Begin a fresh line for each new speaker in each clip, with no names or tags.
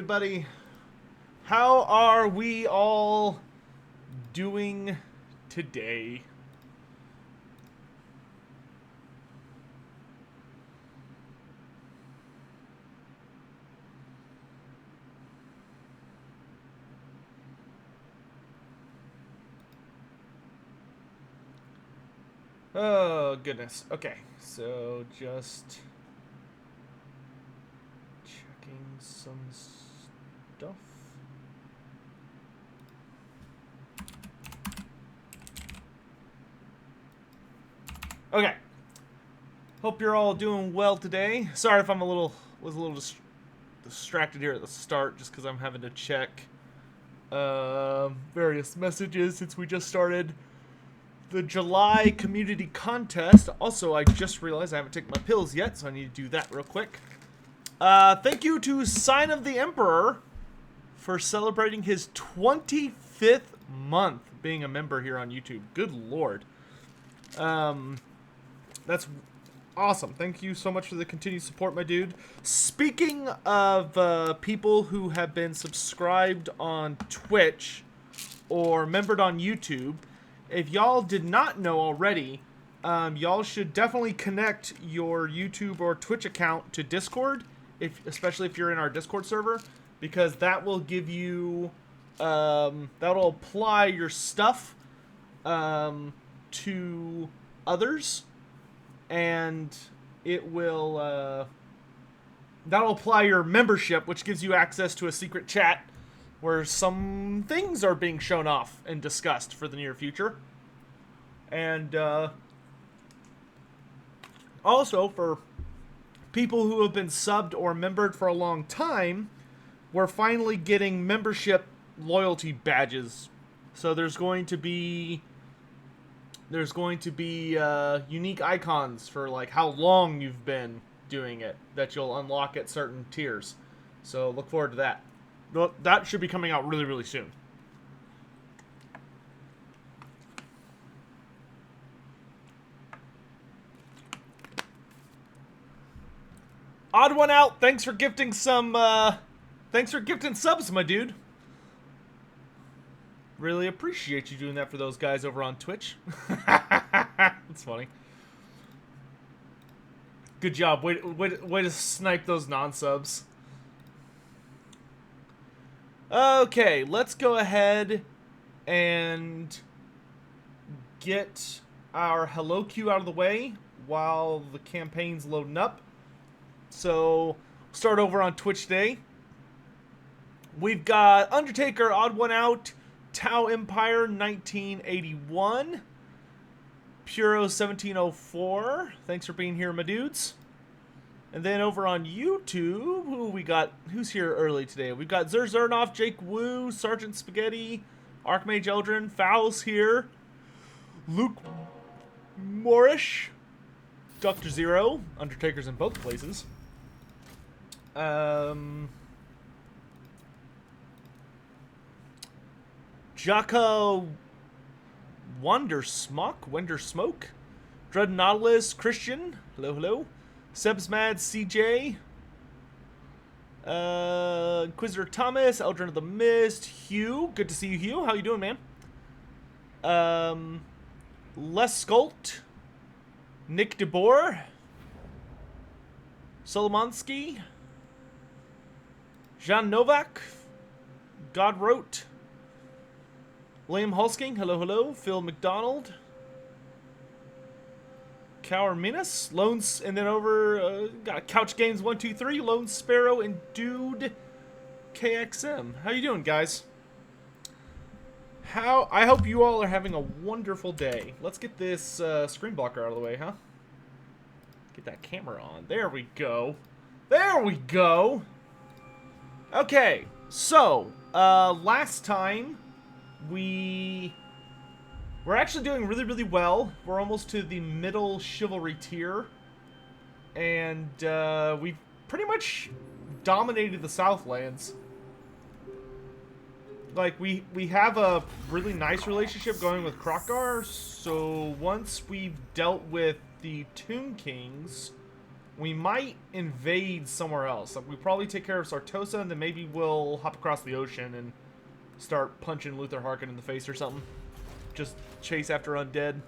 everybody. How are we all doing today? Oh, goodness. Okay, so just checking some stuff. Okay. Hope you're all doing well today. Sorry if I'm was a little distracted here at the start, just because I'm having to check various messages since we just started the July community contest. Also, I just realized I haven't taken my pills yet, so I need to do that real quick. Thank you to Sign of the Emperor for celebrating his 25th month being a member here on YouTube. Good lord. That's awesome. Thank you so much for the continued support, my dude. Speaking of people who have been subscribed on Twitch or membered on YouTube, if y'all did not know already, y'all should definitely connect your YouTube or Twitch account to Discord, especially if you're in our Discord server, because that will give you, that'll apply your stuff to others, and it will, that'll apply your membership, which gives you access to a secret chat where some things are being shown off and discussed for the near future. And also, for people who have been subbed or membered for a long time, we're finally getting membership loyalty badges. So there's going to be unique icons for like how long you've been doing it that you'll unlock at certain tiers. So look forward to that. That should be coming out really, really soon. Odd one out. Thanks for gifting some. Thanks for gifting subs, my dude. Really appreciate you doing that for those guys over on Twitch. That's funny. Good job. Way to snipe those non-subs. Okay, let's go ahead and get our hello queue out of the way while the campaign's loading up. So, start over on Twitch today. We've got Undertaker, Odd One Out, Tau Empire 1981, Puro 1704. Thanks for being here, my dudes. And then over on YouTube, who's here early today? We've got Zerzernov, Jake Wu, Sergeant Spaghetti, Archmage Eldrin, Fowls here, Luke Morish, Dr. Zero, Undertaker's in both places. Jocko Wondersmoke, Dread Nautilus, Christian, hello. Seb's Mad, CJ, Inquisitor Thomas, Eldrin of the Mist, Hugh. Good to see you, Hugh. How you doing, man? Les Skolt, Nick DeBoer, Solomonski, Jean Novak, Godwrote, Liam Hulsking, hello. Phil McDonald, Cower Minas, Loans, and then over, got Couch Games 123, Lone Sparrow, and Dude KXM. How you doing, guys? I hope you all are having a wonderful day. Let's get this screen blocker out of the way, huh? Get that camera on. There we go. Okay, so, last time, we're actually doing really, really well. We're almost to the middle chivalry tier. And we've pretty much dominated the Southlands. Like, we have a really nice relationship going with Krokkar. So once we've dealt with the Tomb Kings, we might invade somewhere else. We probably take care of Sartosa, and then maybe we'll hop across the ocean and start punching Luther Harkin in the face or something. Just chase after undead.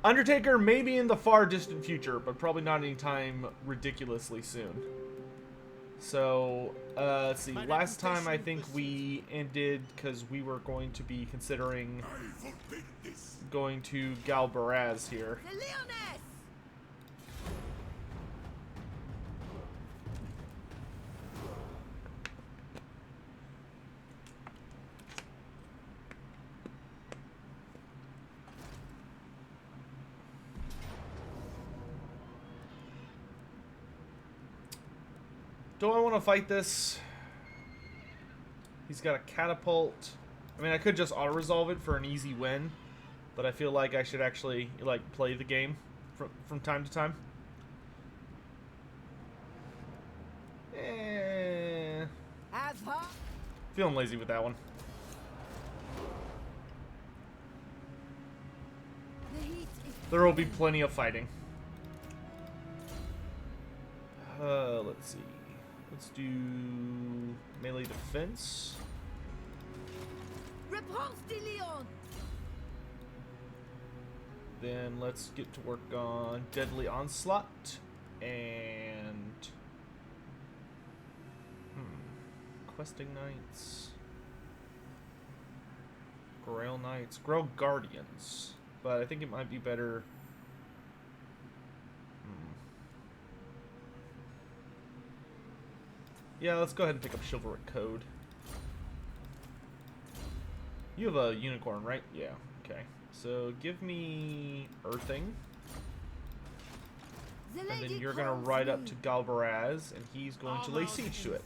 Undertaker maybe in the far distant future, but probably not anytime ridiculously soon. So, let's see. Last time I think we ended because we were going to be considering going to Galbaraz here. Do I want to fight this? He's got a catapult. I mean, I could just auto-resolve it for an easy win, but I feel like I should actually, like, play the game from time to time. Feeling lazy with that one. There will be plenty of fighting. Let's see. Let's do melee defense.
Repanse de Leon.
Then let's get to work on deadly onslaught and questing knights, Grail knights, Grail guardians. But I think it might be better. Yeah, let's go ahead and pick up Chivalric Code. You have a unicorn, right? Yeah, okay. So give me Earthing. And then you're going to ride up to Galbaraz, and he's going to lay siege to it.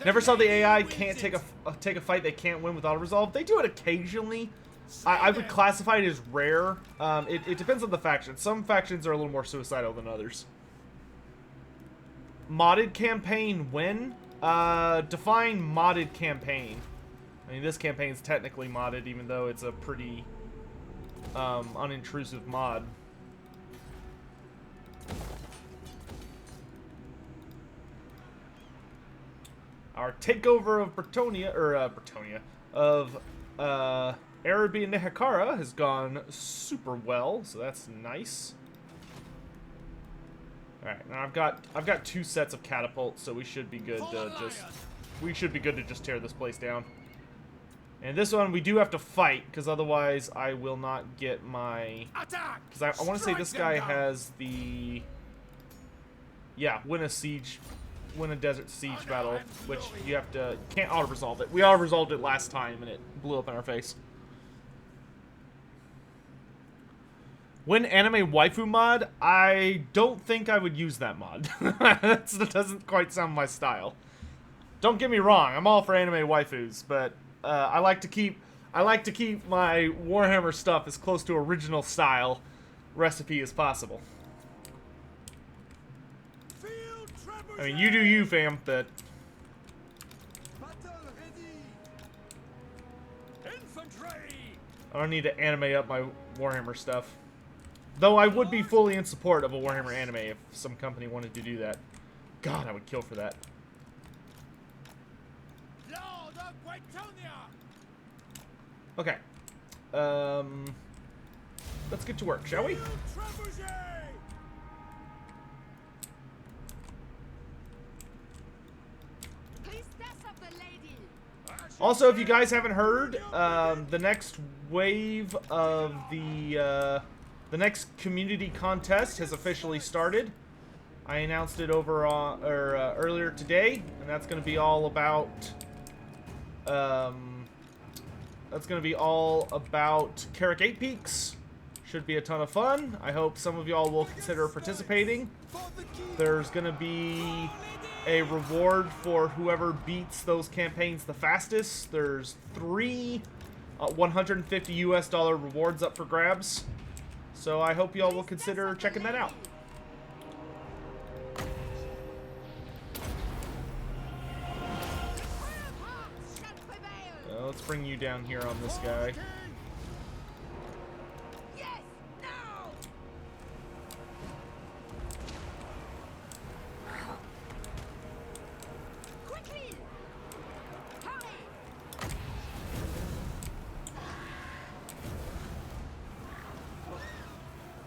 Never saw the AI can't take a fight they can't win with auto-resolve. They do it occasionally. I would classify it as rare. It depends on the faction. Some factions are a little more suicidal than others. Modded campaign when? Define modded campaign. I mean, this campaign's technically modded, even though it's a pretty unintrusive mod. Our takeover of Arabi and Nehekara has gone super well, so that's nice. Alright, now I've got 2 sets of catapults, so we should be good to just tear this place down. And this one we do have to fight, because otherwise I will not get my... Because I want to say this guy has the... Yeah, win a desert siege battle, which you have to... Can't auto-resolve it. We auto-resolved it last time, and it blew up in our face. Win anime waifu mod? I don't think I would use that mod. That doesn't quite sound my style. Don't get me wrong, I'm all for anime waifus, but I like to keep my Warhammer stuff as close to original style recipe as possible. I mean, you do you, fam, but... I don't need to animate up my Warhammer stuff. Though I would be fully in support of a Warhammer anime if some company wanted to do that. God, I would kill for that. Okay. Let's get to work, shall we? Also, if you guys haven't heard, the next wave of the next community contest has officially started. I announced it over on earlier today, and that's going to be all about Carrick 8 Peaks. Should be a ton of fun. I hope some of y'all will consider participating. There's going to be a reward for whoever beats those campaigns the fastest. There's 3 $150 US rewards up for grabs. So I hope y'all will consider checking that out. Let's bring you down here on this guy.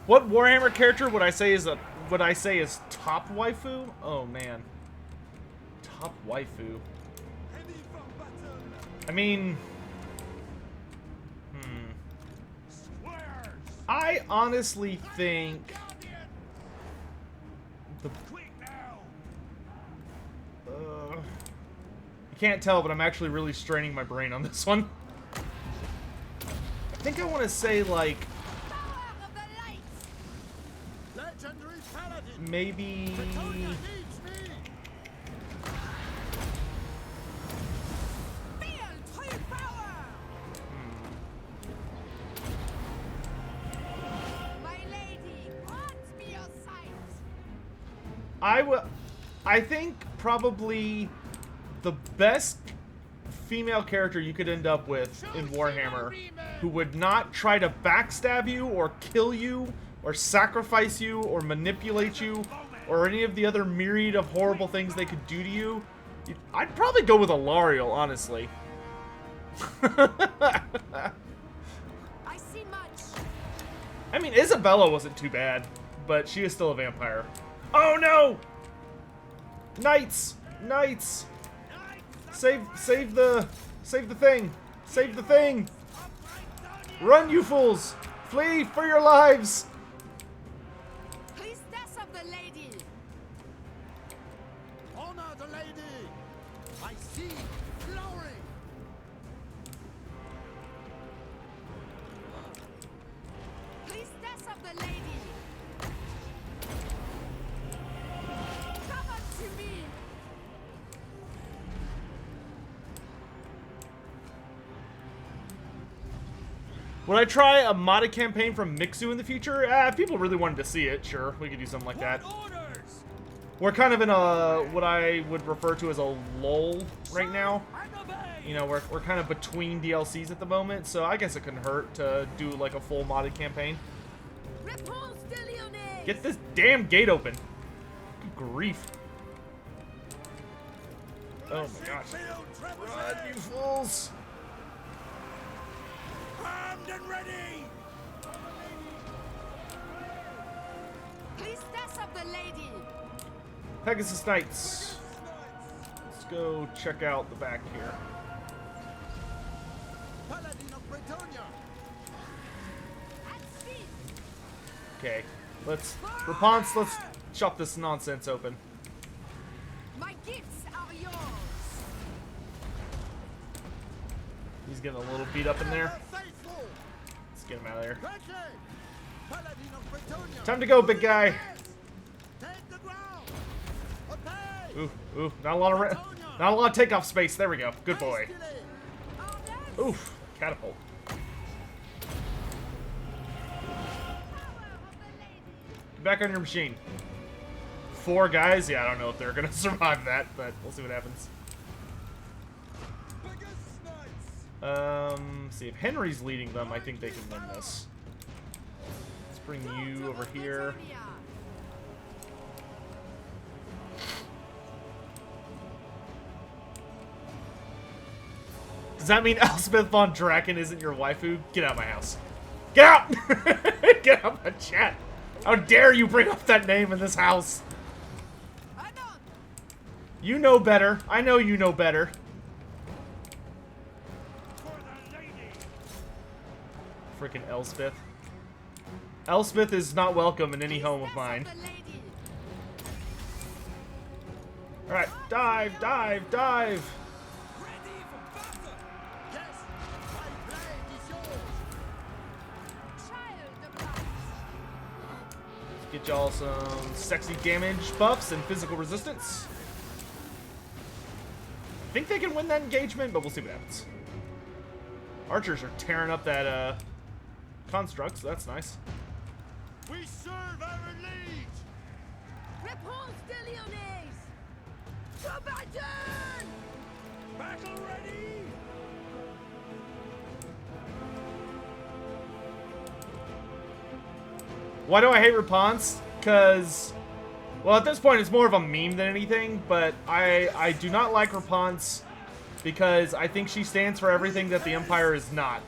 What Warhammer character would I say is top waifu? Oh man. Top waifu. I mean, I honestly think you can't tell, but I'm actually really straining my brain on this one. I think I want to say like maybe I think probably the best female character you could end up with in Warhammer who would not try to backstab you or kill you or sacrifice you or manipulate you or any of the other myriad of horrible things they could do to you. I'd probably go with Alariel, honestly.
I see much.
I mean, Isabella wasn't too bad, but she is still a vampire. Oh no! Knights! Knights! Save the thing! Save the thing! Run, you fools! Flee for your lives!
Priestess of the lady!
Honor the lady! I see glory!
Priestess of the lady! Come unto me!
Would I try a modded campaign from Mixu in the future? If people really wanted to see it, sure, we could do something like that. We're kind of in a, what I would refer to as a lull right now. You know, we're kind of between DLCs at the moment, so I guess it couldn't hurt to do like a full modded campaign.
Repanse de Lyonnais!
Get this damn gate open. Good grief. Oh my gosh. Run, you fools!
Armed and ready!
Priestess of the lady!
Pegasus Knights. Let's go check out the back here.
Paladin of Bretonia!
At speed!
Okay, Repanse, let's chop this nonsense open.
My gifts are yours!
He's getting a little beat up in there.
Faithful!
Let's get him out of there.
Paladin of Bretonia!
Time to go, big guy.
Take the ground! Obey!
Ooh, not a lot of takeoff space. There we go. Good boy. Oof, catapult. Get back on your machine. 4 guys? Yeah, I don't know if they're gonna survive that, but we'll see what happens. See if Henry's leading them. I think they can win this. Let's bring you over here. Does that mean Elspeth von Draken isn't your waifu? Get out of my house. Get out! Get out of my chat. How dare you bring up that name in this house? You know better. I know you know better. Freaking Elspeth. Elspeth is not welcome in any home of mine. Alright, dive, dive, dive! Get y'all some sexy damage buffs and physical resistance. I think they can win that engagement, but we'll see what happens. Archers are tearing up that construct, so that's nice.
We serve our liege!
Repanse de Lyonnais! Combattants!
Battle ready!
Why do I hate Repanse? Because, well, at this point it's more of a meme than anything, but I do not like Repanse because I think she stands for everything that the Empire is not.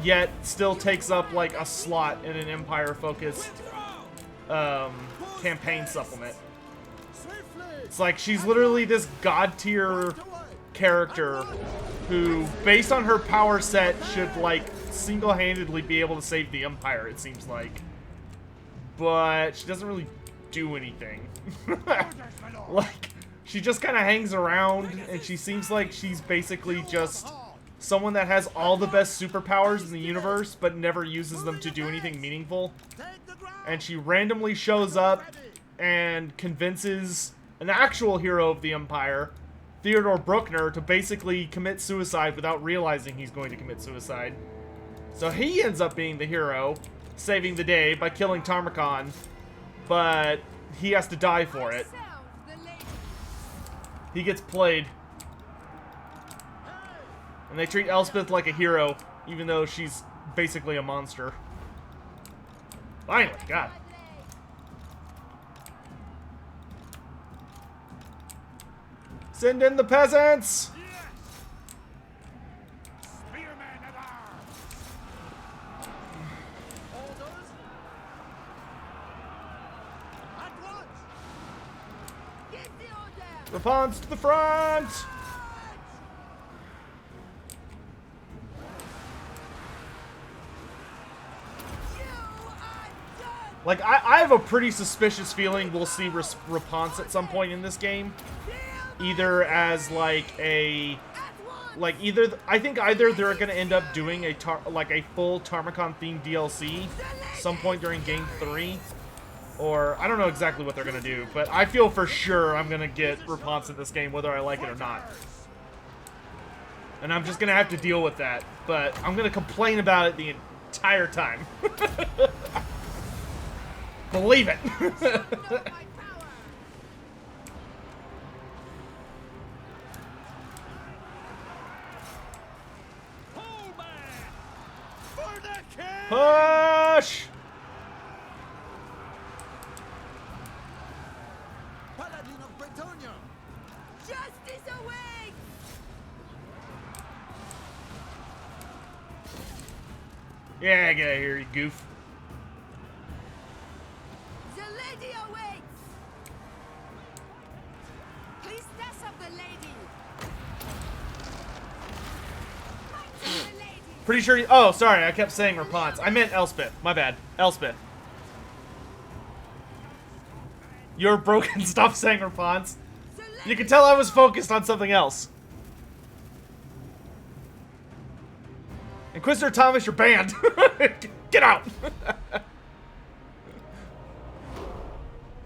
yet still takes up like a slot in an Empire-focused campaign supplement. It's like she's literally this god-tier character who, based on her power set, should like single-handedly be able to save the Empire, it seems like. But she doesn't really do anything. Like, she just kind of hangs around, and she seems like she's basically just someone that has all the best superpowers in the universe, but never uses them to do anything meaningful. And she randomly shows up and convinces an actual hero of the Empire, Theodore Bruckner, to basically commit suicide without realizing he's going to commit suicide. So he ends up being the hero, saving the day by killing Tarmakon, but he has to die for it. He gets played. And they treat Elspeth like a hero, even though she's basically a monster. Finally, God. Send in the peasants! Repanse to the front! Like, I have a pretty suspicious feeling we'll see Repanse at some point in this game. Either as, like, I think either they're going to end up doing a full Tarmakon-themed DLC some point during Game 3. Or, I don't know exactly what they're going to do, but I feel for sure I'm going to get Repanse in this game, whether I like it or not. And I'm just going to have to deal with that, but I'm going to complain about it the entire time. Believe it! Push!
Justice awaits!
Yeah, get out of here, you goof.
The lady awaits! Priestess of the lady! Fight for the lady!
Pretty sure oh, sorry, I kept saying Repanse. I meant Elspeth. My bad. Elspeth. You're broken. Stop saying Repanse. You can tell I was focused on something else. Inquisitor Thomas, you're banned. Get out. That's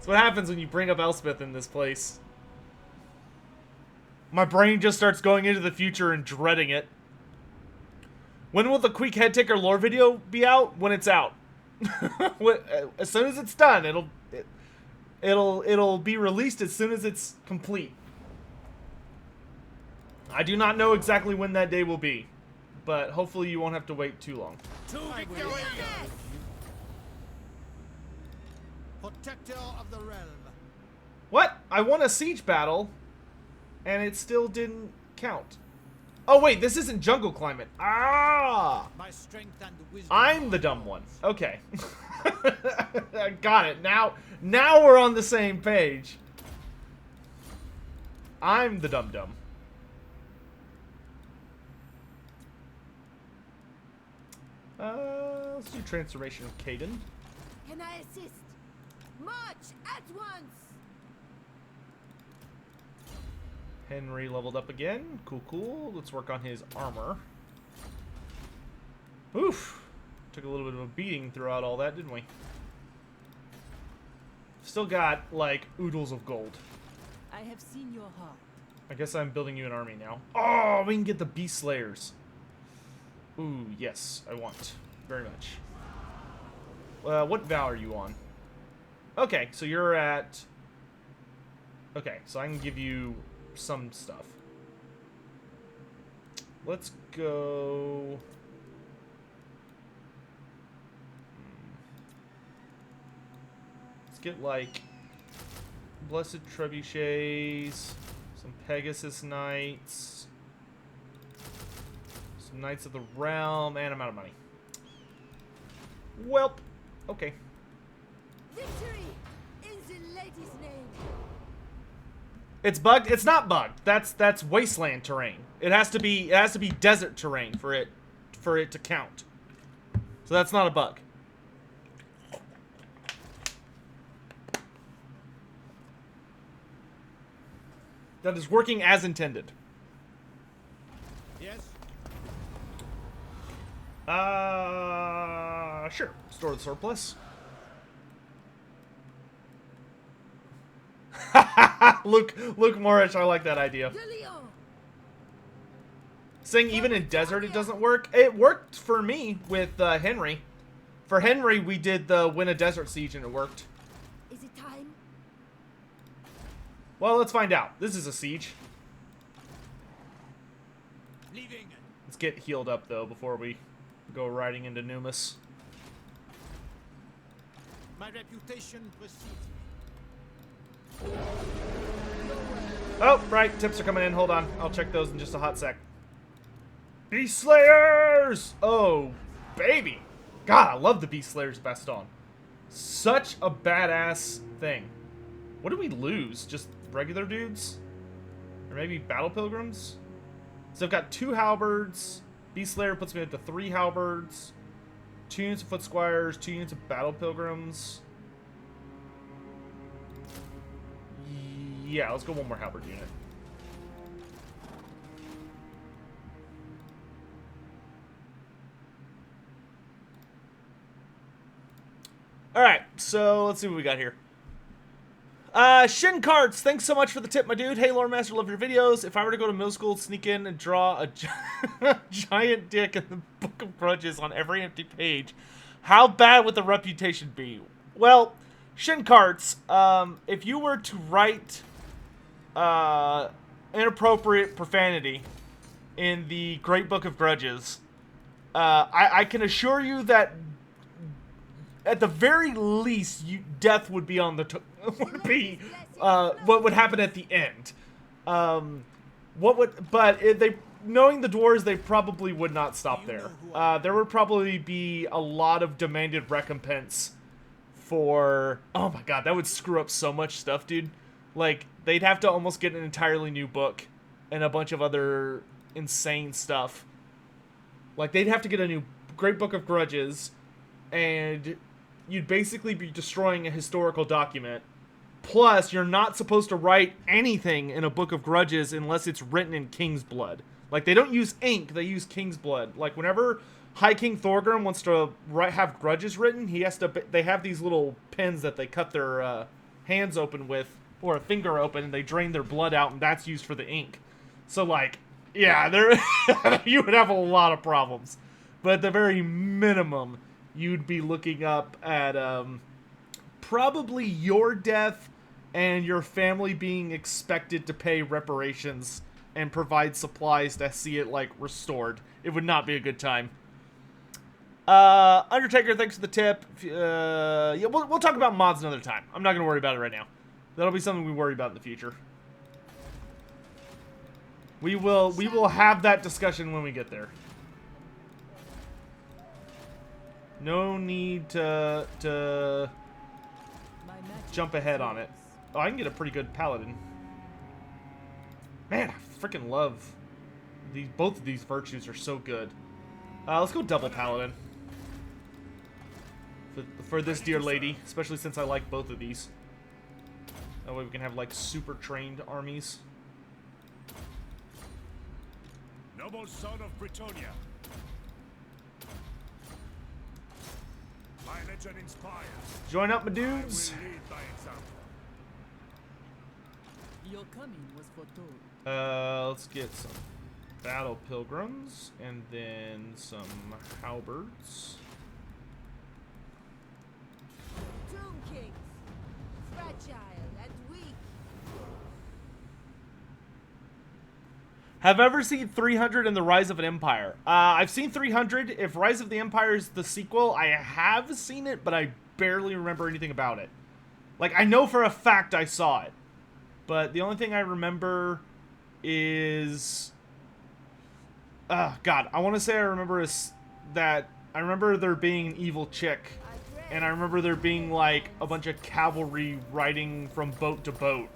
what happens when you bring up Elspeth in this place. My brain just starts going into the future and dreading it. When will the Quick Head Ticker lore video be out? When it's out. As soon as it's done, it'll be released as soon as it's complete. I do not know exactly when that day will be, but hopefully you won't have to wait too long.
Protector of the realm.
What? I won a siege battle, and it still didn't count. Oh wait, this isn't jungle climate. Ah!
My strength and wisdom.
I'm the dumb one. Okay. Got it. Now we're on the same page. I'm the dum-dum. Let's do transformation of Caden.
Can I assist? March at once!
Henry leveled up again. Cool, cool. Let's work on his armor. Oof. Took a little bit of a beating throughout all that, didn't we? Still got, like, oodles of gold.
I have seen your heart.
I guess I'm building you an army now. Oh, we can get the Beast Slayers. Ooh, yes, I want. Very much. What vow are you on? Okay, so you're at... Okay, so I can give you some stuff. Let's go... Let's get, like, Blessed Trebuchets, some Pegasus Knights, some Knights of the Realm, and I'm out of money. Welp. Okay.
Victory in the lady's name.
It's bugged. It's not bugged. That's wasteland terrain. It has to be desert terrain for it to count. So that's not a bug. That is working as intended.
Yes?
Sure. Store the surplus. Luke Morris, I like that idea.
De Leon.
Saying even in desert it doesn't work. It worked for me with Henry. For Henry, we did the win a desert siege and it worked.
Is it time?
Well, let's find out. This is a siege.
Leaving.
Let's get healed up though before we go riding into Numus.
My reputation precedes me.
Oh, right. Tips are coming in. Hold on. I'll check those in just a hot sec. Beast Slayers! Oh, baby. God, I love the Beast Slayers Baston. Such a badass thing. What did we lose? Just regular dudes? Or maybe Battle Pilgrims? So I've got 2 halberds. Beast Slayer puts me at the 3 halberds. 2 units of Foot Squires. 2 units of Battle Pilgrims. Yeah, let's go 1 more halberd unit. Alright, so let's see what we got here. Shin Carts, thanks so much for the tip, my dude. Hey, Lore Master, love your videos. If I were to go to middle school, sneak in and draw a giant dick in the Book of Grudges on every empty page, how bad would the reputation be? Well, Shin Carts, if you were to write inappropriate profanity in the Great Book of Grudges, I can assure you that at the very least, death would be on the what would happen at the end. Knowing the dwarves, they probably would not stop there. There would probably be a lot of demanded recompense for. Oh my god, that would screw up so much stuff, dude. Like they'd have to almost get an entirely new book and a bunch of other insane stuff. Like they'd have to get a new Great Book of Grudges, and you'd basically be destroying a historical document. Plus, you're not supposed to write anything in a Book of Grudges unless it's written in King's Blood. Like, they don't use ink, they use King's Blood. Like, whenever High King Thorgrim wants to have grudges written, they have these little pens that they cut their hands open with, or a finger open, and they drain their blood out, and that's used for the ink. So, like, yeah, you would have a lot of problems. But at the very minimum, you'd be looking up at probably your death and your family being expected to pay reparations and provide supplies to see it, like, restored. It would not be a good time. Undertaker, thanks for the tip. Yeah, we'll talk about mods another time. I'm not going to worry about it right now. That'll be something we worry about in the future. We will have that discussion when we get there. No need to jump ahead on it. Oh, I can get a pretty good paladin. Man, I freaking love these. Both of these virtues are so good. Let's go double paladin for this dear lady, especially since I like both of these. That way we can have like super trained armies.
Noble son of Britonia. My legend inspires.
Join up, my dudes.
I will lead by example.
Your coming was foretold.
Let's get some battle pilgrims and then some halberds.
Tomb Kings. Fragile and weak.
Have ever seen 300 and the Rise of an Empire? I've seen 300. If Rise of the Empire is the sequel, I have seen it, but I barely remember anything about it. Like, I know for a fact I saw it. But the only thing I remember is... God, I want to say I remember is that I remember there being an evil chick, and I remember there being like a bunch of cavalry riding from boat to boat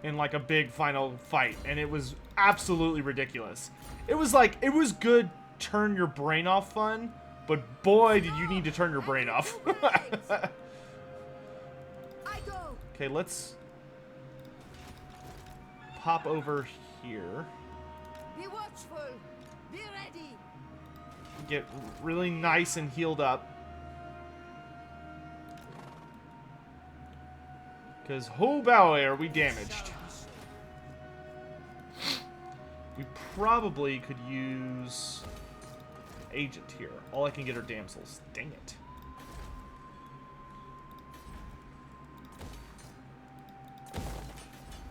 in like a big final fight, and it was absolutely ridiculous. It was like, it was good turn your brain off fun, but boy did you need to turn your brain off. Okay, let's pop over here.
Be watchful. Be ready.
Get really nice and healed up. Because, oh boy, are we damaged. We probably could use agent here. All I can get are damsels. Dang it.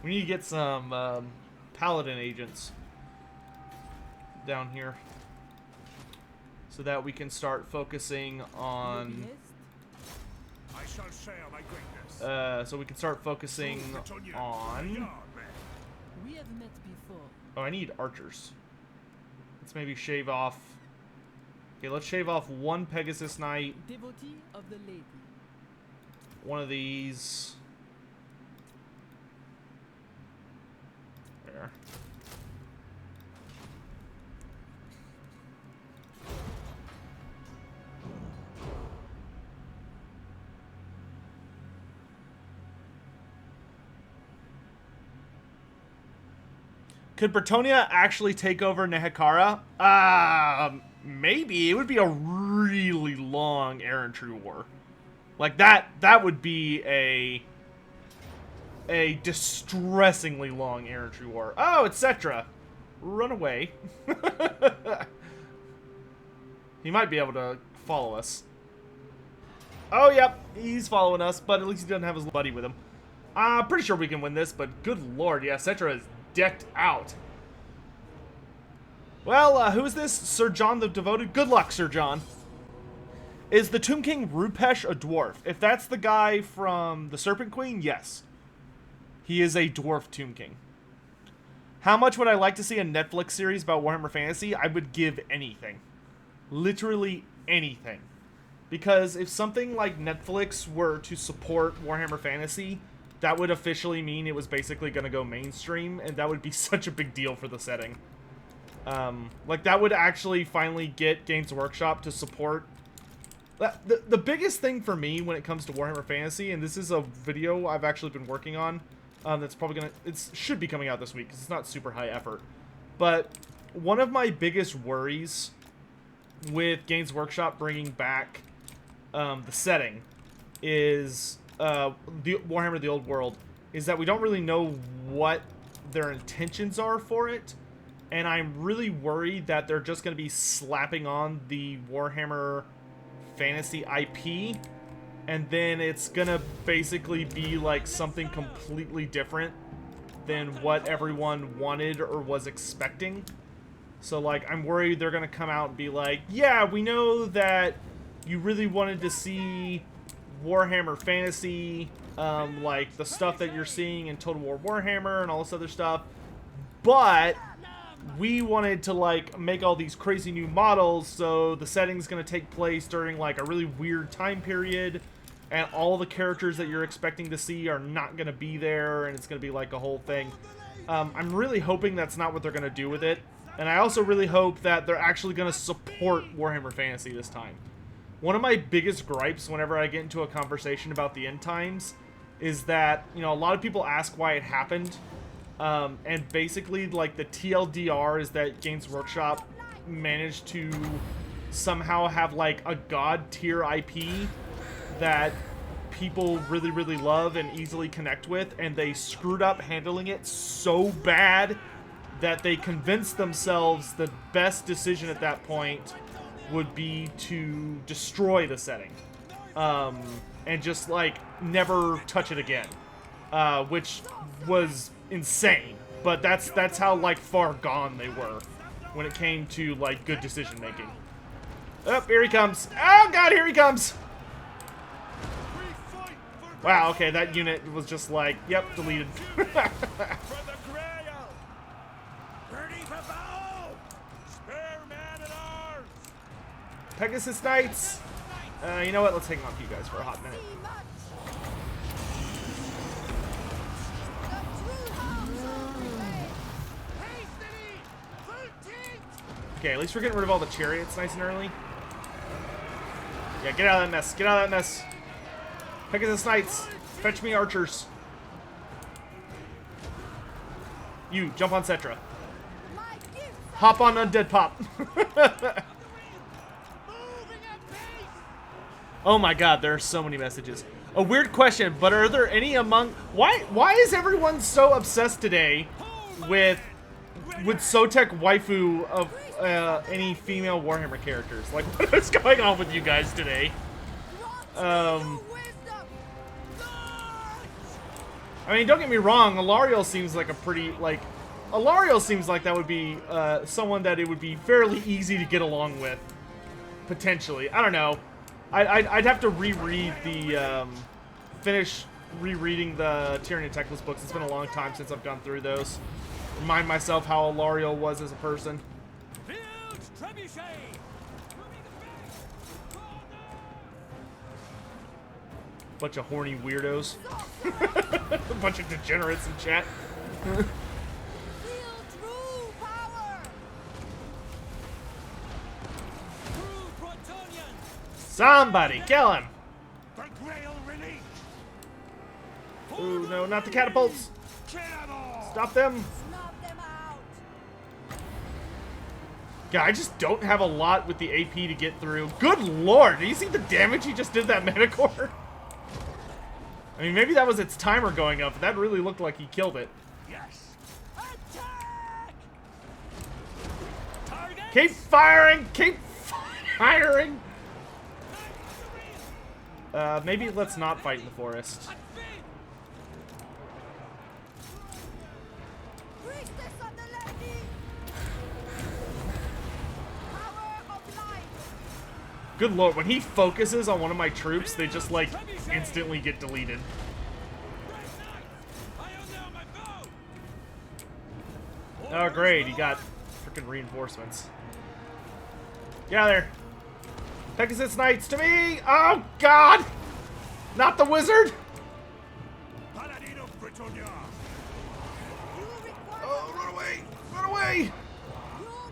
We need to get some paladin agents down here so that we can start focusing on
I shall share my greatness.
so we can start focusing on
We have met before.
oh, I need archers. Let's maybe shave off. Okay, let's shave off one Pegasus Knight,
Devotee of the lady.
one of these. There. Could Bretonia actually take over Nehekara? Maybe. It would be a really long errantry war. Like, that would be a distressingly long errantry war. Oh, etc. Run away. He might be able to follow us. Oh, yep. He's following us, but at least he doesn't have his buddy with him. Pretty sure we can win this, but good lord, yeah, Cetra is decked out. Well, who is this? Sir John the Devoted? Good luck, Sir John. Is the Tomb King Repanse a dwarf? If that's the guy from the Serpent Queen, yes. He is a dwarf Tomb King. How much would I like to see a Netflix series about Warhammer Fantasy? I would give anything. Literally anything. Because if something like Netflix were to support Warhammer Fantasy, that would officially mean it was basically going to go mainstream, and that would be such a big deal for the setting. Like, that would actually finally get Games Workshop to support. The biggest thing for me when it comes to Warhammer Fantasy, and this is a video I've actually been working on, that's probably going to, it should be coming out this week, because it's not super high effort. But one of my biggest worries with Games Workshop bringing back the setting is the Warhammer the Old World, is that we don't really know what their intentions are for it, and I'm really worried that they're just going to be slapping on the Warhammer Fantasy IP, and then it's going to basically be like something completely different than what everyone wanted or was expecting. So, like, I'm worried they're going to come out and be like, yeah, we know that you really wanted to see Warhammer Fantasy, like the stuff that you're seeing in Total War Warhammer and all this other stuff, but we wanted to, like, make all these crazy new models, so the setting's going to take place during, like, a really weird time period, and all the characters that you're expecting to see are not going to be there, and it's going to be, like, a whole thing. I'm really hoping that's not what they're going to do with it, and I also really hope that they're actually going to support Warhammer Fantasy this time. One of my biggest gripes whenever I get into a conversation about the end times is that, you know, a lot of people ask why it happened. And basically, like, the TLDR is that Games Workshop managed to somehow have, like, a god-tier IP that people really, really love and easily connect with, and they screwed up handling it so bad that they convinced themselves the best decision at that point would be to destroy the setting. And just, like, never touch it again. Which was insane, but that's how, like, far gone they were when it came to, like, good decision making. Oh, here he comes. Oh god, here he comes. Wow, okay, that unit was just like, yep, deleted. Pegasus Knights. You know what? Let's hang on to you guys for a hot minute.
See much. The true hearts of revenge.
Hastily! Full tilt!
Okay, at least we're getting rid of all the chariots nice and early. Yeah, get out of that mess. Get out of that mess. Pegasus Knights, fetch me archers. You, jump on Cetra.
My gifts
Hop on Undead Pop.
Moving at pace!
Oh my god, there are so many messages. A weird question, but are there any among... Why is everyone so obsessed today with Sotek waifu of any female Warhammer characters? Like, what is going on with you guys today?
grant me your wisdom.
I mean, don't get me wrong, Alariel seems like a pretty, like... Alariel seems like that would be someone that it would be fairly easy to get along with. Potentially. I don't know. I'd have to reread the, finish rereading the Tyranny of Teclis books. It's been a long time since I've gone through those. Remind myself how Alariel was as a person.
Field trebuchet!
Bunch of horny weirdos. A bunch of degenerates in chat.
Feel true power.
True Protonian!
Somebody kill him!
The Grail release!
Ooh, no, not the catapults!
Cannibal!
Stop them!
Snuff them out.
Yeah, I just don't have a lot with the AP to get through. Good lord! Do you see the damage he just did to that Metacore? I mean, maybe that was its timer going up, but that really looked like he killed it.
Yes! Attack! Target!
Keep firing! Keep firing! Maybe let's not fight in the forest.
Priestess of the landing. Power of light.
Good lord, when he focuses on one of my troops, they just, like, instantly get deleted. Oh, great, he got freaking reinforcements. Get out of there. Pegasus Knights to me! Oh, God! Not the wizard!
Paladin of Britannia!
You require
Oh, run away! Run away!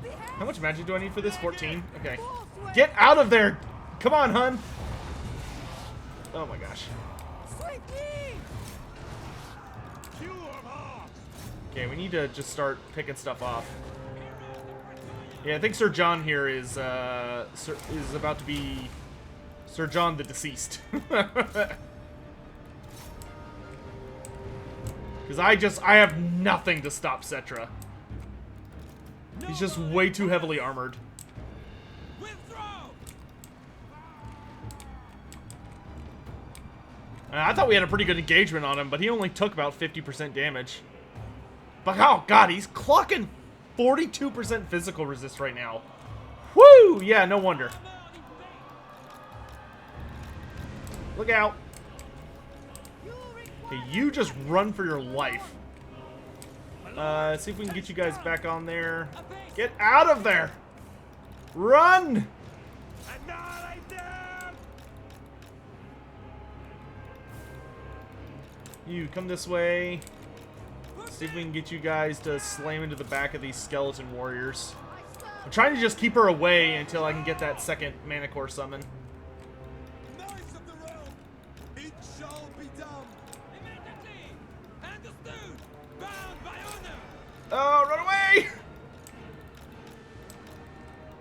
your behalf.
How much magic do I need for this? 14? Okay.
Forthwith.
Get out of there! Come on, hun! Oh my gosh.
Swiftly.
Pure heart!
Okay, we need to just start picking stuff off. Yeah, I think Sir John here is about to be Sir John the Deceased. Because I have nothing to stop Cetra. He's just way too heavily armored.
Withdraw!
I thought we had a pretty good engagement on him, but he only took about 50% damage. But oh god, he's clocking 42% physical resist right now. Woo! Yeah, no wonder. Look out. Okay, you just run for your life. See if we can get you guys back on there. Get out of there! Run!
Annihilate them!
You come this way. See if we can get you guys to slam into the back of these skeleton warriors. I'm trying to just keep her away until I can get that second Mana Core summon.
Knights of the realm! It shall be done! Immediately! Understood! Bound by honor!
Oh, run away!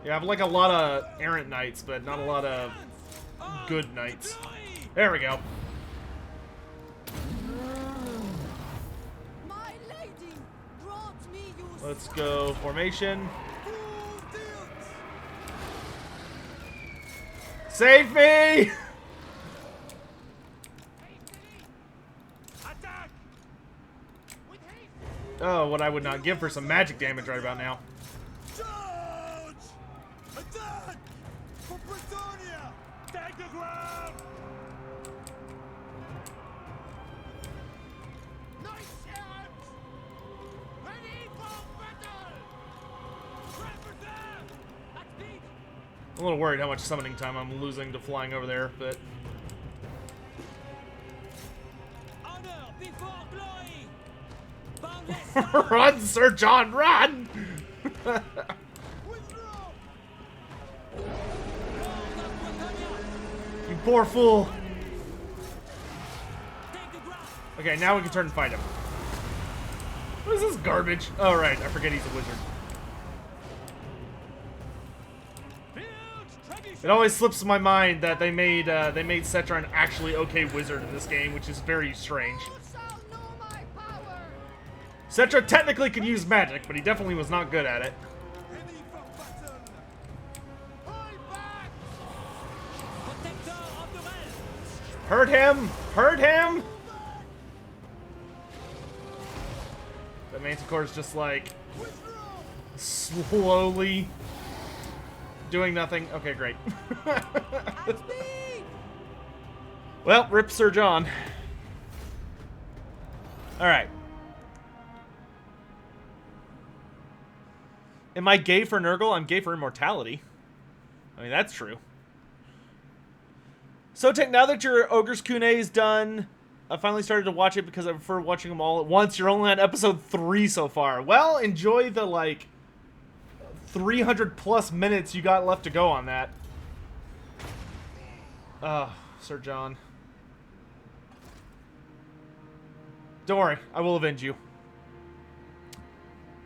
Yeah, I have like a lot of errant knights, but not a lot of good knights. There we go.
My lady, grant me your
Let's go formation. Save me!
Attack! With haste!
Oh, what I would not give for some magic damage right about now.
Charge! Attack! For Britannia! Take the ground! Nice errant! Ready for battle! Represent! At speed!
a little worried how much summoning time I'm losing to flying over there, but...
Honor before glory. Boundless power.
Run, Sir John, run!
Withdraw. Lord of Britannia,
You poor fool.
take the ground.
Okay, now we can turn and fight him. What is this garbage? Oh, right, I forget he's a wizard.
Build tradition.
It always slips my mind that they made Cetra an actually okay wizard in this game, which is very strange.
You shall know my power.
Cetra technically could use magic, but he definitely was not good at it.
Ready for battle. Hold back. Protector of the realm.
Hurt him! Hurt him! The Manticore is just like
Withdraw.
slowly doing nothing. Okay, great.
At speed.
Well, rip Sir John. Alright. Am I gay for Nurgle? I'm gay for immortality. I mean, that's true. So, Tech, now that your Ogre's Kune is done, I finally started to watch it because I prefer watching them all at once. You're only on episode 3 so far. Well, enjoy the, like, 300 plus minutes you got left to go on that. Sir John. Don't worry, I will avenge you.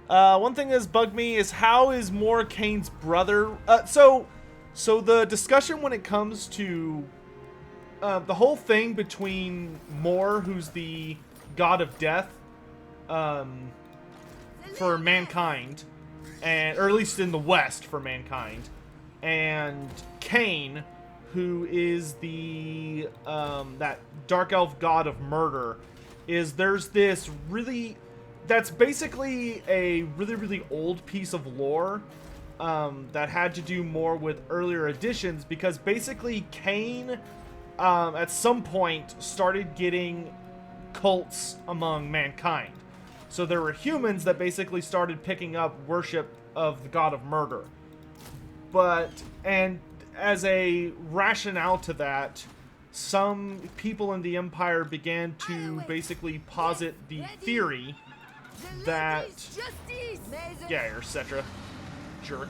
One thing that's bugged me is how is Moore Kane's brother... So the discussion when it comes to... the whole thing between Moore, who's the god of death, for mankind, and or at least in the West for mankind, and Kane, who is the that dark elf god of murder, is there's this really that's basically a really old piece of lore that had to do more with earlier editions, because basically Kane at some point started getting cults among mankind. So there were humans that basically started picking up worship of the god of murder. And as a rationale to that, some people in the Empire began to basically posit the theory that... Yeah, you're Cetra. Jerk.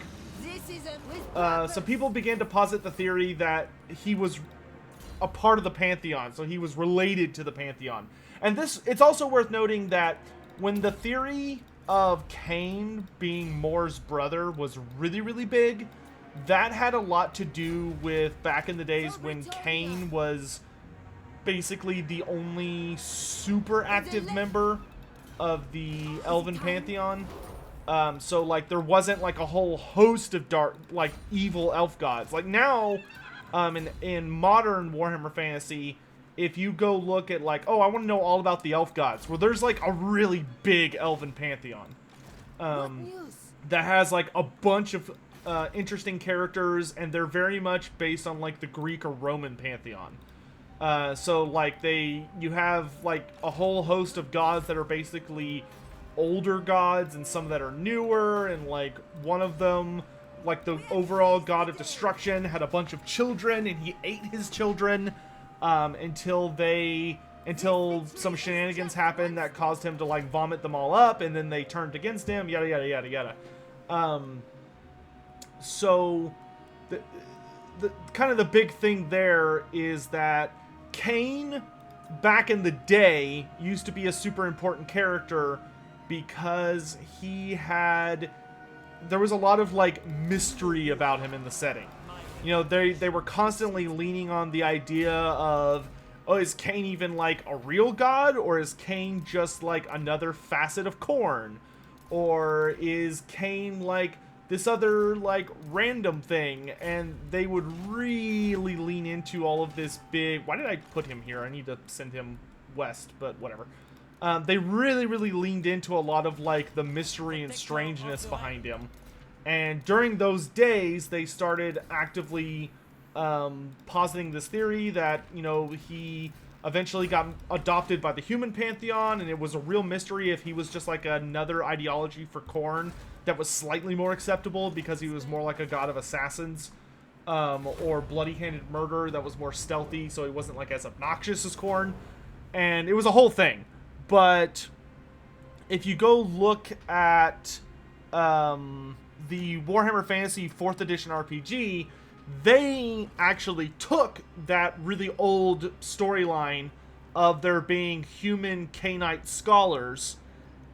So people began to posit the theory that he was a part of the Pantheon, so he was related to the Pantheon. And it's also worth noting that when the theory of Cain being Moore's brother was really big, that had a lot to do with back in the days when Cain was basically the only super active member of the Elven Pantheon. So, like, there wasn't, like, a whole host of evil elf gods. Like, now, in modern Warhammer Fantasy, if you go look at, like, oh, I want to know all about the elf gods, well, there's, like, a really big Elven Pantheon. That has, like, a bunch of interesting characters, and they're very much based on, like, the Greek or Roman Pantheon. So, like, you have, like, a whole host of gods that are basically older gods, and some that are newer, and, like, one of them, like, the overall god of destruction, had a bunch of children, and he ate his children, until some shenanigans happened that caused him to, like, vomit them all up, and then they turned against him, yada yada yada yada. So, the kind of the big thing there is that Cain, back in the day, used to be a super important character because there was a lot of, like, mystery about him in the setting. You know, they were constantly leaning on the idea of, oh, is Cain even, like, a real god? Or is Cain just, like, another facet of Khorne? Or is Cain, like, this other, like, random thing? And they would really lean into all of this big... Why did I put him here? I need to send him west, but whatever. They really leaned into a lot of, like, the mystery and strangeness behind him. And during those days, they started actively positing this theory that, you know, he eventually got adopted by the human pantheon, and it was a real mystery if he was just, like, another ideology for Khorne that was slightly more acceptable because he was more like a god of assassins. or bloody-handed murder that was more stealthy, so he wasn't like as obnoxious as Khorne, and it was a whole thing. But if you go look at the Warhammer Fantasy 4th Edition RPG, they actually took that really old storyline of there being human Cainite scholars,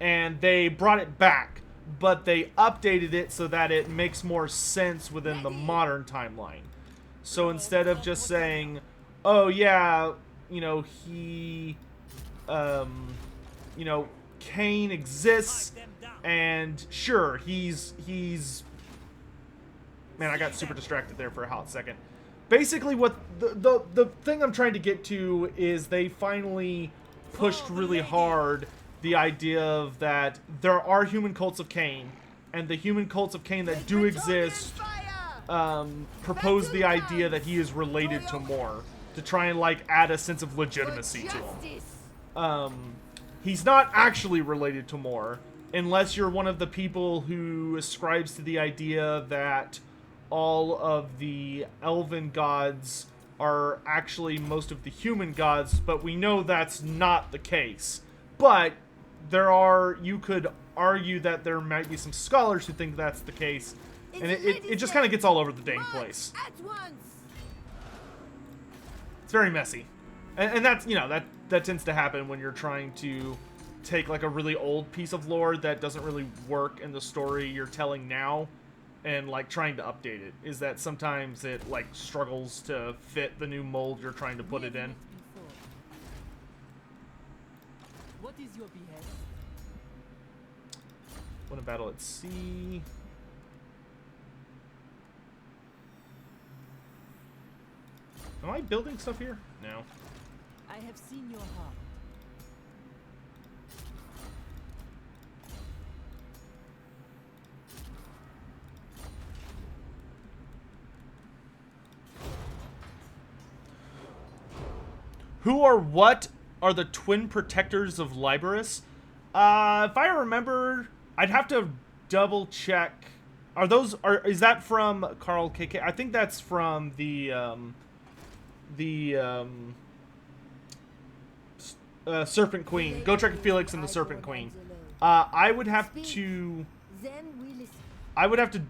and they brought it back, but they updated it so that it makes more sense within the modern timeline. So instead of just saying, oh yeah, you know, he, you know, Cain exists, and sure, he's man, I got super distracted there for a hot second. Basically, what the thing I'm trying to get to is they finally pushed really hard the idea of that there are human cults of Cain, and the human cults of Cain that do exist propose the idea that he is related to Mor, to try and like add a sense of legitimacy to him. He's not actually related to Mor, unless you're one of the people who ascribes to the idea that all of the elven gods are actually most of the human gods, but we know that's not the case. But you could argue that there might be some scholars who think that's the case, and it just kind of gets all over the dang place. It's very messy. And that's, you know, that tends to happen when you're trying to take like a really old piece of lore that doesn't really work in the story you're telling now, and like trying to update it, is that sometimes it like struggles to fit the new mold you're trying to put it in.
What is your behest?
Win a battle at sea. Am I building stuff here? No.
I have seen your heart.
Who or what are the twin protectors of Liberus? If I remember, I'd have to double check. Is that from Carl KK? I think that's from the Serpent Queen. Gotrek Felix and the Serpent Queen. I would have to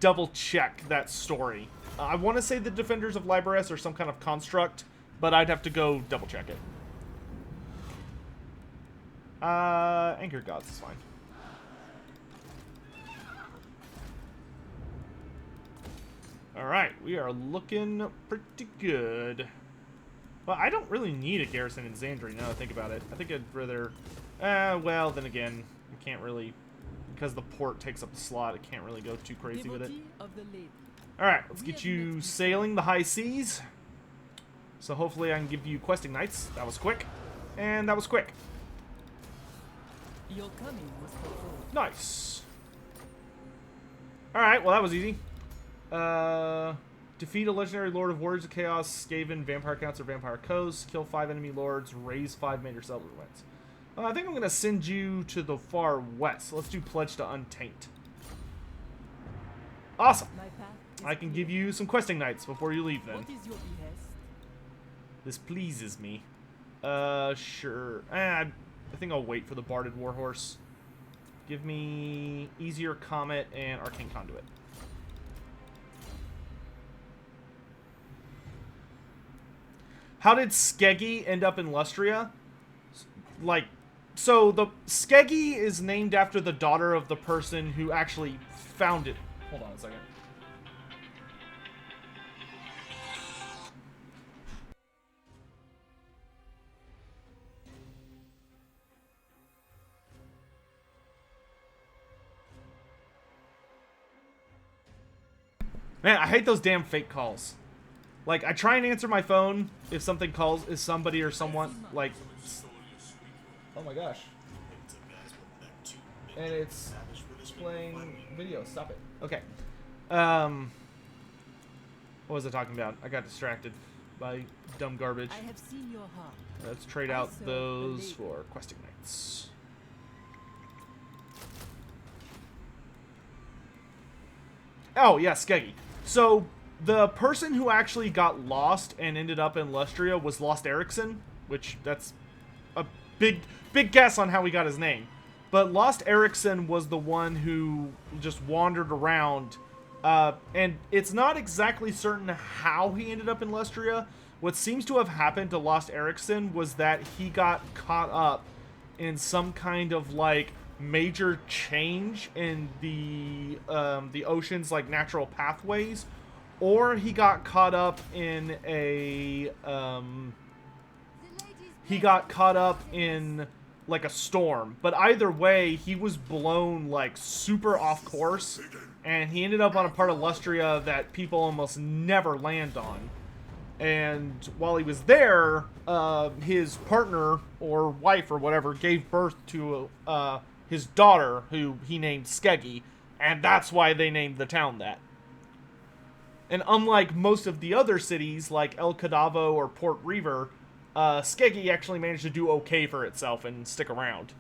double check that story. I want to say the Defenders of Liberus are some kind of construct, but I'd have to go double check it. Anchor Gods is fine. Alright, we are looking pretty good. Well, I don't really need a garrison in Xandri now that I think about it. I think I'd rather... well, then again, I can't really... Because the port takes up a slot, I can't really go too crazy with it. Alright, let's get you sailing the high seas. So hopefully I can give you questing knights. That was quick. And that was quick.
Your coming was fulfilled.
Nice. Alright, well that was easy. Defeat a legendary Lord of Warriors of Chaos, Skaven, Vampire Counts, or Vampire Coast. Kill 5 enemy lords. Raise 5 major settlements. I think I'm going to send you to the far west. Let's do Pledge to Untaint. Awesome. I can give you some questing knights before you leave then.
What is your behest?
This pleases me. Sure. I think I'll wait for the Barded Warhorse. Give me Easier Comet and Arcane Conduit. How did Skeggy end up in Lustria? Like, so the Skeggy is named after the daughter of the person who actually found it. Hold on a second. Man, I hate those damn fake calls. Like, I try and answer my phone if something calls, is somebody or someone, like... Oh my gosh. And it's playing video. Stop it. Okay. What was I talking about? I got distracted by dumb garbage.
I have seen your heart.
Let's trade out those for questing knights. Oh, yeah, Skeggy. So, the person who actually got lost and ended up in Lustria was Lost Ericsson, which that's a big guess on how he got his name. But Lost Ericsson was the one who just wandered around, and it's not exactly certain how he ended up in Lustria. What seems to have happened to Lost Ericsson was that he got caught up in some kind of like major change in the ocean's like natural pathways, or he got caught up in a like a storm. But either way, he was blown like super off course, and he ended up on a part of Lustria that people almost never land on. And while he was there, his partner or wife or whatever gave birth to his daughter, who he named Skeggy, and that's why they named the town that. And unlike most of the other cities, like El Cadavo or Port Reaver, Skeggy actually managed to do okay for itself and stick around.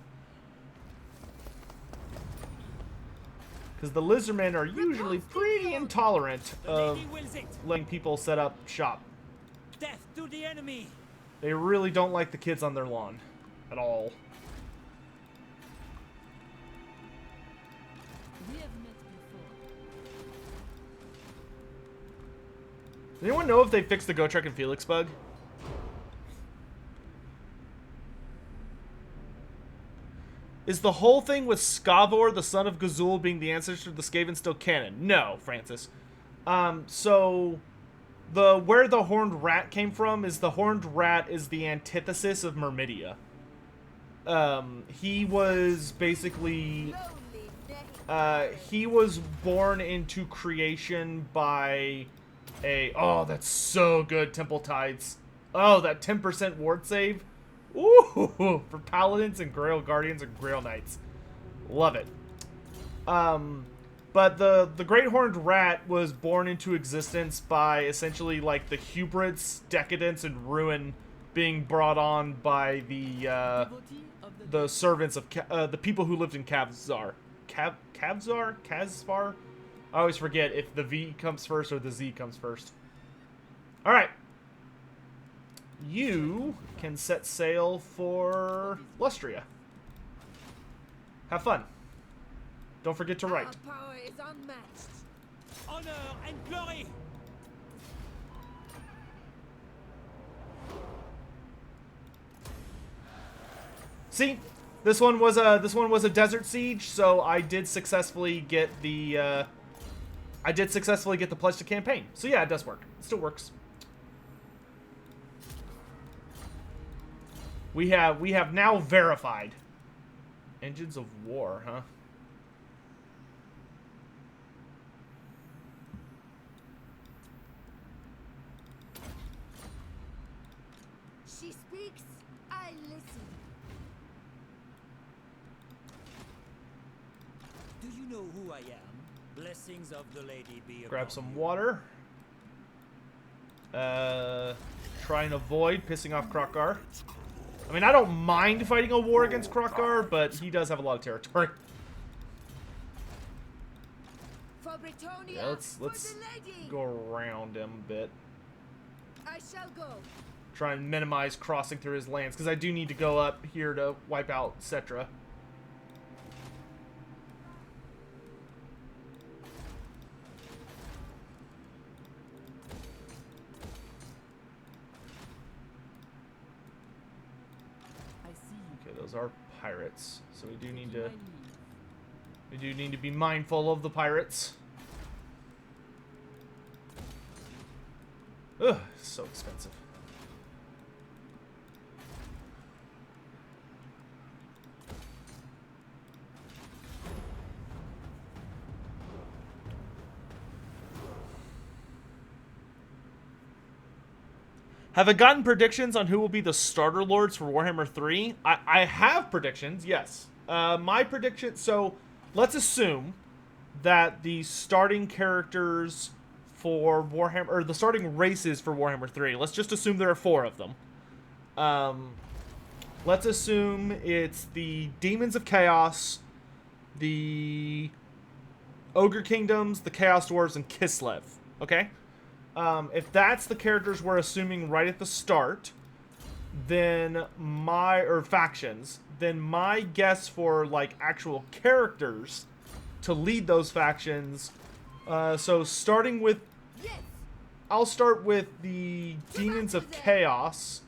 Because the lizardmen are usually pretty intolerant of letting people set up shop.
Death to the enemy.
They really don't like the kids on their lawn. At all.
We have met before.
Does anyone know if they fixed the Gotrek and Felix bug? Is the whole thing with Skavor, the son of Gazul, being the ancestor of the Skaven still canon? No, Francis. So where the horned rat came from is the horned rat is the antithesis of Myrmidia. He was basically he was born into creation by a that's so good, Temple Tides. Oh, that 10% ward save. Ooh, for Paladins and Grail Guardians and Grail Knights. Love it. But the Great Horned Rat was born into existence by essentially like the hubris, decadence, and ruin being brought on by the servants of the people who lived in Kavzar. Kazvar? I always forget if the V comes first or the Z comes first. All right. You can set sail for Lustria. Have fun. Don't forget to write.
Our power is unmatched.
Honor and glory.
See, this one was a desert siege, so I did successfully get the pledge to campaign. So yeah, it does work. It still works. We have now verified. Engines of War, huh?
She speaks, I listen.
Do you know who I am? Blessings of the lady be
Grab
upon
some
you.
water. Try and avoid pissing off Krokgar. I mean, I don't mind fighting a war against Krokgar, but he does have a lot of territory.
For Britonia,
Yeah, let's
for the lady.
go around him a bit.
I shall go.
Try and minimize crossing through his lands, because I do need to go up here to wipe out Cetra.
I see you.
Okay, those are pirates, so we do need
Taking
to
my leave.
be mindful of the pirates. Ugh, so expensive. Have I gotten predictions on who will be the starter lords for Warhammer 3? I have predictions, yes. My prediction, so let's assume that the starting characters for Warhammer, or the starting races for Warhammer 3, let's just assume there are 4 of them. Let's assume it's the Demons of Chaos, the Ogre Kingdoms, the Chaos Dwarves, and Kislev, okay? if that's the characters we're assuming right at the start, then factions, then my guess for, like, actual characters to lead those factions, so starting with,
Yes.
I'll start with the Demons of Chaos.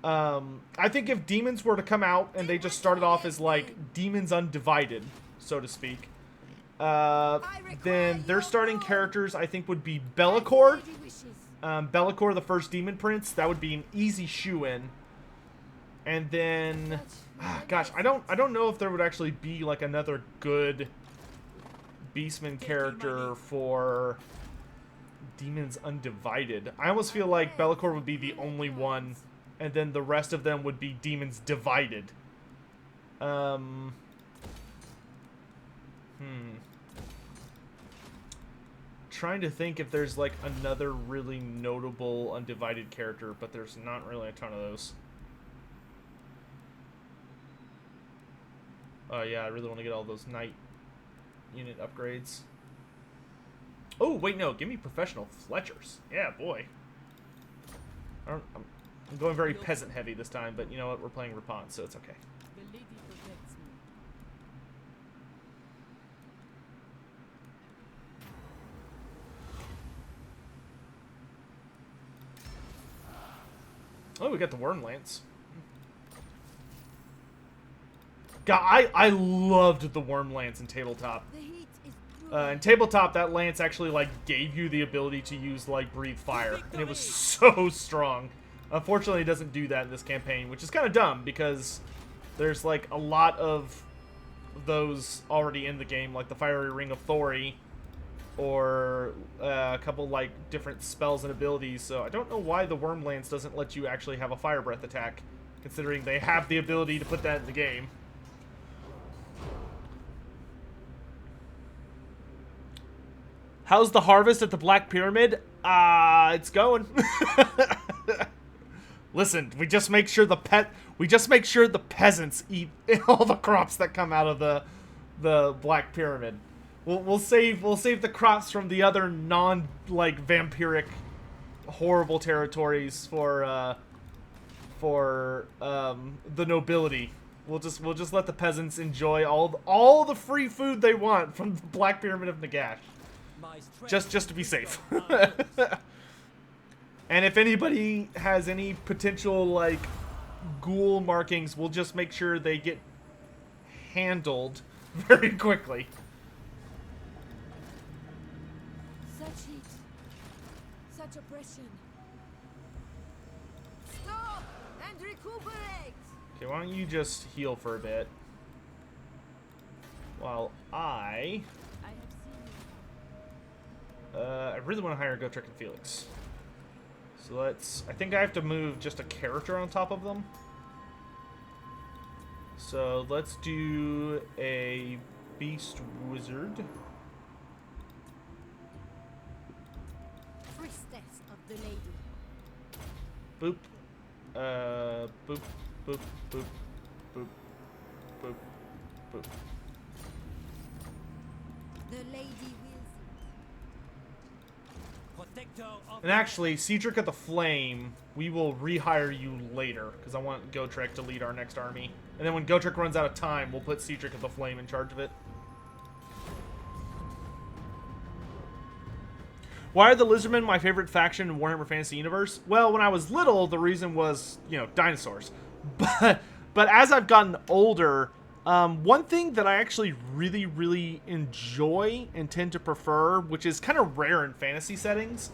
I think if demons were to come out and they just started off as, like, Demons Undivided, so to speak, then their starting characters, I think, would be Bellicor.
Lady wishes.
Bellicor, the first Demon Prince, that would be an easy shoe-in. And then, gosh, I don't know if there would actually be, like, another good Beastman character for Demons Undivided. I almost feel like Bellicor would be the only one, and then the rest of them would be Demons Divided. Trying to think if there's, like, another really notable Undivided character, but there's not really a ton of those. Oh yeah, I really want to get all those Knight unit upgrades. Oh, wait, no. Give me Professional Fletchers. Yeah, boy. I'm going very peasant heavy this time, but you know what? We're playing Repanse, so it's okay.
The lady protects me.
Oh, we got the Worm Lance. God, I loved the Worm Lance in Tabletop.
The heat is cruel.
In Tabletop, that lance actually, like, gave you the ability to use, like, Breathe Fire. And it was so strong. Unfortunately, it doesn't do that in this campaign, which is kind of dumb, because there's, like, a lot of those already in the game, like the Fiery Ring of Thori, or a couple, like, different spells and abilities. So I don't know why the Worm Lance doesn't let you actually have a Fire Breath attack, considering they have the ability to put that in the game. How's the harvest at the Black Pyramid? It's going. Listen, we just make sure the peasants eat all the crops that come out of the Black Pyramid. We'll save the crops from the other like vampiric horrible territories for the nobility. We'll just let the peasants enjoy all the free food they want from the Black Pyramid of Nagash. Just to be safe. And if anybody has any potential, like, ghoul markings, we'll just make sure they get handled very quickly.
Such heat. Such oppression. Stop and recuperate.
Okay, why don't you just heal for a bit? While I
I have seen you.
I really want to hire Gotrek and Felix. So I think I have to move just a character on top of them. So let's do a Beast Wizard.
Priestess of the lady.
Boop. Boop, boop, boop, boop, boop, boop.
The lady wills
Protector of
And actually, Cedric of the Flame, we will rehire you later, because I want Gotrek to lead our next army. And then when Gotrek runs out of time, we'll put Cedric of the Flame in charge of it. Why are the Lizardmen my favorite faction in Warhammer Fantasy Universe? Well, when I was little, the reason was, you know, dinosaurs. But as I've gotten older, one thing that I actually really, really enjoy and tend to prefer, which is kind of rare in fantasy settings,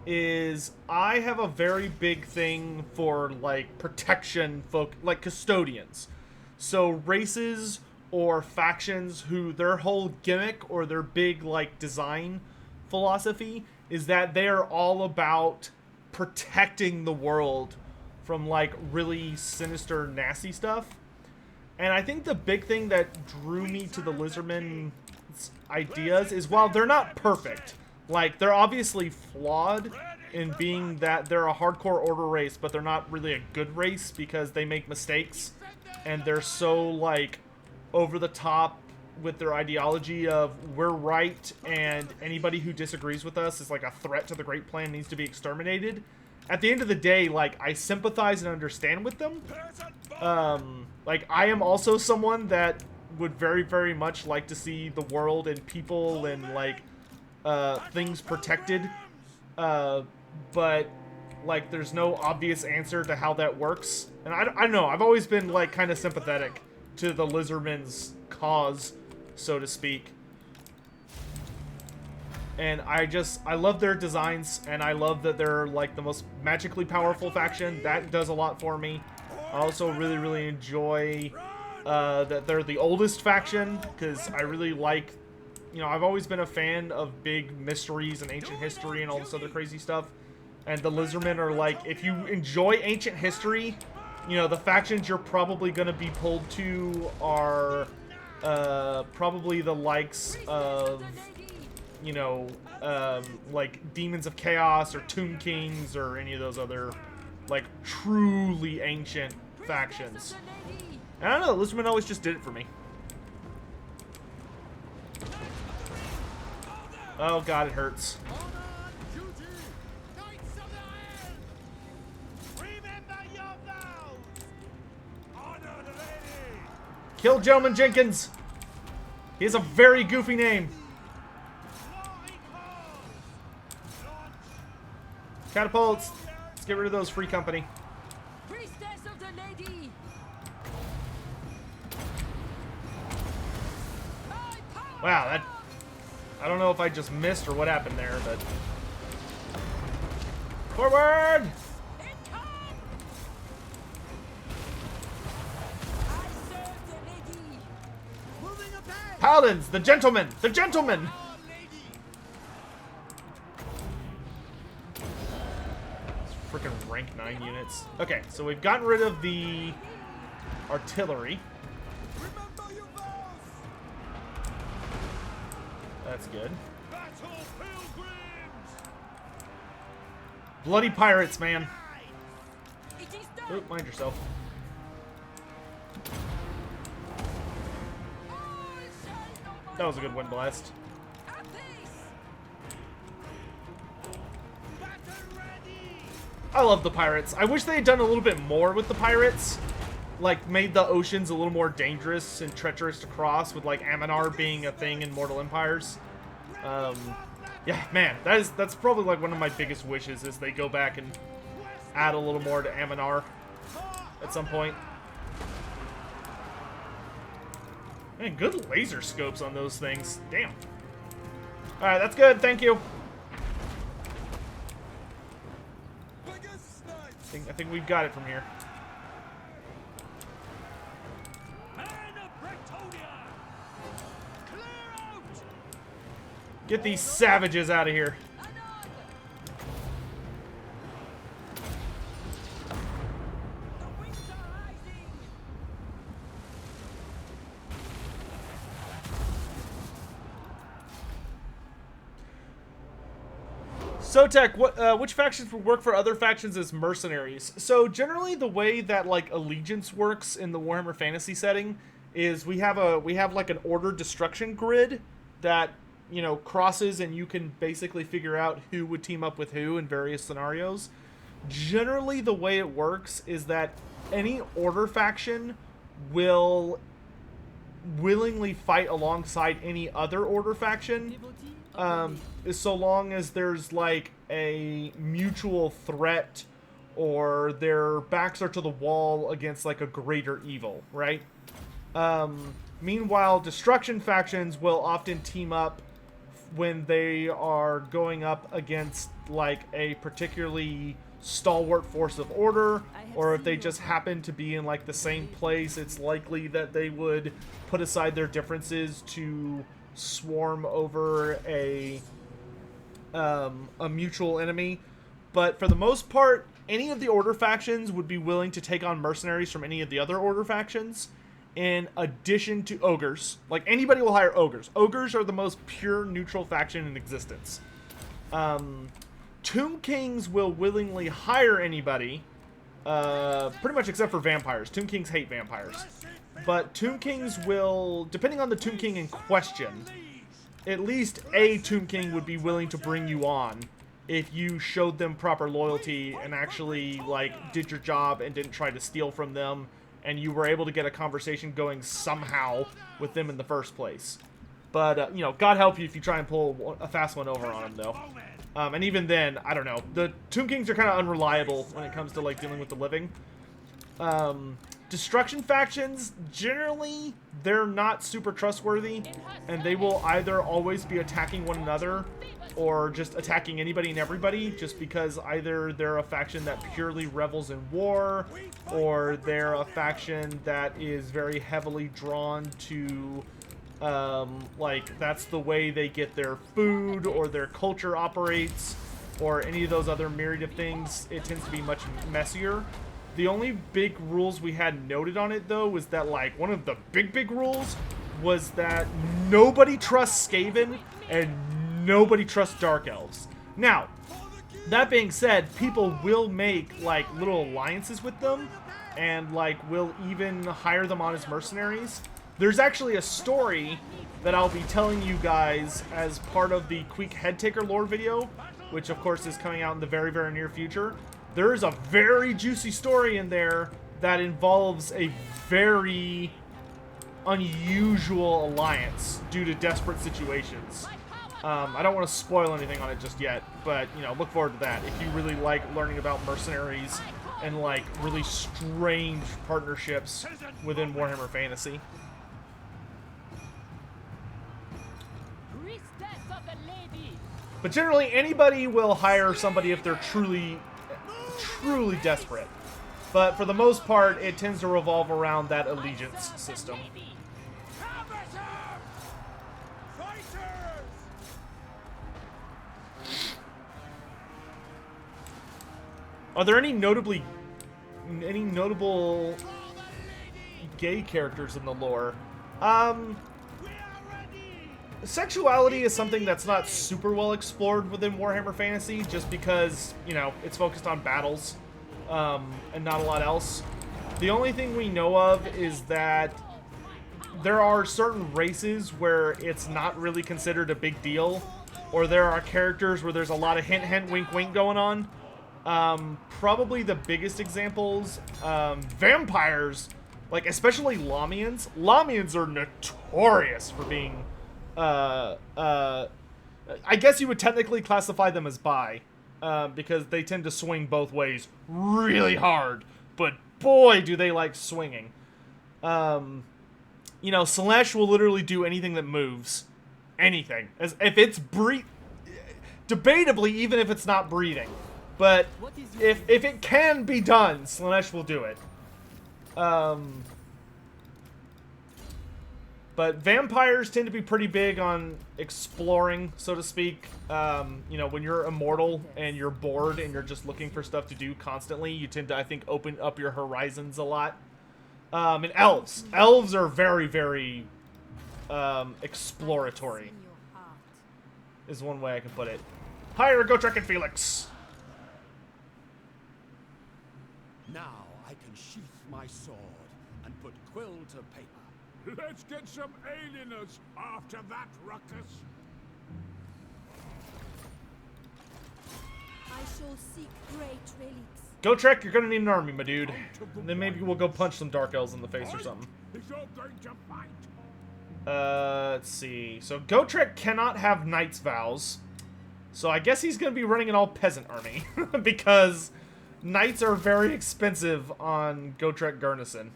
is I have a very big thing for, like, protection folk, like custodians. So races or factions who their whole gimmick or their big, like, design philosophy is that they are all about protecting the world from, like, really sinister, nasty stuff. And I think the big thing that drew me to the Lizardmen's ideas is, while they're not perfect, like, they're obviously flawed in being that they're a hardcore order race, but they're not really a good race because they make mistakes, and they're so, like, over the top with their ideology of we're right and anybody who disagrees with us is like a threat to the Great Plan, needs to be exterminated. At the end of the day, like, I sympathize and understand with them. Like, I am also someone that would very, very much like to see the world and people and, like, things protected. But, like, there's no obvious answer to how that works. And I don't know, I've always been, like, kind of sympathetic to the Lizardmen's cause, so to speak. And I love their designs, and I love that they're, like, the most magically powerful faction. That does a lot for me. I also really, really enjoy that they're the oldest faction, because I really like, you know, I've always been a fan of big mysteries and ancient history and all this other crazy stuff. And the Lizardmen are, like, if you enjoy ancient history, you know, the factions you're probably going to be pulled to are probably the likes of, you know, like Demons of Chaos or Tomb Kings or any of those other, like, truly ancient factions. And I don't know, Lizardmen always just did it for me. Oh god, it hurts. Kill Gentleman Jenkins! He has a very goofy name. Catapults! Let's get rid of those free company.
Priestess of the Lady.
Wow, that... I don't know if I just missed or what happened there, but... Forward! Paladins! The gentlemen! The gentlemen! Freaking rank 9 units. Okay, so we've gotten rid of the artillery. That's good. Bloody pirates, man. Oop, mind yourself. That was a good wind blast. I love the pirates. I wish they had done a little bit more with the pirates. Like, made the oceans a little more dangerous and treacherous to cross, with, like, Aminar being a thing in Mortal Empires. Yeah, man, that's probably, like, one of my biggest wishes, is they go back and add a little more to Aminar at some point. Man, good laser scopes on those things. Damn. Alright, that's good. Thank you. I think we've got it from here. Get these savages out of here. Sotek, which factions would work for other factions as mercenaries? So generally, the way that like allegiance works in the Warhammer Fantasy setting is we have like an order destruction grid that, you know, crosses, and you can basically figure out who would team up with who in various scenarios. Generally, the way it works is that any order faction will willingly fight alongside any other order faction. So long as there's like a mutual threat, or their backs are to the wall against like a greater evil, right? Meanwhile, destruction factions will often team up when they are going up against like a particularly stalwart force of order, or if they just happen to be in like the same place, it's likely that they would put aside their differences to swarm over a mutual enemy. But for the most part, any of the order factions would be willing to take on mercenaries from any of the other order factions, in addition to ogres. Like, anybody will hire ogres. Ogres are the most pure neutral faction in existence. Tomb Kings will willingly hire anybody, pretty much except for vampires. Tomb Kings hate vampires. but Tomb Kings will, depending on the Tomb King in question, at least a Tomb King would be willing to bring you on if you showed them proper loyalty and actually, like, did your job and didn't try to steal from them, and you were able to get a conversation going somehow with them in the first place. But, you know, God help you if you try and pull a fast one over on them, though. And even then, I don't know. The Tomb Kings are kind of unreliable when it comes to, like, dealing with the living. Destruction factions, generally, they're not super trustworthy, and they will either always be attacking one another or just attacking anybody and everybody, just because either they're a faction that purely revels in war, or they're a faction that is very heavily drawn to, like, that's the way they get their food, or their culture operates, or any of those other myriad of things. It tends to be much messier. The only big rules we had noted on it, though, was that, like, one of the big rules was that nobody trusts Skaven and nobody trusts Dark Elves. Now, that being said, people will make, like, little alliances with them and, like, will even hire them on as mercenaries. There's actually a story that I'll be telling you guys as part of the Queek Headtaker lore video, which, of course, is coming out in the very near future. There is a very juicy story in there that involves a very unusual alliance due to desperate situations. I don't want to spoil anything on it just yet, but, you know, look forward to that. If you really like learning about mercenaries and, like, really strange partnerships within Warhammer Fantasy. But generally, anybody will hire somebody if they're truly desperate. But for the most part, it tends to revolve around that allegiance system. Are there any notable gay characters in the lore? Sexuality is something that's not super well explored within Warhammer Fantasy, just because, you know, it's focused on battles, and not a lot else. The only thing we know of is that there are certain races where it's not really considered a big deal, or there are characters where there's a lot of hint, wink, wink going on. Probably the biggest examples, vampires, like, especially Lamians. Lamians are notorious for being... I guess you would technically classify them as bi, because they tend to swing both ways really hard, but boy do they like swinging. You know, Slanesh will literally do anything that moves. Anything. As if it's debatably, even if it's not breathing. But if it can be done, Slanesh will do it. But vampires tend to be pretty big on exploring, so to speak. You know, when you're immortal and you're bored and you're just looking for stuff to do constantly, you tend to, I think, open up your horizons a lot. And elves. Elves are very exploratory, is one way I can put it. Hire Gotrek and Felix.
Now I can sheath my sword and put quill to paper.
Let's get some alieners after that ruckus.
I shall seek great relics.
Gotrek, you're gonna need an army, my dude. And then maybe we'll go punch some Dark Elves in the face or something.
Is all going to fight?
Let's see. So Gotrek cannot have Knight's Vows. So I guess he's gonna be running an all-peasant army. Because Knights are very expensive on Gotrek Garnison.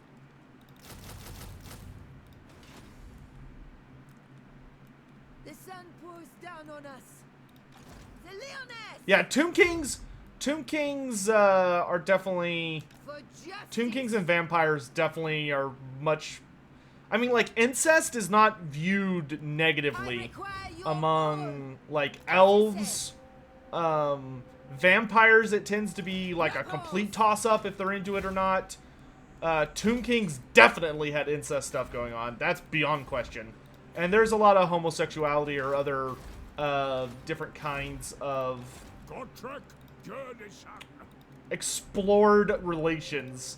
The sun pours down on us. The Leoness!
Yeah, Tomb Kings are definitely...
For justice.
Tomb Kings and vampires definitely are much... I mean, like, incest is not viewed negatively among, like, elves. Vampires, it tends to be, like, a complete toss-up if they're into it or not. Tomb Kings definitely had incest stuff going on. That's beyond question. And there's a lot of homosexuality or other different kinds of
Gotrek, Jernison.
explored relations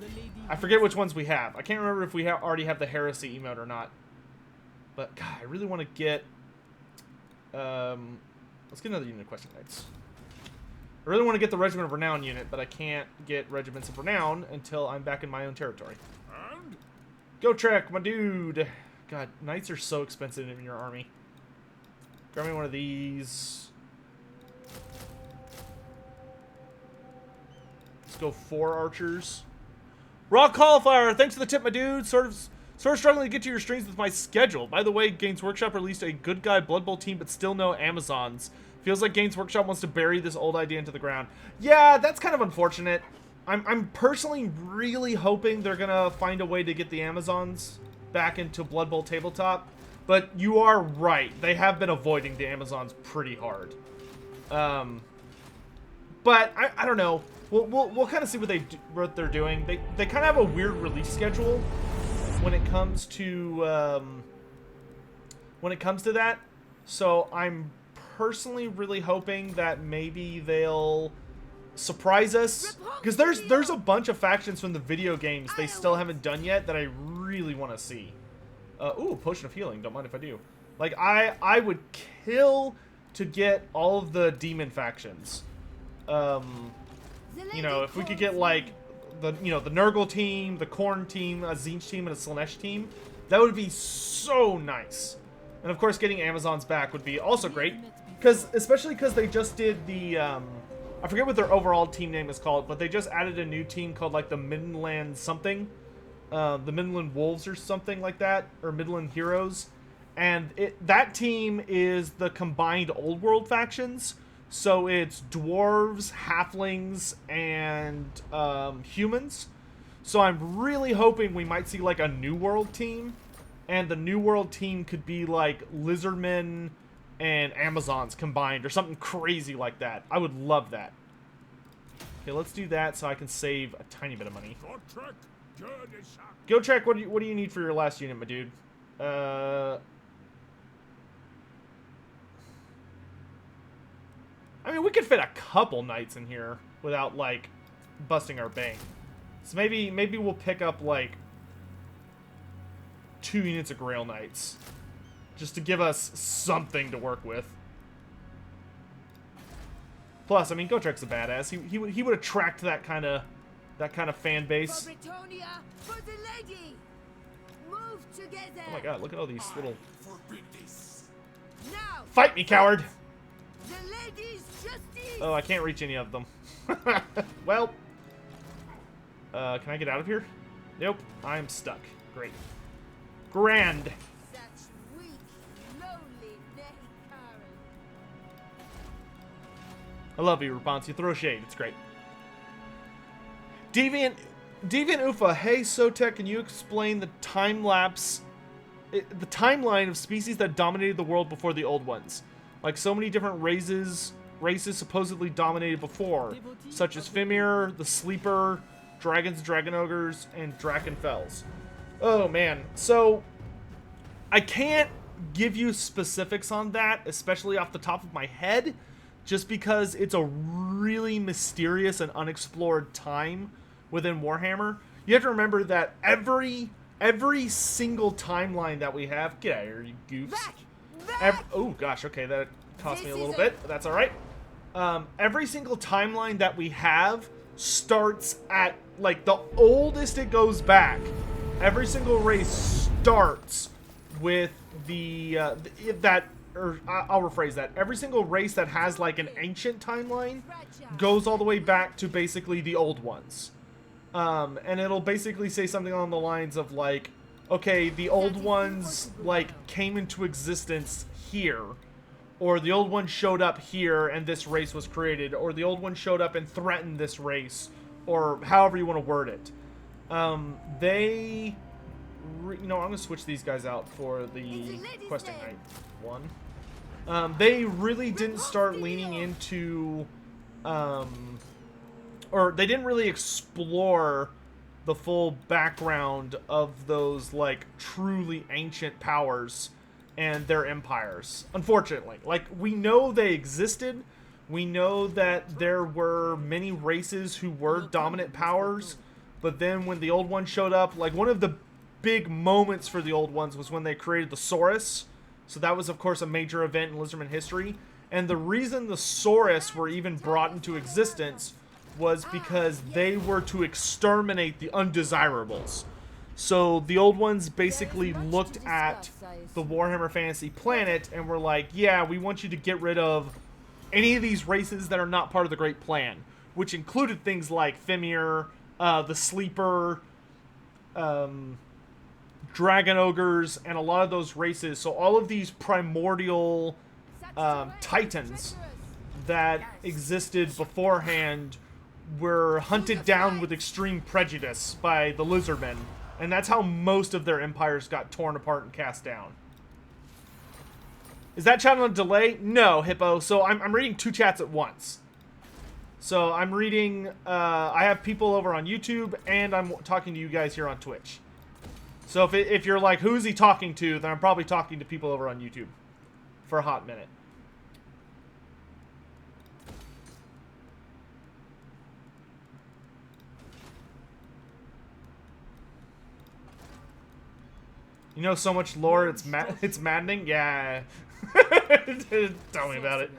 The lady
I forget which ones we have. I can't remember if we already have the heresy emote or not. But God, I really want to get. Let's get another unit of Questing Knights. I really want to get the Regiment of Renown unit, but I can't get Regiments of Renown until I'm back in my own territory.
And
Go Trek, my dude. God, Knights are so expensive in your army. Grab me one of these. Let's go 4 archers. Raw Cauliflower, thanks for the tip, my dude. Sort of struggling to get to your streams with my schedule. By the way, Games Workshop released a good guy Blood Bowl team, but still no Amazons. Feels like Games Workshop wants to bury this old idea into the ground. Yeah, that's kind of unfortunate. I'm personally really hoping they're gonna find a way to get the Amazons back into Blood Bowl tabletop. But you are right. They have been avoiding the Amazons pretty hard. But I don't know. We'll kind of see what they're doing. They kind of have a weird release schedule when it comes to that. So I'm personally really hoping that maybe they'll surprise us, because there's a bunch of factions from the video games they still haven't done yet that I really want to see. Ooh, Potion of Healing. Don't mind if I do. Like, I would kill to get all of the demon factions. You know, if we could get, like, the Nurgle team, the Khorne team, a Tzeentch team, and a Slaanesh team, that would be so nice. And, of course, getting Amazons back would be also great, especially because they just did the, I forget what their overall team name is called, but they just added a new team called, like, the Midland something. The Midland Wolves or something like that, or Midland Heroes. And that team is the combined Old World factions. So it's dwarves, halflings, and humans. So I'm really hoping we might see like a New World team. And the New World team could be like lizardmen and Amazons combined or something crazy like that. I would love that. Okay, let's do that so I can save a tiny bit of money. Go check. What do you need for your last unit, my dude? I mean, we could fit a couple knights in here without, like, busting our bank. So maybe we'll pick up, like, 2 units of Grail Knights. Just to give us something to work with. Plus, I mean, Gotrek's a badass. He would attract that kind of fan base.
For Britonia, for the lady. Move together.
Oh my god, look at all these little...
Now,
Fight me, coward!
the lady's justice.
Oh, I can't reach any of them. Well, can I get out of here? Nope, I'm stuck. Great. Grand.
Such weak, lonely Karen.
I love you, Repanse. You throw shade. It's great. Deviant Ufa. Hey, Sotek, can you explain the the timeline of species that dominated the world before the old ones? Like so many different races supposedly dominated before, such as Fimir, the Sleeper, Dragons, Dragon Ogres, and Drakenfels. Oh man, so I can't give you specifics on that, especially off the top of my head, just because it's a really mysterious and unexplored time within Warhammer. You have to remember that every single timeline that we have, get out of here, you goofs. Oh gosh, okay, that cost me a little bit, but that's all right. Every single timeline that we have starts at, like, the oldest it goes back. Every single race starts with I'll rephrase that. Every single race that has, like, an ancient timeline goes all the way back to basically the old ones. And it'll basically say something along the lines of, like, okay, the old ones, like, came into existence here. Or the old one showed up here and this race was created. Or the old one showed up and threatened this race. Or however you want to word it. I'm going to switch these guys out for the Questing Knight one. They really didn't start leaning into... or they didn't really explore the full background of those, like, truly ancient powers and their empires, unfortunately. Like, we know they existed. We know that there were many races who were dominant powers, But then when the old one showed up, like one of the big moments for the old ones was when they created the Saurus. So that was, of course, a major event in Lizardman history. And the reason the Saurus were even brought into existence was because they were to exterminate the undesirables. So the old ones basically looked at the Warhammer Fantasy planet and were like, yeah, we want you to get rid of any of these races that are not part of the Great Plan, which included things like Fimir, the Sleeper, Dragon Ogres, and a lot of those races. So all of these primordial titans that existed beforehand were hunted down with extreme prejudice by the Lizardmen. And that's how most of their empires got torn apart and cast down. Is that chat on a delay? No, Hippo. So I'm reading two chats at once. So I'm reading, I have people over on YouTube, and I'm talking to you guys here on Twitch. So if you're like, who's he talking to, then I'm probably talking to people over on YouTube for a hot minute. You know so much lore, it's maddening? Yeah. Tell me about it.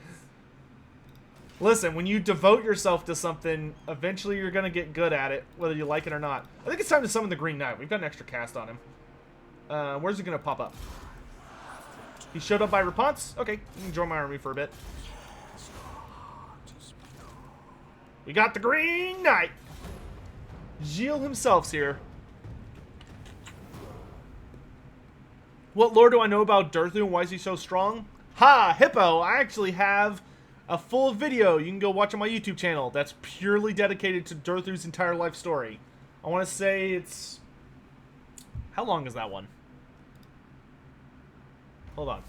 Listen, when you devote yourself to something, eventually you're going to get good at it, whether you like it or not. I think it's time to summon the Green Knight. We've got an extra cast on him. Where's he going to pop up? He showed up by Repanse? Okay, you can join my army for a bit. We got the Green Knight! Gilles himself's here. What lore do I know about Durthu and why is he so strong? Ha! Hippo! I actually have a full video you can go watch on my YouTube channel that's purely dedicated to Durthu's entire life story. I want to say it's... How long is that one? Hold on.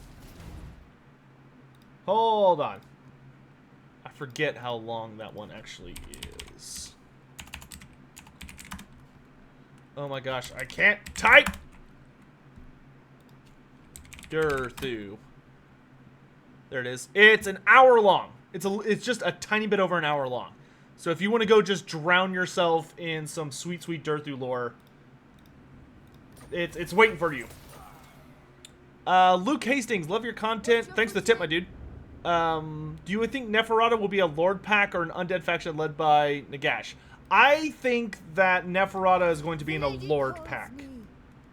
Hold on. I forget how long that one actually is. Oh my gosh, I can't type! Durthu. There it is. It's an hour long. It's just a tiny bit over an hour long. So if you want to go just drown yourself in some sweet, sweet Durthu lore, it's waiting for you. Luke Hastings, love your content. Thanks for the tip, my dude. Do you think Neferata will be a Lord pack or an undead faction led by Nagash? I think that Neferata is going to be in a Lord pack.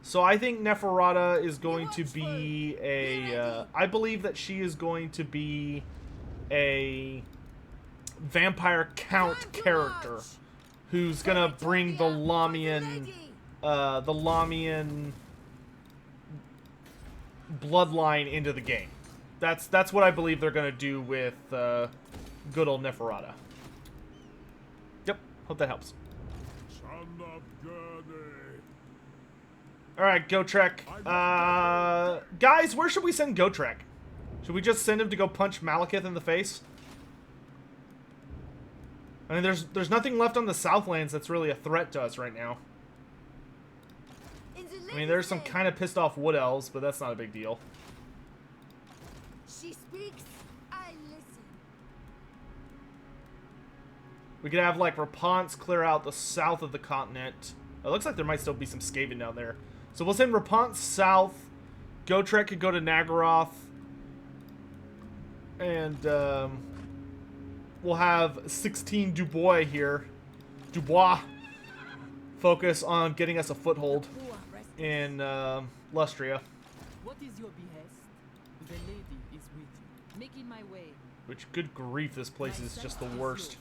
So I think Neferata is going to be a... I believe that she is going to be a vampire count character who's going to bring the Lamian bloodline into the game. That's what I believe they're going to do with good old Neferata. Yep, hope that helps.
Son of Gurney.
Alright, Gotrek. Guys, where should we send Gotrek? Should we just send him to go punch Malekith in the face? I mean, there's nothing left on the Southlands that's really a threat to us right now. I mean, there's some kind of pissed off wood elves, but that's not a big deal.
She speaks, I listen.
We could have, like, Repanse clear out the south of the continent. It looks like there might still be some Skaven down there. So we'll send Repanse south. Gotrek could go to Nagaroth. And we'll have 16 Dubois here. Dubois. Focus on getting us a foothold in Lustria.
What is your behest? The lady is with you. Making my way.
Which, good grief, this place is just the worst.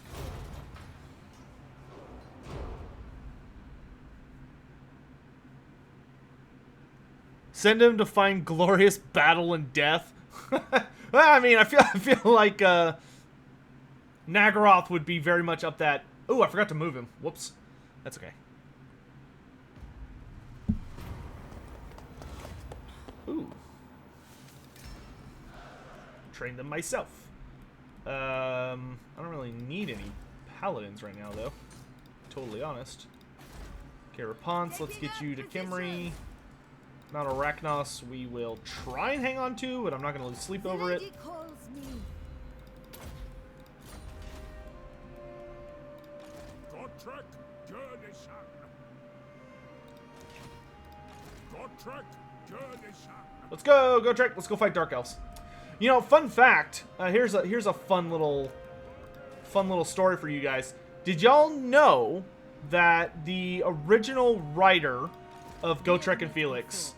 Send him to find glorious battle and death. Well, I mean, I feel like Nagaroth would be very much up that. Oh, I forgot to move him. Whoops. That's okay. Ooh. Train them myself. I don't really need any paladins right now, though. Totally honest. Okay, Repanse, let's get you to Kimri. Mount Arachnos, we will try and hang on to, but I'm not going to lose sleep over it.
Gotrek, Gurney, son. Gotrek, journey, sir.
Let's go, Gotrek. Let's go fight Dark Elves. You know, fun fact. Here's a fun little story for you guys. Did y'all know that the original writer of Gotrek and Felix,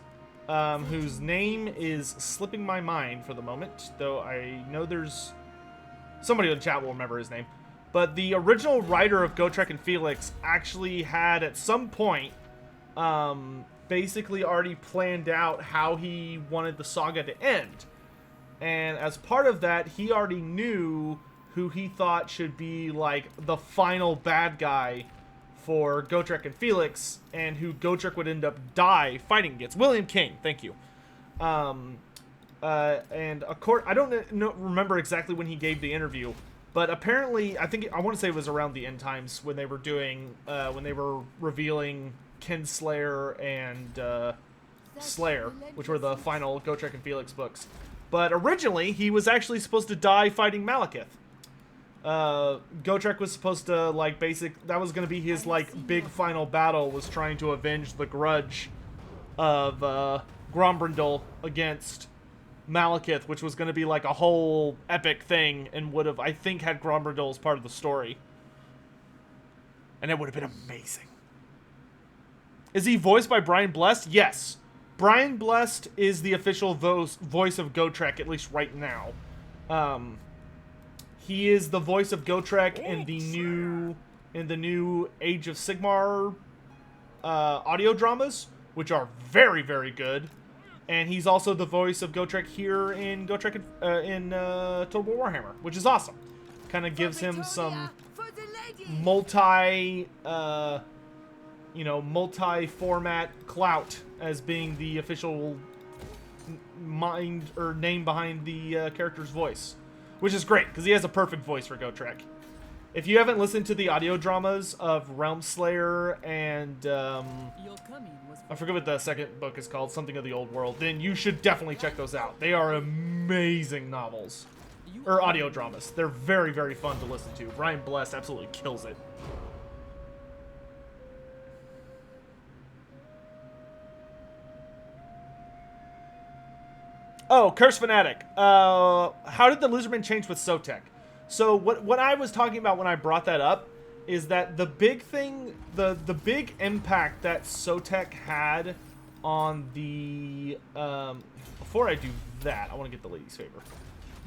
whose name is slipping my mind for the moment, though I know there's somebody in the chat will remember his name, but the original writer of Gotrek and Felix actually had at some point basically already planned out how he wanted the saga to end. And as part of that, he already knew who he thought should be like the final bad guy for Gotrek and Felix, and who Gotrek would end up fighting against. William King, thank you. And I don't remember exactly when he gave the interview, but apparently, I want to say it was around the end times when they were doing, when they were revealing Kinslayer and Slayer, which were the final Gotrek and Felix books. But originally, he was actually supposed to die fighting Malekith. Gotrek was supposed to, like, that was going to be his, like, big final battle, was trying to avenge the grudge of Grombrindal against Malekith, which was going to be, like, a whole epic thing, and would have, I think, had Grombrindal as part of the story. And it would have been amazing. Is he voiced by Brian Blessed? Yes. Brian Blessed is the official voice of Gotrek, at least right now. He is the voice of Gotrek in the new Age of Sigmar audio dramas, which are very, very good. And he's also the voice of Gotrek here in Gotrek in Total War Warhammer, which is awesome. Kind of gives him some multi-format clout as being the official name behind the character's voice. Which is great, because he has a perfect voice for Gotrek. If you haven't listened to the audio dramas of Realmslayer and, I forget what the second book is called, something of the Old World, then you should definitely check those out. They are amazing novels. Or audio dramas. They're very, very fun to listen to. Brian Bless absolutely kills it. Oh, Curse Fanatic. How did the Lizardman change with Sotek? So what I was talking about when I brought that up is that the big thing, the big impact that Sotek had on the before I do that, I want to get the lady's favor.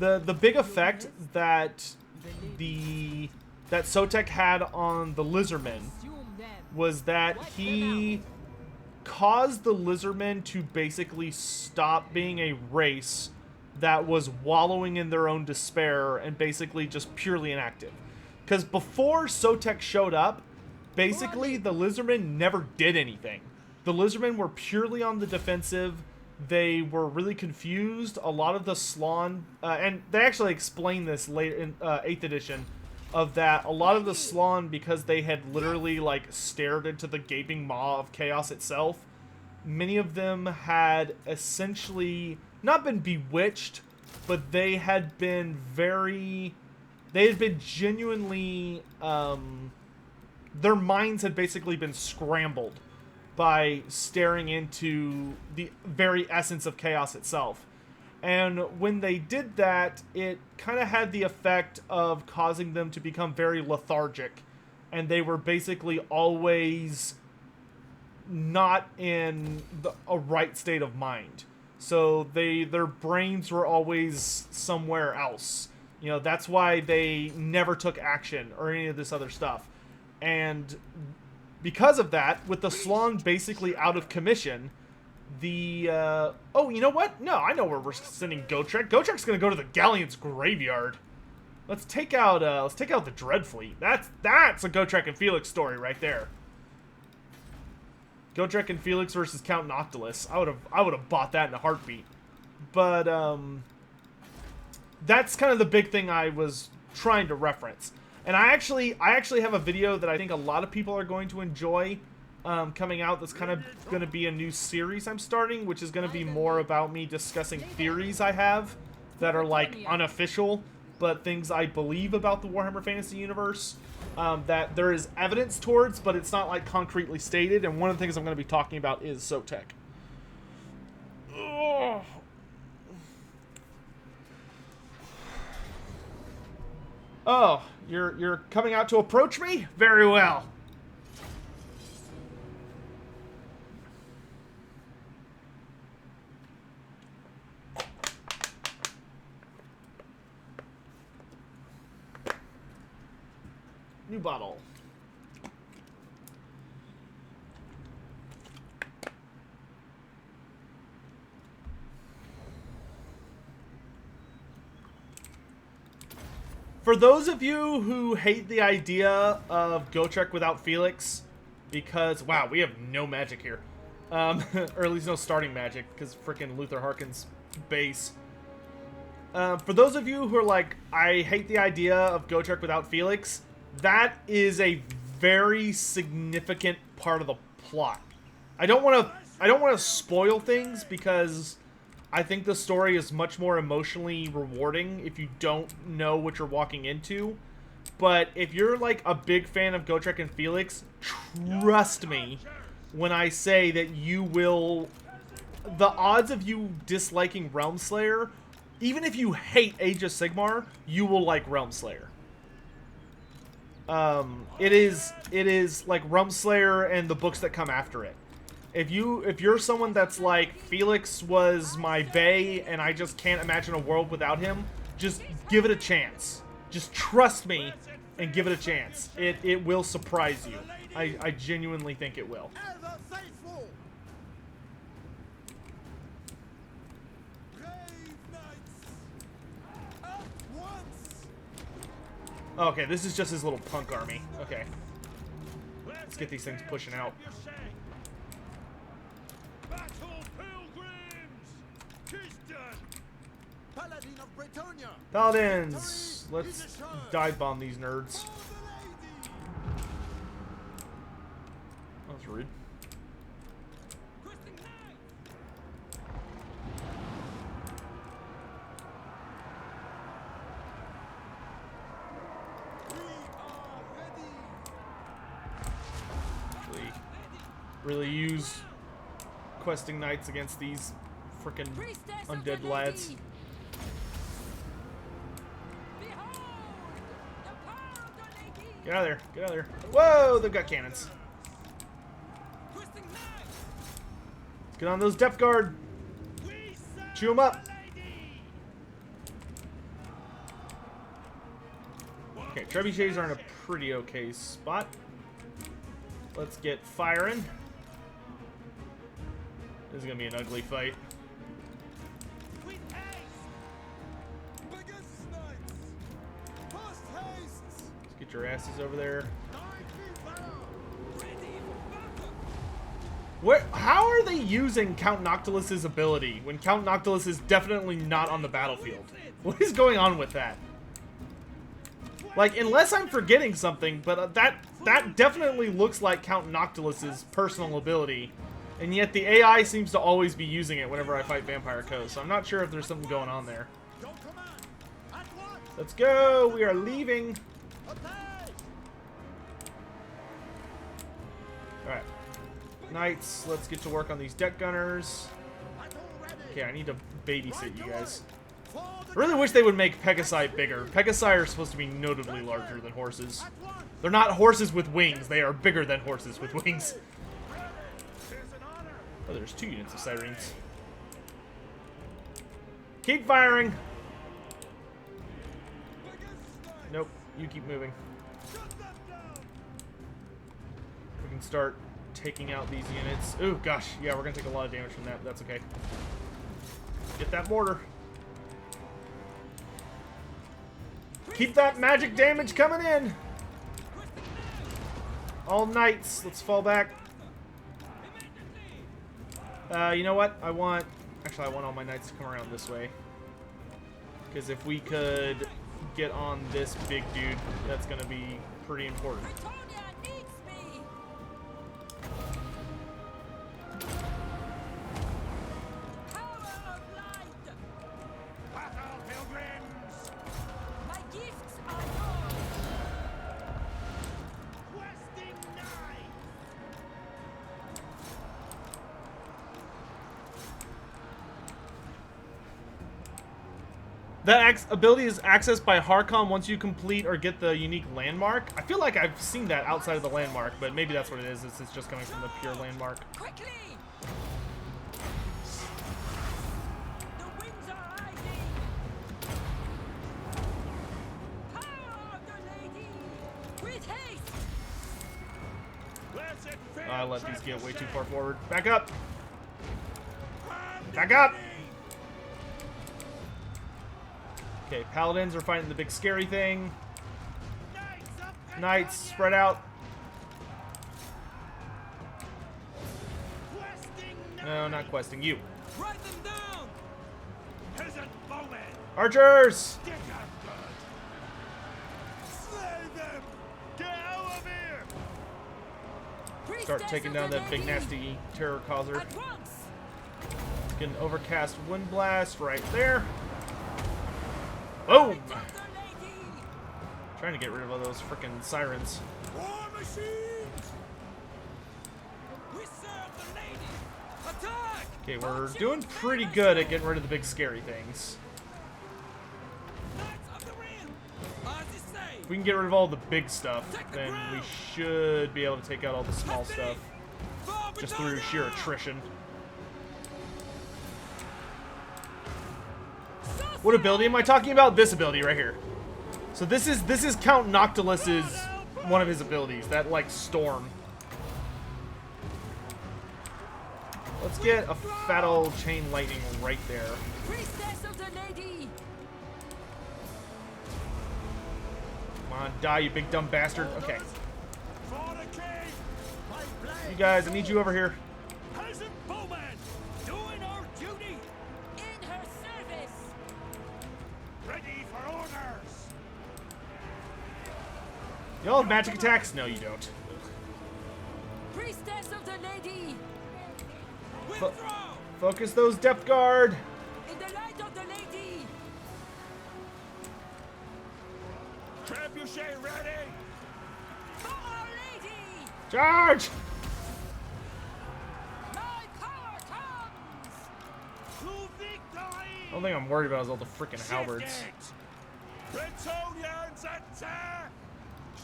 The big effect that Sotek had on the Lizardman was that he caused the Lizardmen to basically stop being a race that was wallowing in their own despair and basically just purely inactive. Because before Sotek showed up, basically the Lizardmen never did anything. The Lizardmen were purely on the defensive. They were really confused. A lot of the Slann, and they actually explain this later in 8th edition, of that a lot of the Slann, because they had literally like stared into the gaping maw of chaos itself, many of them had essentially not been bewitched, but they had been genuinely, their minds had basically been scrambled by staring into the very essence of chaos itself. And when they did that, it kind of had the effect of causing them to become very lethargic. And they were basically always not in a right state of mind. So their brains were always somewhere else. You know, that's why they never took action or any of this other stuff. And because of that, with the Slann basically out of commission, oh, you know what? No, I know where we're sending Gotrek. Gotrek's gonna go to the Galleon's graveyard. Let's take out the Dreadfleet. That's a Gotrek and Felix story right there. Gotrek and Felix versus Count Noctilus. I would have bought that in a heartbeat. But that's kind of the big thing I was trying to reference. And I actually have a video that I think a lot of people are going to enjoy coming out. That's kind of going to be a new series I'm starting, which is going to be more about me discussing theories I have that are like unofficial, but things I believe about the Warhammer Fantasy Universe that there is evidence towards, but it's not like concretely stated. And one of the things I'm going to be talking about is Sotek. Oh. Oh, you're coming out to approach me? Very well. New bottle. For those of you who hate the idea of Gotrek without Felix, because, wow, we have no magic here. Or at least no starting magic, because frickin' Luther Harkin's base. For those of you who are like, I hate the idea of Gotrek without Felix, that is a very significant part of the plot. I don't want to spoil things because I think the story is much more emotionally rewarding if you don't know what you're walking into. But if you're like a big fan of Gotrek and Felix, trust me when I say that you will... The odds of you disliking Realmslayer, even if you hate Age of Sigmar, you will like Realmslayer. It is like Realmslayer and the books that come after it. If you're someone that's like, Felix was my bae and I just can't imagine a world without him, just give it a chance. Just trust me and give it a chance. It will surprise you. I genuinely think it will.
Ever faithful. Brave knights. At once.
Okay, this is just his little punk army. Okay. Let's get these things pushing out.
Battle pilgrims. Christian. Paladin of Bretonia.
Paladins! Let's dive bomb these nerds.
For the lady.
That was rude.
Christian knight. We are ready.
Really use questing knights against these frickin'
Priestess of
undead
the
lads.
lady. Behold, the power of the lady.
Get out of there. Get out of there. Whoa, they've got cannons.
Christian knight.
Let's get on those depth guard.
We serve
Chew 'em up.
the lady.
Okay, trebuchets are in a pretty okay spot. Let's get firing. This is gonna be an ugly fight.
With haste. Biggest knights. Post haste.
Let's get your asses over there.
Knightly valor. Ready for battle.
Where? How are they using Count Noctilus's ability when Count Noctilus is definitely not on the battlefield? What is going on with that? Like, unless I'm forgetting something, but that definitely looks like Count Noctilus's personal ability, and yet the AI seems to always be using it whenever I fight Vampire Coast, so I'm not sure if there's something going on there.
Your command. At once.
Let's go! We are leaving!
Attack.
Alright. Knights, let's get to work on these deck gunners.
Battle ready.
Okay, I need to babysit you guys.
For
I
the
really wish they would make Pegasi bigger. Pegasi are supposed to be notably larger than horses.
at once.
They're not horses with wings, they are bigger than horses with wings.
Tis an honor.
Oh, there's 2 units of sirens. Keep firing!
Biggest knight.
Nope, you keep moving.
Shut them down.
We can start taking out these units. Ooh, gosh, yeah, we're gonna take a lot of damage from that, but that's okay. Get that mortar. Keep that magic damage coming in! All knights, let's fall back. You know what? Actually, I want all my knights to come around this way. Because if we could get on this big dude, that's gonna be pretty important.
Bretonia needs me. Power of light.
Battle pilgrims.
My gifts are yours.
Questing knight.
That ability is accessed by Harkon once you complete or get the unique landmark. I feel like I've seen that outside of the landmark, but maybe that's what it is. It's just coming from the pure landmark.
Quickly! The winds are rising! Power of the lady! With haste!
I let these get way too far forward. Back up! Back up! Okay, paladins are fighting the big scary thing. Knights, spread out. No, not questing you.
Write them down! Peasant bowmen!
Archers!
Stick up good! Slay them! Get out of here!
Start taking down that big nasty terror causer.
At once!
Get an overcast wind blast right there. Boom!
The lady!
Trying to get rid of all those freaking sirens.
War machines! We serve the lady! Attack!
Okay, we're doing pretty good at getting rid of the big scary things.
Knights of the Realm! As you say!
If we can get rid of all the big stuff, then we should be able to take out all the small stuff just through sheer attrition. What ability am I talking about? This ability right here. So this is Count Noctilus's one of his abilities, that like storm. Let's get a fat old chain lightning right there.
Priestess of the lady!
Come on, die, you big dumb bastard. Okay.
For the king! My blade!
You guys, I need you over here.
Peasant bowmen! Doing our duty!
In her service!
Ready for orders!
Y'all have magic attacks? No, you don't.
Priestess of the lady!
Withdraw!
Focus those depth guard.
In the light of the lady!
Trebuchet ready!
For our lady!
Charge!
My power comes!
To victory!
The only thing I'm worried about is all the freaking halberds.
Bretonians attack!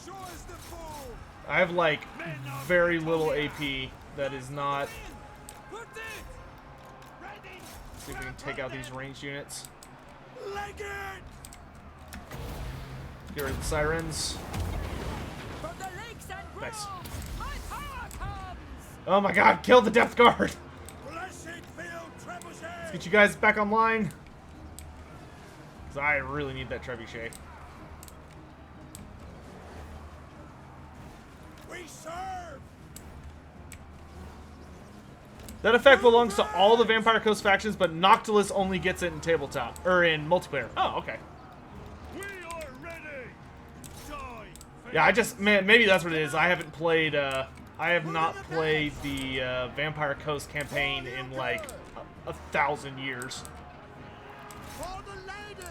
Sure as the fool!
I have like very little AP that is not.
Put it! Ready!
See if we can take out these ranged units.
Leg it!
Get rid of the sirens.
From the lakes and groves!
Nice.
My power comes!
Oh my god, kill the depth guard!
Blessed field trebuchet!
Get you guys back online. Because I really need that trebuchet.
We serve!
That effect belongs to all the Vampire Coast factions, but Noctilus only gets it in tabletop. Or in multiplayer. Oh, okay.
We are ready! Die!
Yeah, I just, man, maybe that's what it is. I haven't played, I have not played the Vampire Coast campaign in like 1,000 years.
For the lady!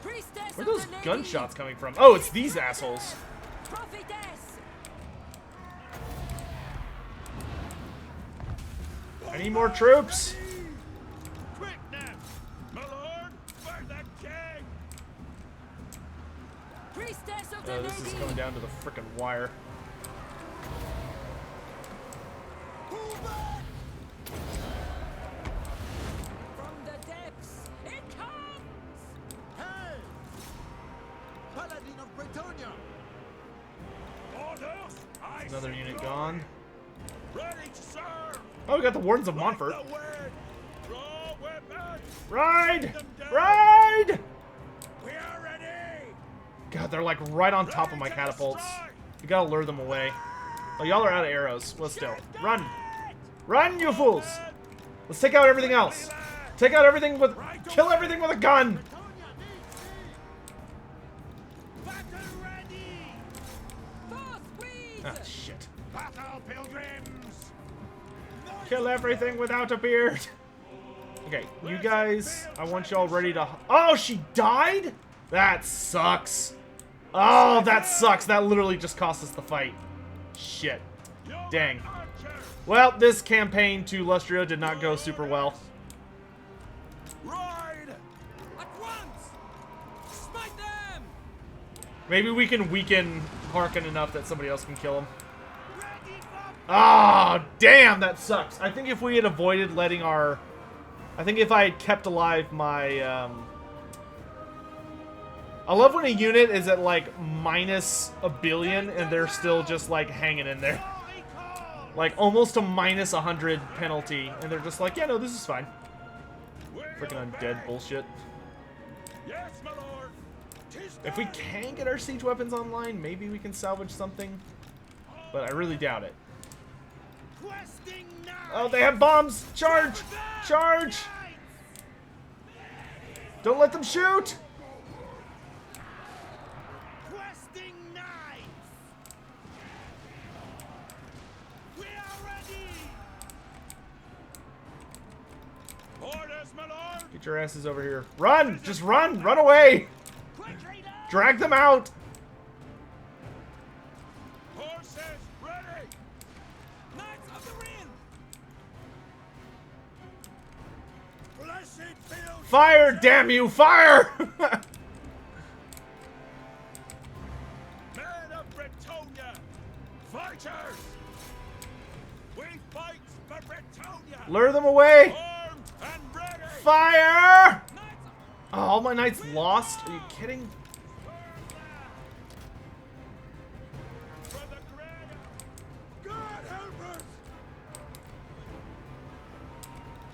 Priestess
Where are
of
those
the lady!
gunshots coming from? Oh, it's these assholes.
Prophetess!
I need more troops.
Quick now! My lord, for the king!
Priestess of the
Oh, this is
lady!
coming down to the frickin' wire.
Pull back!
From the depths, it comes!
Hey! Paladin of Bretonia! Orders! I
Another unit
supply.
gone.
Ready to serve!
Oh, we got the Wardens of Montfort.
Like the wind. Draw weapons!
Ride! Ride!
We are ready!
God, they're like right on top of my catapults. We gotta lure them away. Oh, y'all are out of arrows. Well, still. Run! Run, you fools! Let's take out everything else. Take out everything with... Kill everything with a gun!
Battle ready!
Force breeze!
Ah, shit.
Battle pilgrims!
Kill everything without a beard! Okay, you guys, I want y'all ready to... Oh, she died? That sucks. Oh, that sucks. That literally just cost us the fight. Shit. Dang. Well, this campaign to Lustria did not go super well.
Ride! At once!
Maybe we can weaken Harkin enough that somebody else can kill him. Ah, damn, that sucks. I think if we had avoided letting our... I think if I had kept alive my... I love when a unit is at, like, minus a billion and they're still just, like, hanging in there. Like, almost a minus 100 penalty. And they're just like, yeah, no, this is fine. Freaking undead bullshit.
Yes, my lord.
If we can get our siege weapons online, maybe we can salvage something. But I really doubt it. Oh, they have bombs! Charge! Charge! Don't let them shoot!
Orders, my lord.
Get your asses over here. Run! Just run! Run away! Drag them out!
Horses ready. Knights of the Ring. Blessed field.
Fire! Damn you! Fire!
Men of Bretonia, fighters. We fight for Bretonia.
Lure them away!
Armed and ready.
Fire! Oh, all my knights lost? Are you kidding?
For the greater. God help us.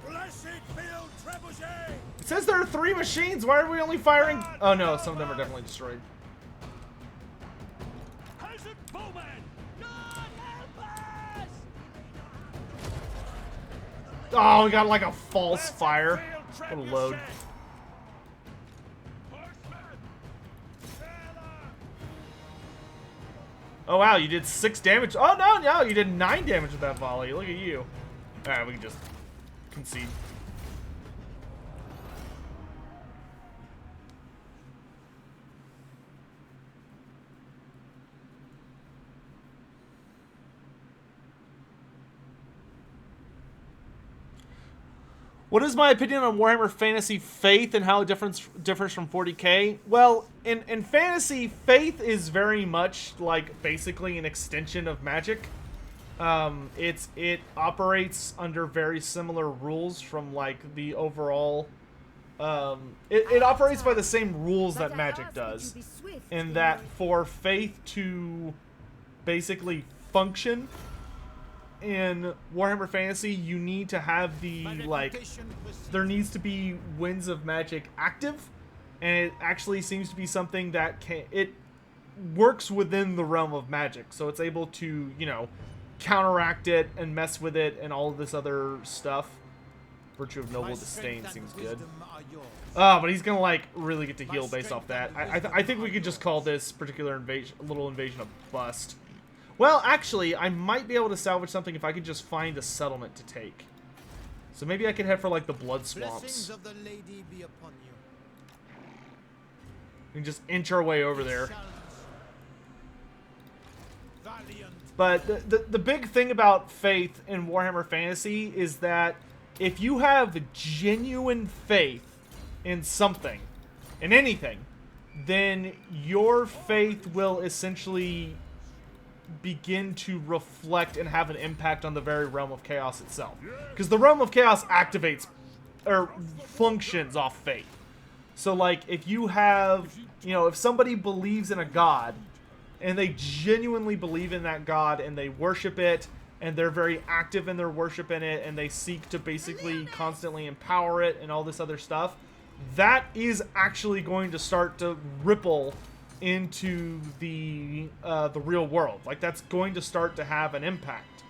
Blessed field trebuchet.
It says there are 3 machines. Why are we only firing? Oh no, some of them are definitely destroyed.
Peasant bowman. God help us.
Oh, we got like a false fire. What a load. Oh wow, you did 6 damage. Oh no, no, you did 9 damage with that volley. Look at you. Alright, we can just concede. What is my opinion on Warhammer Fantasy Faith and how it differs from 40k? Well, in Fantasy, Faith is very much like basically an extension of Magic. It operates under very similar rules from like the overall. It operates by the same rules that Magic does, in that for Faith to basically function in Warhammer Fantasy, you need to have the, like, there needs to be Winds of Magic active, and it actually seems to be something that it works within the realm of Magic, so it's able to, you know, counteract it and mess with it and all of this other stuff. Virtue of Noble Disdain seems good. Oh, but he's gonna, like, really get to heal based off that. I think we could just call this particular little invasion a bust. Well, actually, I might be able to salvage something if I could just find a settlement to take. So maybe I could head for, like, the Blood Swamps.
Of the lady be upon you.
We can just inch our way over there. But the big thing about Faith in Warhammer Fantasy is that if you have genuine faith in something, in anything, then your faith will essentially begin to reflect and have an impact on the very realm of chaos itself. Because the realm of chaos activates or functions off faith. So, like, if you have, you know, if somebody believes in a god and they genuinely believe in that god and they worship it and they're very active in their worship in it and they seek to basically constantly empower it and all this other stuff, that is actually going to start to ripple into the real world. Like, that's going to start to have an impact.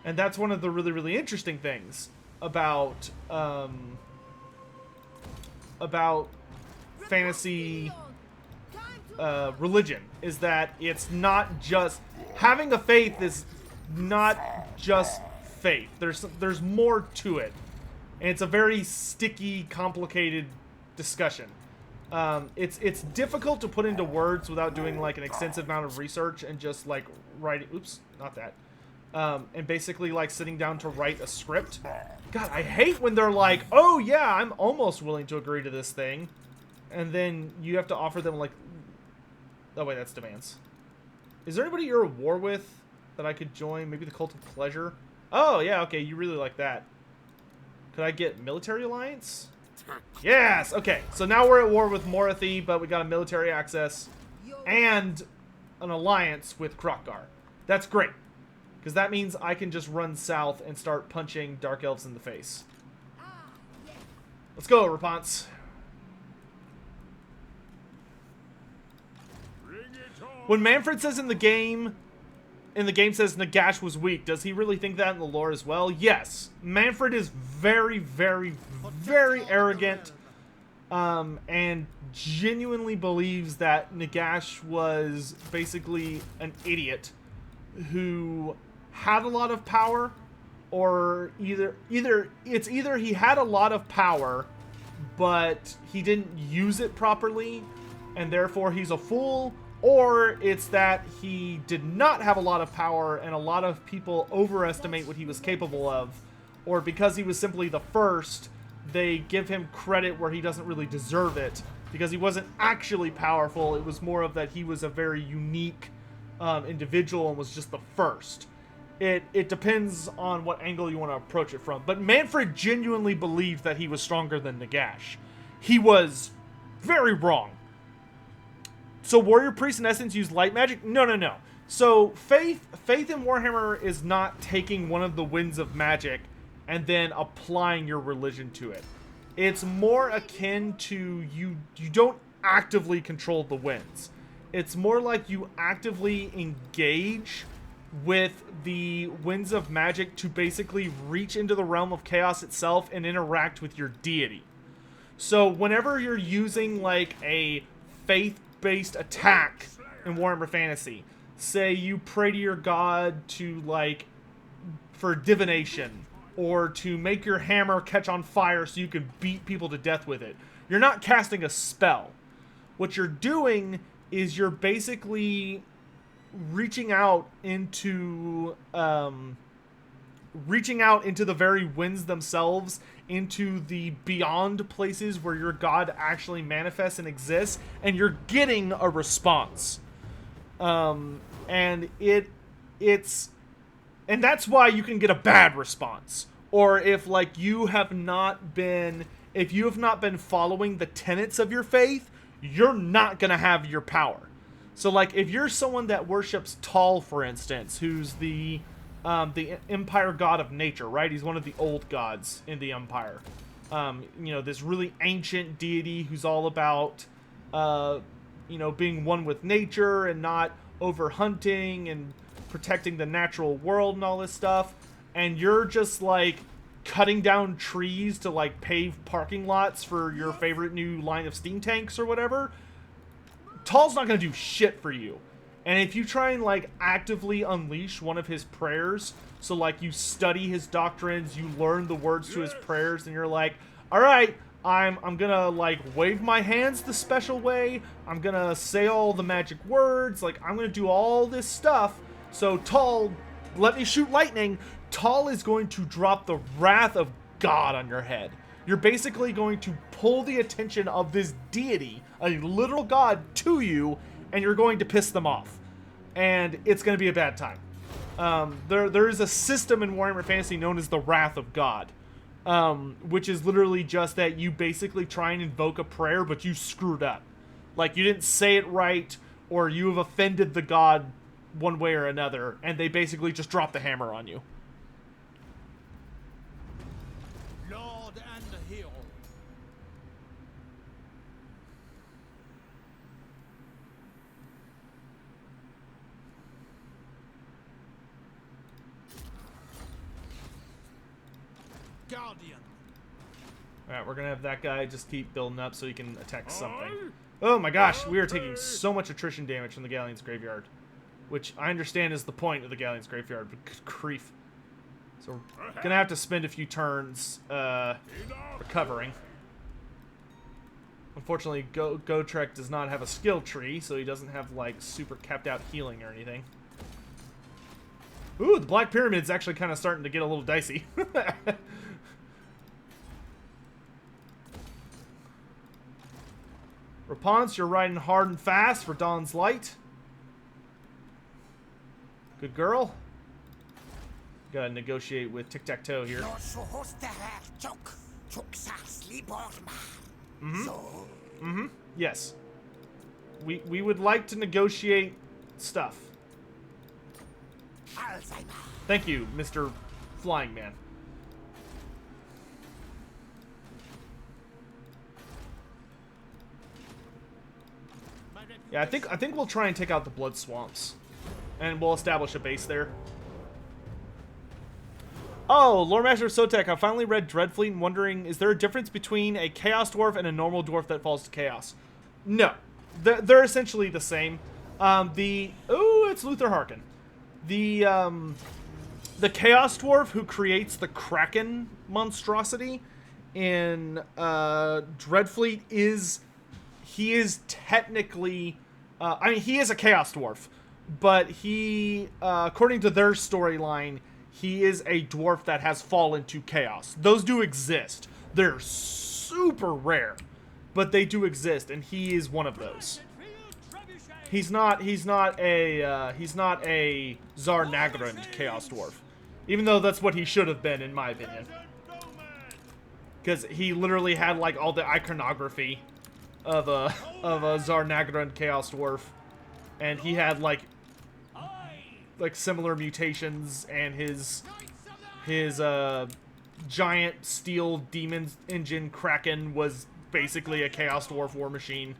And that's one of the really, really interesting things about fantasy religion, is that it's not just having a faith is not just faith. There's more to it, and it's a very sticky, complicated discussion. It's difficult to put into words without doing like an extensive amount of research and just like writing. Oops, not that. And basically like sitting down to write a script. God, I hate when they're like, "Oh yeah, I'm almost willing to agree to this thing," and then you have to offer them like Oh, wait, that's demands. Is there anybody you're at war with that I could join? Maybe the Cult of Pleasure? Oh, yeah, okay, you really like that. Could I get military alliance? Yes! Okay, so now we're at war with Morathi, but we got a military access and an alliance with Krokkar. That's great, because that means I can just run south and start punching Dark Elves in the face. Let's go, Repanse. When Manfred says in the game says Nagash was weak, does he really think that in the lore as well? Yes. Manfred is very, very, very arrogant, and genuinely believes that Nagash was basically an idiot who had a lot of power, or either he had a lot of power, but he didn't use it properly, and therefore he's a fool, or it's that he did not have a lot of power and a lot of people overestimate what he was capable of, or because he was simply the first, they give him credit where he doesn't really deserve it, because he wasn't actually powerful. It was more of that he was a very unique individual and was just the first. It depends on what angle you want to approach it from. But Manfred genuinely believed that he was stronger than Nagash. He was very wrong. So warrior priests in essence use light magic? No. So faith in Warhammer is not taking one of the winds of magic and then applying your religion to it. It's more akin to you don't actively control the winds. It's more like you actively engage with the winds of magic to basically reach into the realm of chaos itself and interact with your deity. So whenever you're using like a faith-based attack in Warhammer Fantasy, say you pray to your god to like for divination, or to make your hammer catch on fire so you can beat people to death with it, you're not casting a spell. What you're doing is you're basically reaching out into the very winds themselves, into the beyond places where your god actually manifests and exists, and you're getting a response. And that's why you can get a bad response. Or if like you have not been following the tenets of your faith, you're not gonna have your power. So like if you're someone that worships Tal, for instance, who's the Empire god of nature, right? He's one of the old gods in the Empire. This really ancient deity who's all about being one with nature and not over hunting and protecting the natural world and all this stuff, and you're just like cutting down trees to like pave parking lots for your favorite new line of steam tanks or whatever, Tal's not gonna do shit for you. And if you try and like actively unleash one of his prayers, so like you study his doctrines, you learn the words to his prayers, and you're like, all right, I'm gonna like wave my hands the special way, I'm gonna say all the magic words, like I'm gonna do all this stuff, so Tal, let me shoot lightning. Tal is going to drop the wrath of God on your head. You're basically going to pull the attention of this deity, a literal god, to you, and you're going to piss them off. And it's going to be a bad time. There is a system in Warhammer Fantasy known as the Wrath of God, which is literally just that you basically try and invoke a prayer, but you screwed up. Like, you didn't say it right, or you have offended the god one way or another, and they basically just drop the hammer on you.
Lord and hero. Guardian.
Alright, we're gonna have that guy just keep building up so he can attack something. Oh my gosh, we are taking so much attrition damage from the Galleon's Graveyard. Which I understand is the point of the Galleon's Graveyard, but good grief. So we're gonna have to spend a few turns recovering. Unfortunately, Gotrek does not have a skill tree, so he doesn't have like super capped out healing or anything. Ooh, the Black Pyramid's actually kind of starting to get a little dicey. Repanse, you're riding hard and fast for Dawn's Light. Good girl. Gotta negotiate with Tic-Tac-Toe here. Yes. We would like to negotiate stuff. Thank you, Mr. Flying Man. Yeah, I think we'll try and take out the Blood Swamps. And we'll establish a base there. Oh, Lore Master Sotek, I finally read Dreadfleet and wondering, is there a difference between a Chaos Dwarf and a normal Dwarf that falls to Chaos? No. They're essentially the same. It's Luther Harkin. The Chaos Dwarf who creates the Kraken monstrosity in Dreadfleet he is technically, he is a Chaos Dwarf, but he, according to their storyline, he is a dwarf that has fallen to Chaos. Those do exist. They're super rare, but they do exist, and he is one of those. He's not a Tsar Nagrand Chaos Dwarf, even though that's what he should have been, in my opinion. Because he literally had like all the iconography of a Tsar Nagrand Chaos Dwarf, and he had like similar mutations, and his giant steel demon engine Kraken was basically a Chaos Dwarf war machine.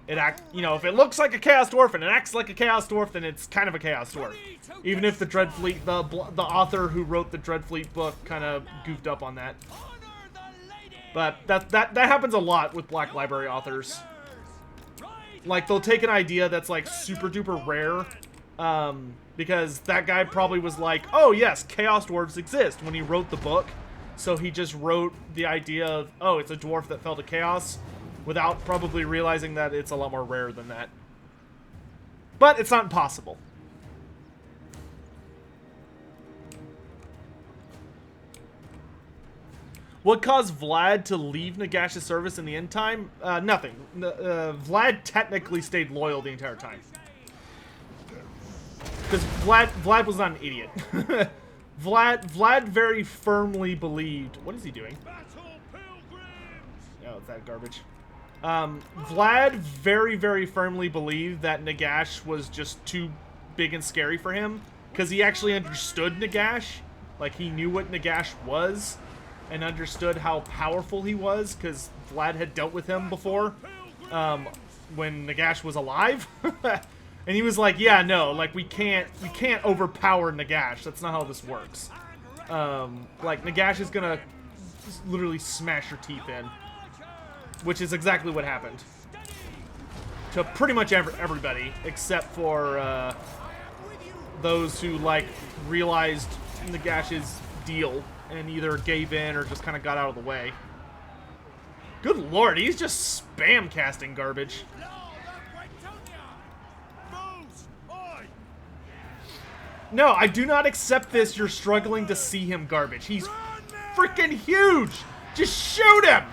If it looks like a Chaos Dwarf and it acts like a Chaos Dwarf, then it's kind of a Chaos Dwarf. Even if the Dreadfleet, the author who wrote the Dreadfleet book kind of goofed up on that. But that happens a lot with Black Library authors. Like, they'll take an idea that's like super duper rare, because that guy probably was like, oh yes, Chaos Dwarves exist when he wrote the book. So he just wrote the idea of, oh, it's a dwarf that fell to Chaos, without probably realizing that it's a lot more rare than that. But it's not impossible. What caused Vlad to leave Nagash's service in the end time? Nothing. Vlad technically stayed loyal the entire time. Because Vlad was not an idiot. Vlad very firmly believed... What is he doing? Oh, it's that garbage. Vlad very, very firmly believed that Nagash was just too big and scary for him. Because he actually understood Nagash. Like, he knew what Nagash was. And understood how powerful he was. Because Vlad had dealt with him before. When Nagash was alive. And he was like, yeah, no, like, you can't overpower Nagash. That's not how this works. Like, Nagash is gonna literally smash your teeth in. Which is exactly what happened. To pretty much everybody, except for, those who, like, realized Nagash's deal and either gave in or just kind of got out of the way. Good lord, he's just spam casting garbage. No, I do not accept this. You're struggling to see him garbage. He's freaking huge. Just shoot him.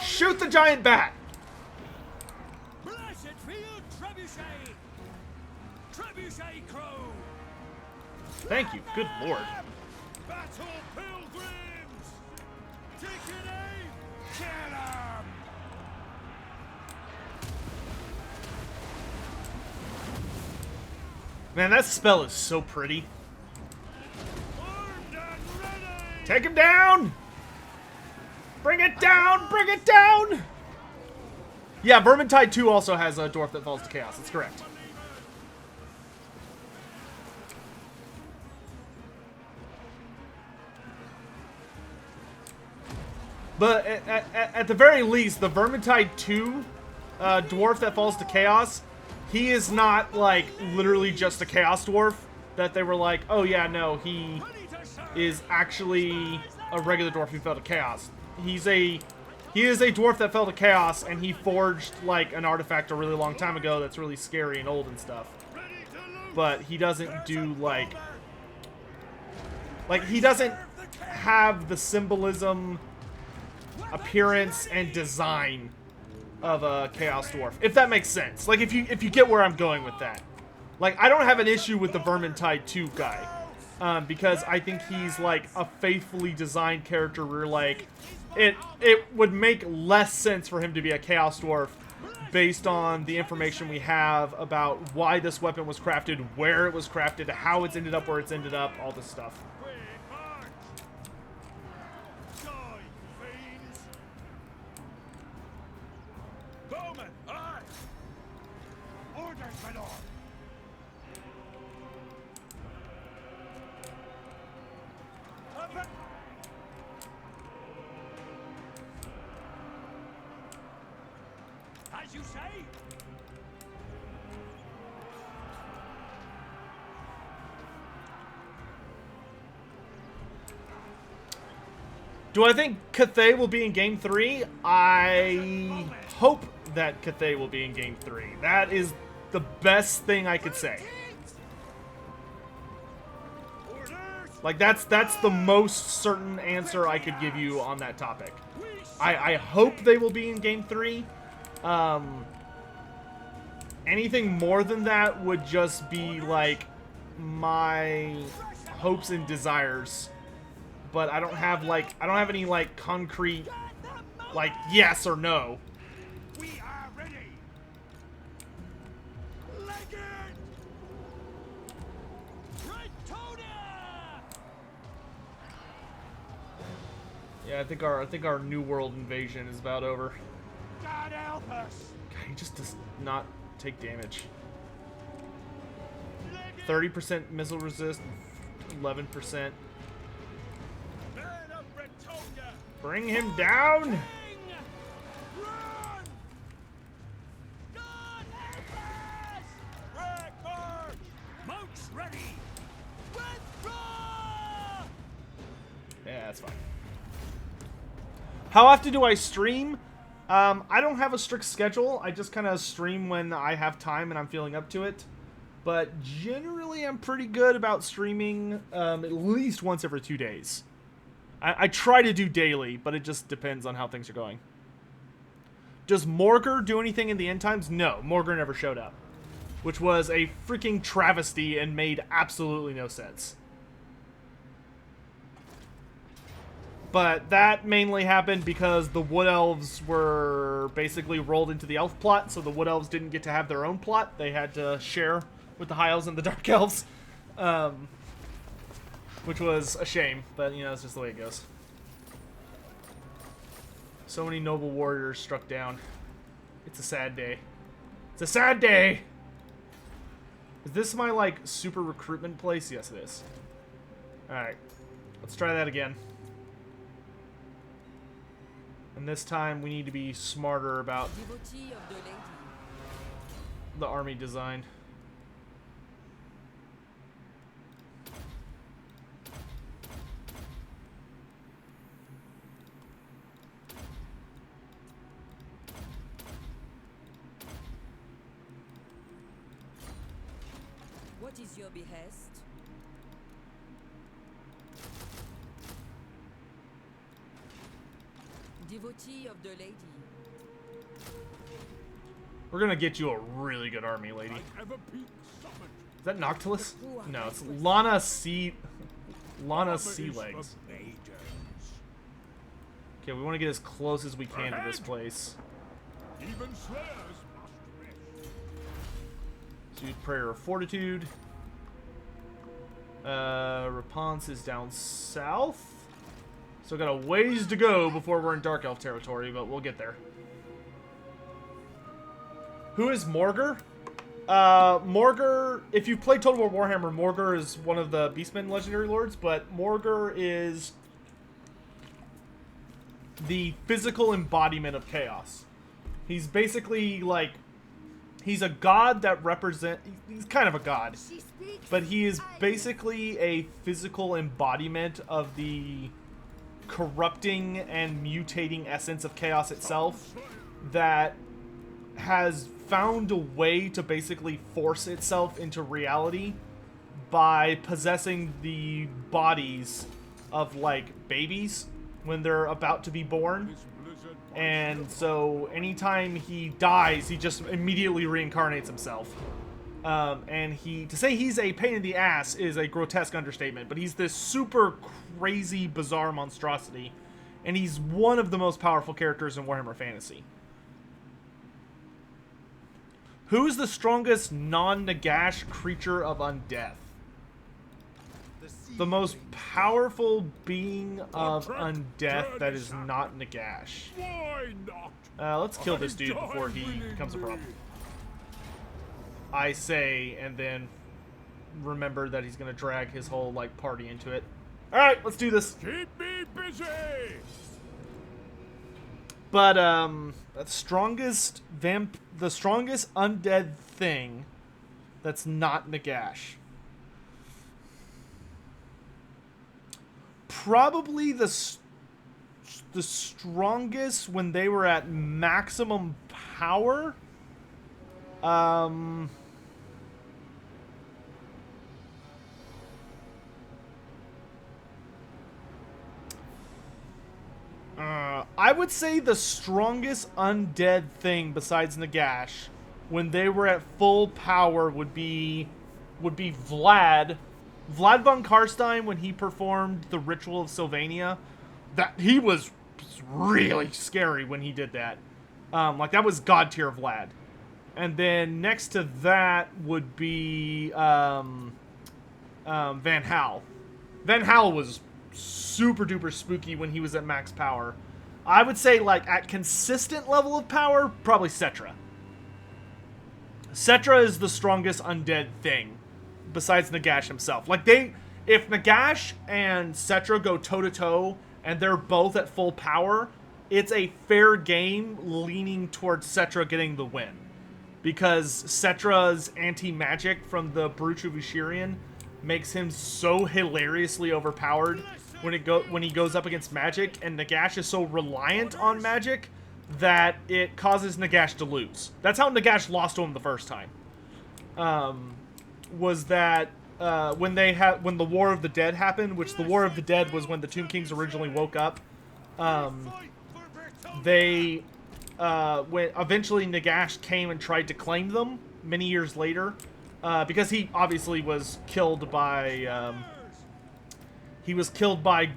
Shoot the giant bat. Thank you. Good lord. Man, that spell is so pretty. Take him down! Bring it down! Bring it down! Yeah, Vermintide 2 also has a dwarf that falls to Chaos. That's correct. But at the very least, the Vermintide 2 dwarf that falls to Chaos, he is not, like, literally just a Chaos Dwarf that they were like, oh yeah, no, he is actually a regular dwarf who fell to Chaos. He is a dwarf that fell to Chaos, and he forged, like, an artifact a really long time ago that's really scary and old and stuff. but he doesn't do like he doesn't have the symbolism, appearance, and design of a Chaos Dwarf, if that makes sense. Like, if you get where I'm going with that. Like, I don't have an issue with the Vermintide 2 guy, because I think he's, like, a faithfully designed character where, like, it would make less sense for him to be a Chaos Dwarf based on the information we have about why this weapon was crafted, where it was crafted, how it's ended up where it's ended up, all this stuff.
As you say.
Do I think Cathay will be in Game 3? I hope that Cathay will be in Game 3. That is the best thing I could say. Like, that's the most certain answer I could give you on that topic. I hope they will be in Game 3. Anything more than that would just be, like, my hopes and desires. But I don't have any, like, concrete, like, yes or no.
We are ready. Legend.
Yeah, I think our New World invasion is about over.
God help us.
God, he just does not take damage. 30% missile resist, 11%. Bring him down!
Run! God help us! Repanse! Moats ready! Withdraw!
Yeah, that's fine. How often do I stream? I don't have a strict schedule. I just kind of stream when I have time and I'm feeling up to it. But generally, I'm pretty good about streaming at least once every 2 days. I try to do daily, but it just depends on how things are going. Does Morger do anything in the end times? No, Morger never showed up. Which was a freaking travesty and made absolutely no sense. But that mainly happened because the Wood Elves were basically rolled into the Elf plot, so the Wood Elves didn't get to have their own plot. They had to share with the High Elves and the Dark Elves. Which was a shame, but, you know, it's just the way it goes. So many noble warriors struck down. It's a sad day. It's a sad day! Is this my, like, super recruitment place? Yes, it is. Alright. Let's try that again. And this time we need to be smarter about the army design.
What is your behest? Devotee of the lady.
We're gonna get you a really good army, lady. Is that Noctilus? No, it's Lana Sea Legs. Okay, we want to get as close as we can to this place.
Even slayers must rest.
So use Prayer of Fortitude. Repanse is down south. So got a ways to go before we're in Dark Elf territory, but we'll get there. Who is Morger? Morger, if you've played Total War Warhammer, Morger is one of the Beastmen legendary lords, but Morger is the physical embodiment of chaos. He's basically like, he's a god that he's kind of a god, but he is basically a physical embodiment of the corrupting and mutating essence of chaos itself that has found a way to basically force itself into reality by possessing the bodies of, like, babies when they're about to be born. And so anytime he dies, he just immediately reincarnates himself. And to say he's a pain in the ass is a grotesque understatement, but he's this super crazy, bizarre monstrosity. And he's one of the most powerful characters in Warhammer Fantasy. Who's the strongest non-Nagash creature of undeath? The most powerful being of undeath that is not Nagash.
Why not?
Let's kill this dude before he becomes a problem. I say, and then remember that he's gonna drag his whole, like, party into it. Alright, let's do this.
Keep me busy.
But, the strongest undead thing that's not Nagash. Probably the strongest when they were at maximum power. I would say the strongest undead thing besides Nagash when they were at full power would be Vlad von Karstein when he performed the Ritual of Sylvania. That he was really scary when he did that. Like, that was god tier Vlad. And then next to that would be Van Hal. Van Hal was super duper spooky when he was at max power. I would say, like, at consistent level of power, probably Cetra. Cetra is the strongest undead thing besides Nagash himself. Like, if Nagash and Cetra go toe-to-toe and they're both at full power, it's a fair game leaning towards Cetra getting the win. Because Cetra's anti-magic from the Brooch of Ushirian makes him so hilariously overpowered when he goes up against magic, and Nagash is so reliant on magic that it causes Nagash to lose. That's how Nagash lost to him the first time. Was that when the War of the Dead happened, which the War of the Dead was when the Tomb Kings originally woke up. When eventually Nagash came and tried to claim them many years later, because he obviously was killed by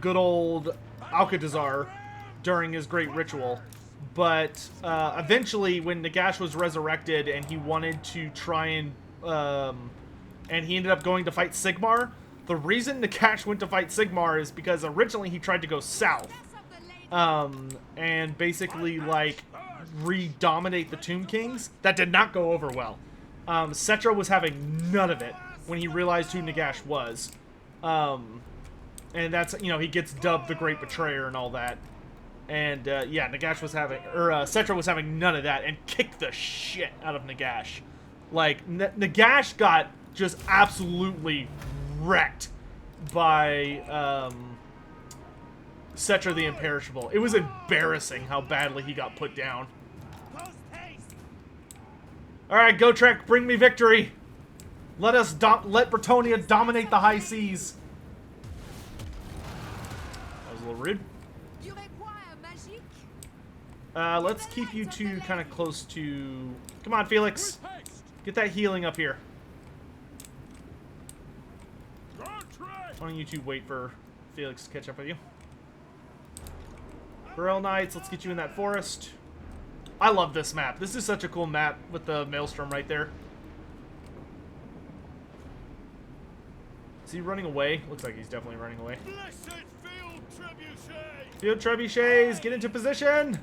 good old Alcatazar during his great ritual. But eventually, when Nagash was resurrected and he wanted to try and he ended up going to fight Sigmar. The reason Nagash went to fight Sigmar is because originally he tried to go south, and basically, like, re-dominate the Tomb Kings. That did not go over well. Cetra was having none of it when he realized who Nagash was. And that's, he gets dubbed the Great Betrayer and all that. And, yeah, Cetra was having none of that and kicked the shit out of Nagash. Like, Nagash got just absolutely wrecked by, Cetra the Imperishable. It was embarrassing how badly he got put down. Alright, Gotrek, bring me victory! Let Bretonnia dominate the high seas! That was a little rude. Let's keep you two kind of close to... Come on, Felix! Get that healing up here. Why don't you two wait for Felix to catch up with you? Burrell Knights, let's get you in that forest. I love this map. This is such a cool map with the Maelstrom right there. Is he running away? Looks like he's definitely running away. Field Trebuchets, get into position!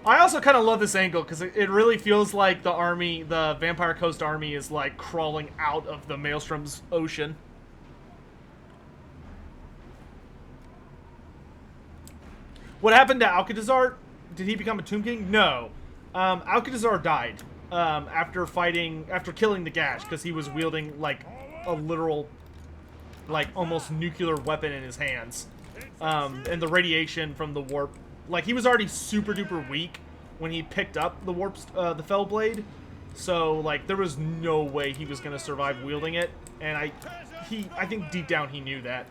I also kind of love this angle because it really feels like the Vampire Coast army is like crawling out of the Maelstrom's ocean. What happened to Alcatazar? Did he become a Tomb King? No. Alcatazar died after killing Nagash because he was wielding like a literal, like almost nuclear weapon in his hands. And the radiation from the warp like he was already super duper weak when he picked up the the fell blade. So like there was no way he was gonna survive wielding it, and I think deep down he knew that.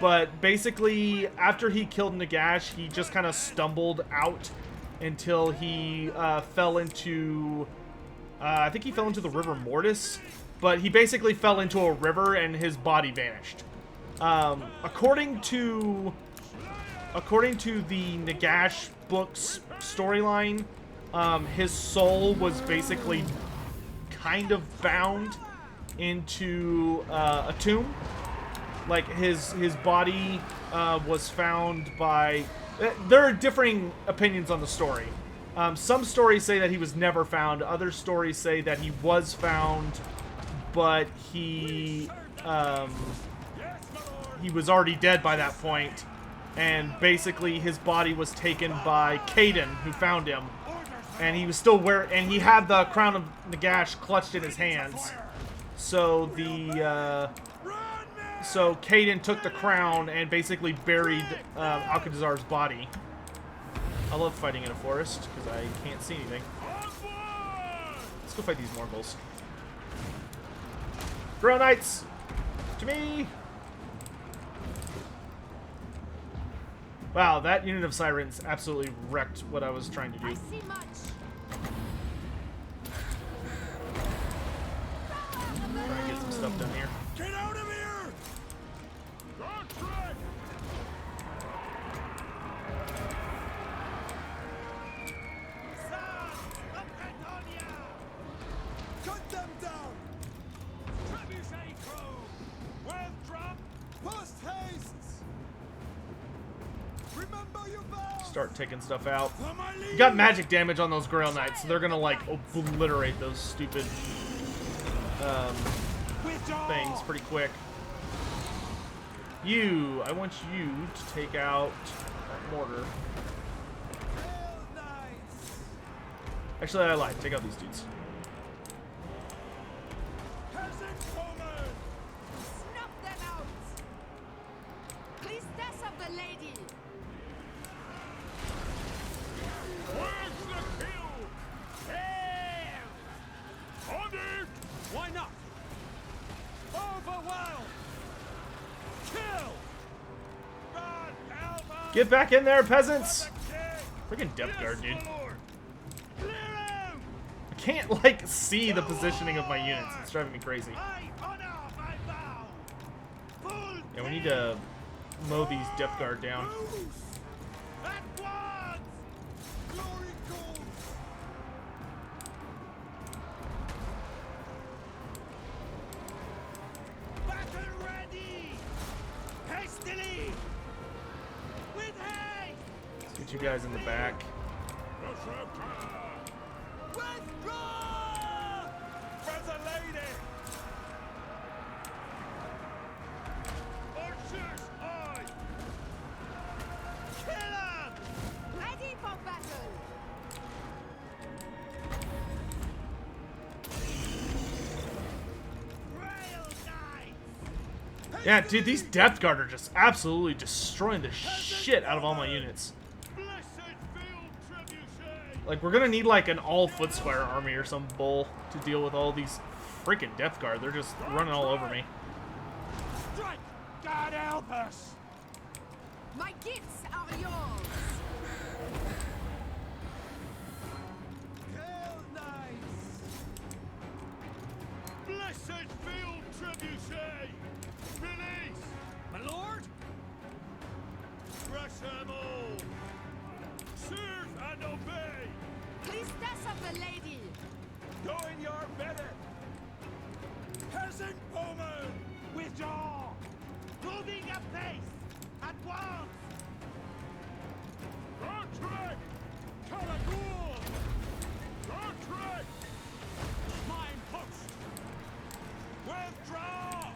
But basically, after he killed Nagash, he just kind of stumbled out until he fell into, I think he fell into the River Mortis, but he basically fell into a river and his body vanished. According to the Nagash book's storyline, his soul was basically kind of bound into a tomb. Like his body was found by. There are differing opinions on the story. Some stories say that he was never found. Other stories say that he was found, but he was already dead by that point, and basically his body was taken by Caden, who found him, and he was still and he had the crown of Nagash clutched in his hands. So so Caden took the crown and basically buried Alcatrazar's body. I love fighting in a forest because I can't see anything. Let's go fight these Morgels. Grail Knights! To me! Wow, that unit of Sirens absolutely wrecked what I was trying to do.
I see much.
Trying to get some stuff done here.
Get out of here! Cut them down! Trebuchet crew! With drop! Post haste! Remember your vows!
Start taking stuff out.
For my
You got magic damage on those Grail Knights, so they're gonna like obliterate those stupid things pretty quick. I want you to take out that mortar. Actually, I lied. Take out these dudes.
Snuff them out. Priestess of the lady.
Where's the kill? On it!
Why not? Overwhelm! Kill! God help us!
Get back in there, peasants! Freaking Depth Guard, dude.
Clear him!
I can't, like, see the positioning of my units. It's driving me crazy.
I honor my vow! Full
Yeah, we need to mow these Depth Guard down.
at once! Glory calls! Battle ready! Hastily! With haste!
Let's get you guys in the back.
Withdraw! For the lady! Archers, aye! Kill him!
Ready for battle.
Rail knights!
Yeah, dude, these Depth Guard are just absolutely destroying the shit out of all my units.
Blessed field trebuchet!
Like, we're gonna need, like, an all-Footsquire army or some bull to deal with all these freaking Depth Guard. They're just running all over me.
Strike! God help us!
My gifts are yours.
Hail knights! Blessed field trebuchet! Release! My lord? Crush them all! Serve and obey!
Priestess of the lady.
Doing your better! Peasant woman! Withdraw! Moving apace! At once!
Contract!
Kalagul!
Contract!
Mine post! Withdraw!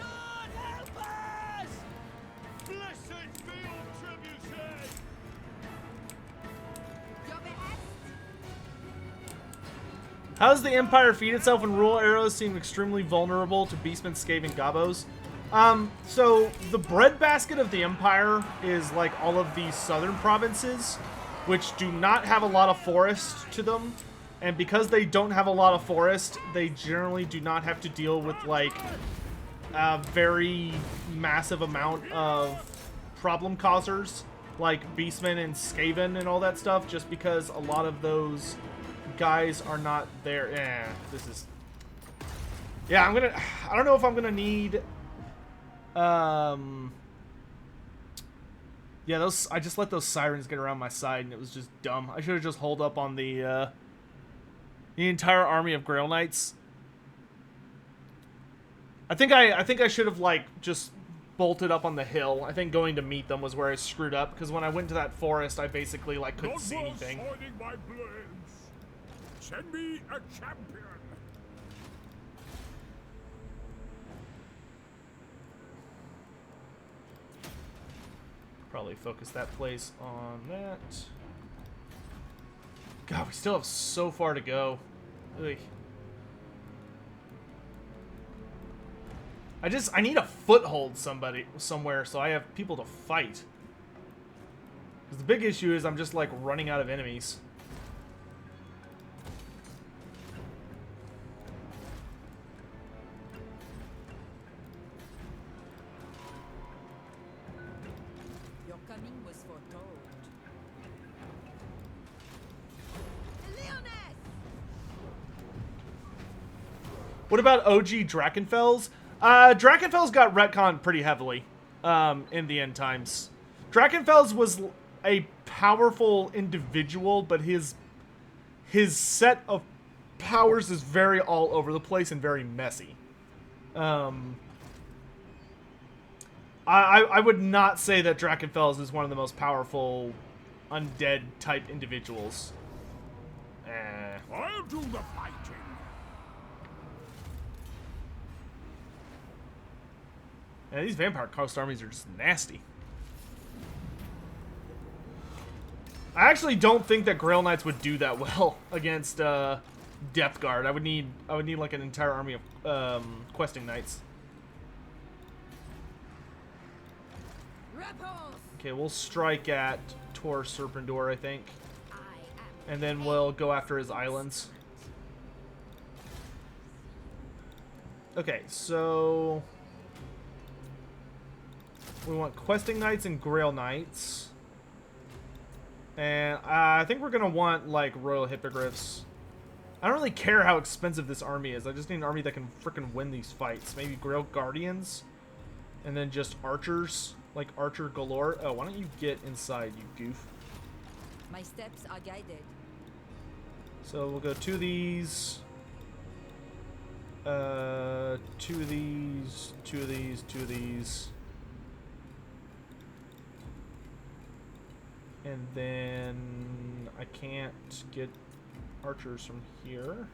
God help us! Blessed field trebuchet!
Your behest.
How does the Empire feed itself when rural arrows seem extremely vulnerable to Beastmen, Scave, and Gabos? So the breadbasket of the Empire is like all of these southern provinces, which do not have a lot of forest to them. And because they don't have a lot of forest, they generally do not have to deal with like a very massive amount of problem causers like Beastmen and Skaven and all that stuff, just because a lot of those guys are not there. This is... Yeah, I don't know if I'm gonna need... Yeah, I just let those sirens get around my side, and it was just dumb. I should have just holed up on the entire army of Grail Knights. I think I should have, like, just bolted up on the hill. I think going to meet them was where I screwed up, because when I went to that forest, I basically, like, couldn't see anything.
My blades. Send me a champion.
Probably focus that place on that. God, we still have so far to go. Ugh. I need a foothold somewhere so I have people to fight. Because the big issue is I'm just like running out of enemies.
Your coming was foretold. Leoness!
What about OG Drakenfels? Drakenfels got retconned pretty heavily in the end times. Drakenfels was a powerful individual, but his set of powers is very all over the place and very messy. I would not say that Drakenfels is one of the most powerful undead type individuals.
I'll do the fighting.
Yeah, these Vampire Coast armies are just nasty. I actually don't think that Grail Knights would do that well against Death Guard. I would need like an entire army of questing knights.
Repanse!
Okay, we'll strike at Tor Serpendor, I think,
I am
and then we'll go after his islands. Okay, so we want questing knights and Grail Knights. And I think we're going to want, like, Royal Hippogriffs. I don't really care how expensive this army is. I just need an army that can frickin' win these fights. Maybe Grail Guardians. And then just archers. Like, archer galore. Oh, why don't you get inside, you goof?
My steps are guided.
So we'll go two of these. Two of these. Two of these. Two of these. And then I can't get archers from here. And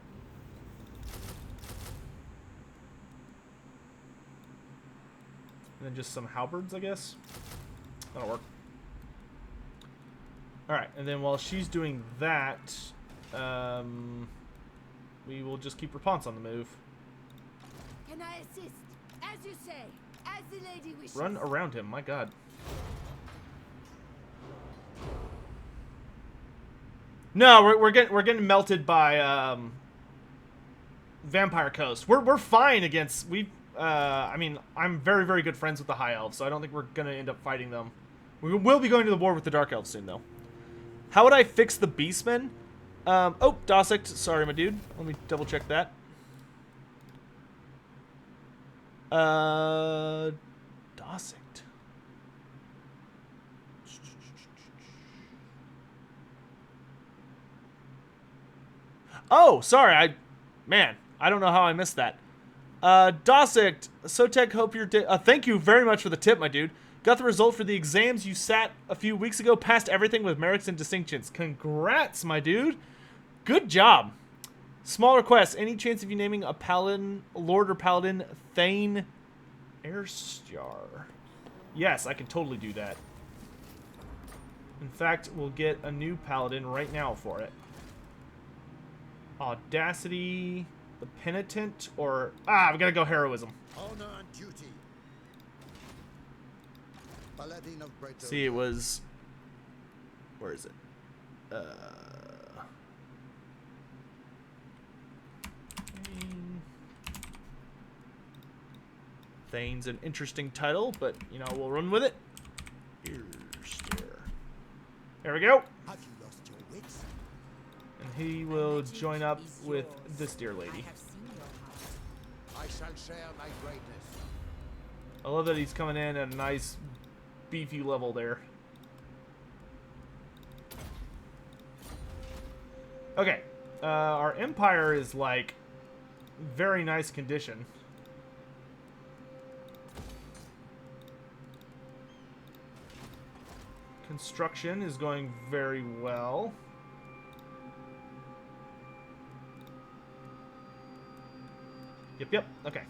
then just some halberds, I guess. That'll work. Alright, and then while she's doing that, we will just keep Repanse on the move.
Can I assist? As you say, as the lady wishes.
Run around him, my god. No, we're getting melted by Vampire Coast. We're fine against I mean, I'm very, very good friends with the High Elves, so I don't think we're gonna end up fighting them. We will be going to the war with the Dark Elves soon, though. How would I fix the Beastmen? Oh, Dossict, sorry, my dude. Let me double check that. Dossict. Oh, sorry, I don't know how I missed that. Dossict, Sotek, hope you're thank you very much for the tip, my dude. Got the result for the exams you sat a few weeks ago, passed everything with merits and distinctions. Congrats, my dude. Good job. Small request, any chance of you naming a paladin, lord or paladin, Thane Airstar? Yes, I can totally do that. In fact, we'll get a new paladin right now for it. Audacity, the Penitent, or... I've got to go Heroism.
Honor and duty. Paladin of Breton.
See, it was... Where is it? Thane's an interesting title, but, you know, we'll run with it. There we go.
Have you lost your wits?
And he will join up with this dear lady.
I shall share my greatness.
I love that he's coming in at a nice, beefy level there. Okay. Our empire is, like, very nice condition. Construction is going very well. Yep, okay.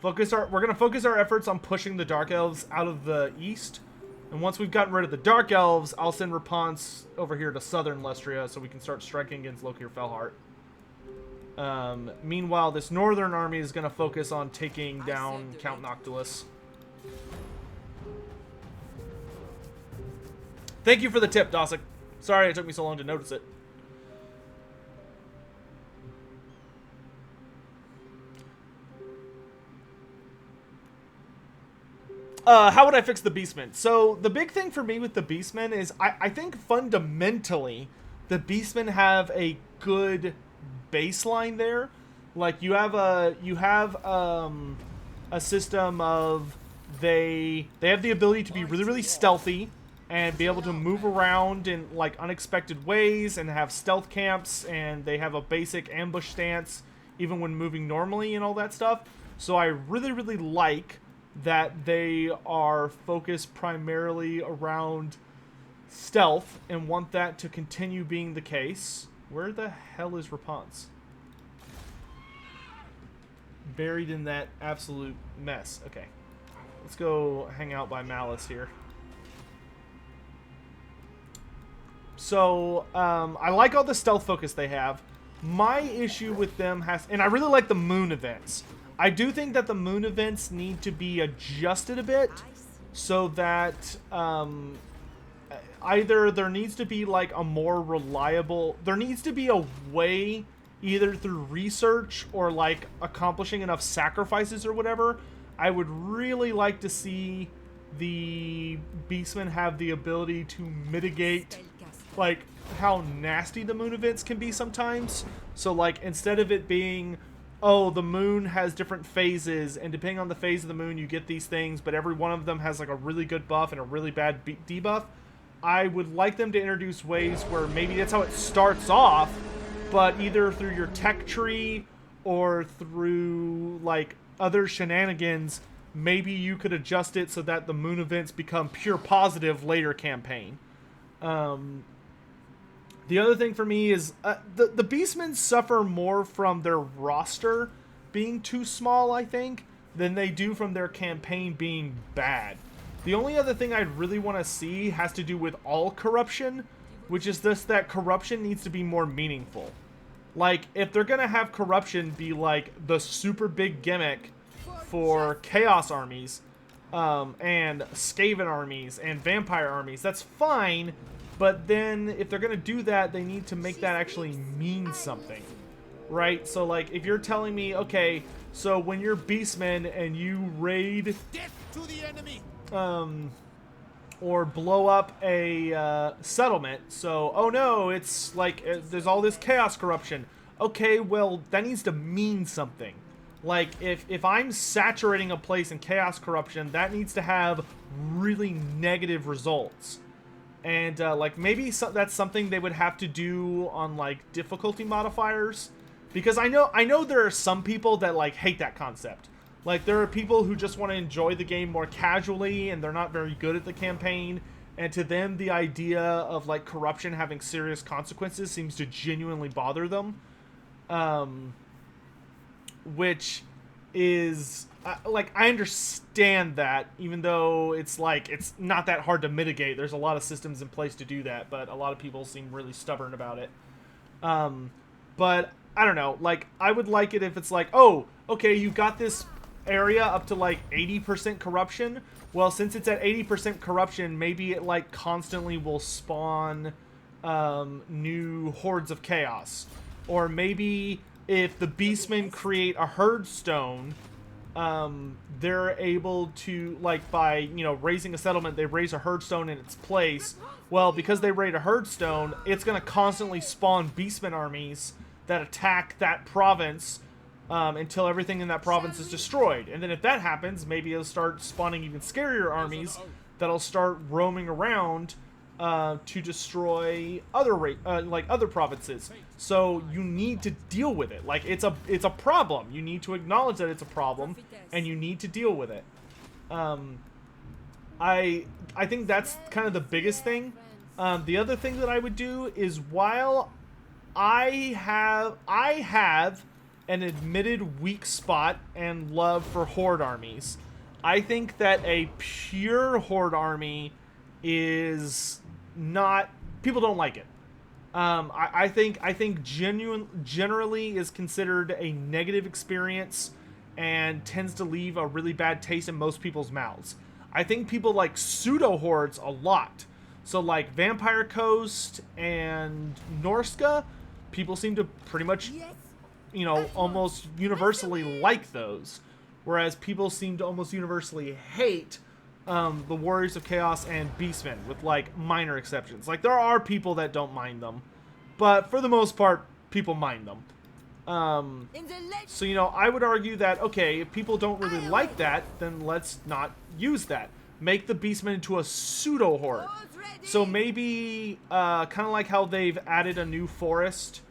We're gonna focus our efforts on pushing the Dark Elves out of the east. And once we've gotten rid of the Dark Elves, I'll send Repanse over here to southern Lestria so we can start striking against Lokir Felhart. Meanwhile, this northern army is going to focus on taking down Count Noctilus. Thank you for the tip, Dosick. Sorry it took me so long to notice it. How would I fix the Beastmen? So, the big thing for me with the Beastmen is I think fundamentally the Beastmen have a good baseline there. Like, you have a system of they have the ability to be really, really stealthy and be able to move around in, like, unexpected ways and have stealth camps, and they have a basic ambush stance even when moving normally and all that stuff. So I really, really like that they are focused primarily around stealth and want that to continue being the case. Where the hell is Repanse? Buried in that absolute mess. Okay. Let's go hang out by Malice here. So, I like all the stealth focus they have. My issue with them has... And I really like the moon events. I do think that the moon events need to be adjusted a bit so that either there needs to be like a more reliable... There needs to be a way, either through research or like accomplishing enough sacrifices or whatever. I would really like to see the Beastmen have the ability to mitigate like how nasty the moon events can be sometimes. So like instead of it being, oh, the moon has different phases, and depending on the phase of the moon, you get these things, but every one of them has like a really good buff and a really bad debuff. I would like them to introduce ways where maybe that's how it starts off, but either through your tech tree or through like other shenanigans, maybe you could adjust it so that the moon events become pure positive later campaign. The other thing for me is the Beastmen suffer more from their roster being too small, I think, than they do from their campaign being bad. The only other thing I'd really want to see has to do with all corruption, which is this, that corruption needs to be more meaningful. Like, if they're going to have corruption be like the super big gimmick for chaos armies, and Skaven armies and vampire armies, that's fine. But then, if they're going to do that, they need to make that actually mean something, right? So, like, if you're telling me, okay, so when you're Beastmen and you raid,
Death to the enemy.
or blow up a settlement, so, oh no, it's like, there's all this chaos corruption. Okay, well, that needs to mean something. Like, if I'm saturating a place in chaos corruption, that needs to have really negative results. And, like, maybe that's something they would have to do on, like, difficulty modifiers. Because I know there are some people that, like, hate that concept. Like, there are people who just want to enjoy the game more casually, and they're not very good at the campaign. And to them, the idea of, like, corruption having serious consequences seems to genuinely bother them. Which is... like, I understand that, even though it's, like, it's not that hard to mitigate. There's a lot of systems in place to do that, but a lot of people seem really stubborn about it. But I don't know. Like, I would like it if it's like, oh, okay, you got this area up to like 80% corruption. Well, since it's at 80% corruption, maybe it like constantly will spawn new hordes of chaos. Or maybe if the beastmen create a herd stone, they're able to, like, by, you know, raising a settlement, they raise a herd stone in its place. Well, because they raid a herd stone, it's going to constantly spawn beastmen armies that attack that province until everything in that province is destroyed. And then if that happens, maybe it'll start spawning even scarier armies that'll start roaming around to destroy other other provinces. So you need to deal with it. Like, it's a problem. You need to acknowledge that it's a problem, and you need to deal with it. I think that's kind of the biggest thing. The other thing that I would do is, while I have an admitted weak spot and love for horde armies, I think that a pure horde army is not, people don't like it. I think generally is considered a negative experience and tends to leave a really bad taste in most people's mouths. I think people like pseudo hordes a lot. So like Vampire Coast and Norska, people seem to pretty much, you know, almost universally like those. Whereas people seem to almost universally hate the Warriors of Chaos and Beastmen, with like minor exceptions. Like, there are people that don't mind them, but for the most part, people mind them. So, you know, I would argue that, okay, if people don't really like that, then let's not use that. Make the Beastmen into a pseudo horde. So maybe, kind of like how they've added a new forest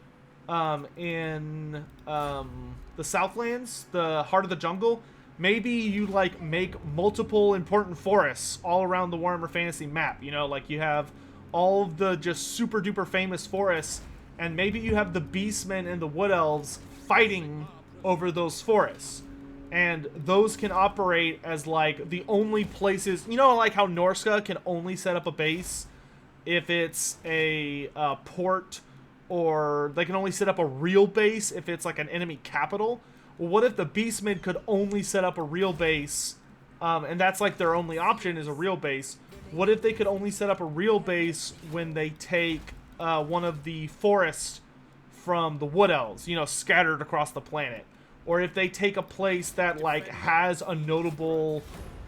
in the Southlands, the Heart of the Jungle. Maybe you, like, make multiple important forests all around the Warhammer Fantasy map. You know, like, you have all of the just super duper famous forests, and maybe you have the Beastmen and the Wood Elves fighting over those forests. And those can operate as, like, the only places, you know, like how Norska can only set up a base if it's a port, or they can only set up a real base if it's like an enemy capital. Well, what if the Beastmen could only set up a real base, and that's like their only option is a real base? What if they could only set up a real base when they take one of the forests from the Wood Elves, you know, scattered across the planet? Or if they take a place that, like, has a notable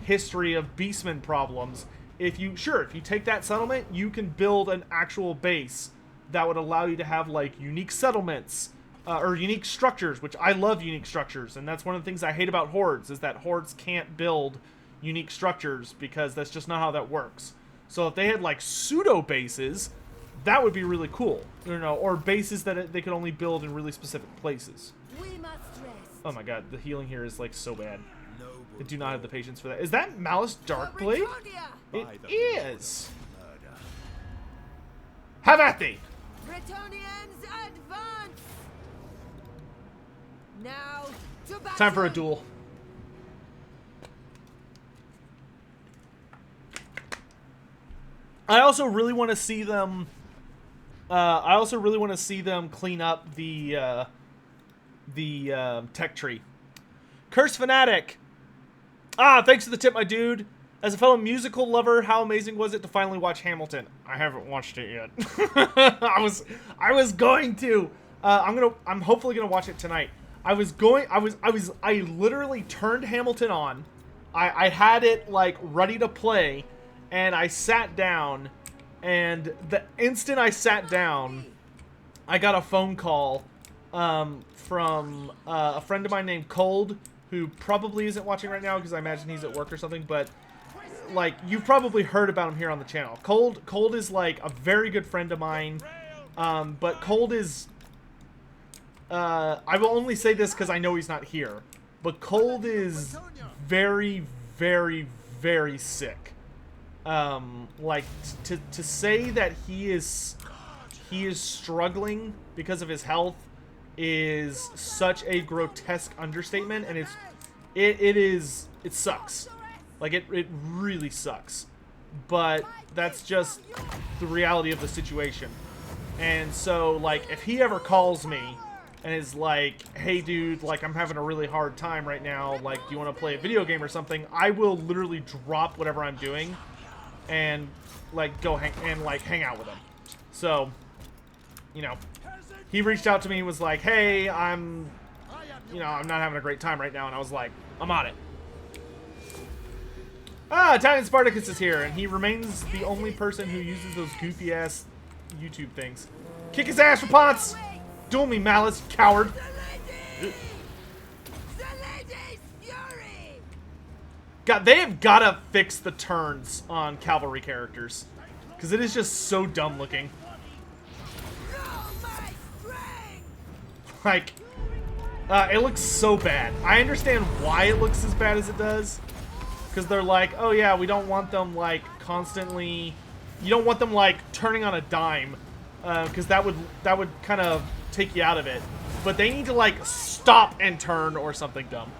history of Beastmen problems, if you take that settlement, you can build an actual base that would allow you to have, like, unique settlements, or unique structures, which I love unique structures, and that's one of the things I hate about hordes, is that hordes can't build unique structures, because that's just not how that works. So if they had, like, pseudo bases, that would be really cool, you know, or bases that they could only build in really specific places.
We must rest.
Oh my god, the healing here is, like, so bad. I do not have the patience for that. Is that Malice Darkblade? It is. Have at thee!
Bretonians advance! Now to battle!
Time for a duel. I also really want to see them. Clean up the tech tree. Curse Fanatic. Thanks for the tip, my dude. As a fellow musical lover, how amazing was it to finally watch Hamilton? I haven't watched it yet. I was going to. I'm hopefully gonna watch it tonight. I literally turned Hamilton on. I had it, like, ready to play, and I sat down, and the instant I sat down, I got a phone call from a friend of mine named Cold, who probably isn't watching right now because I imagine he's at work or something, but, like, you've probably heard about him here on the channel. Cold is, like, a very good friend of mine, but Cold is, I will only say this because I know he's not here, but Cold is very, very, very sick. Like, to say that he is struggling because of his health is such a grotesque understatement, and it sucks. Like, it really sucks. But that's just the reality of the situation. And so, like, if he ever calls me and is like, hey dude, like I'm having a really hard time right now, like do you want to play a video game or something, I will literally drop whatever I'm doing and like go hang out with him. So, you know, he reached out to me and was like, hey, I'm not having a great time right now, and I was like, I'm on it. Ah, Titan Spartacus is here, and he remains the only person who uses those goofy ass YouTube things. Kick his ass, Repanse! Duel me, Malice, you coward!
The lady's fury!
God, they have gotta fix the turns on cavalry characters, because it is just so dumb looking.
Know my strength!
Like, it looks so bad. I understand why it looks as bad as it does, because they're like, oh yeah, we don't want them like constantly. You don't want them like turning on a dime, because that would kind of take you out of it. But they need to like stop and turn or something dumb.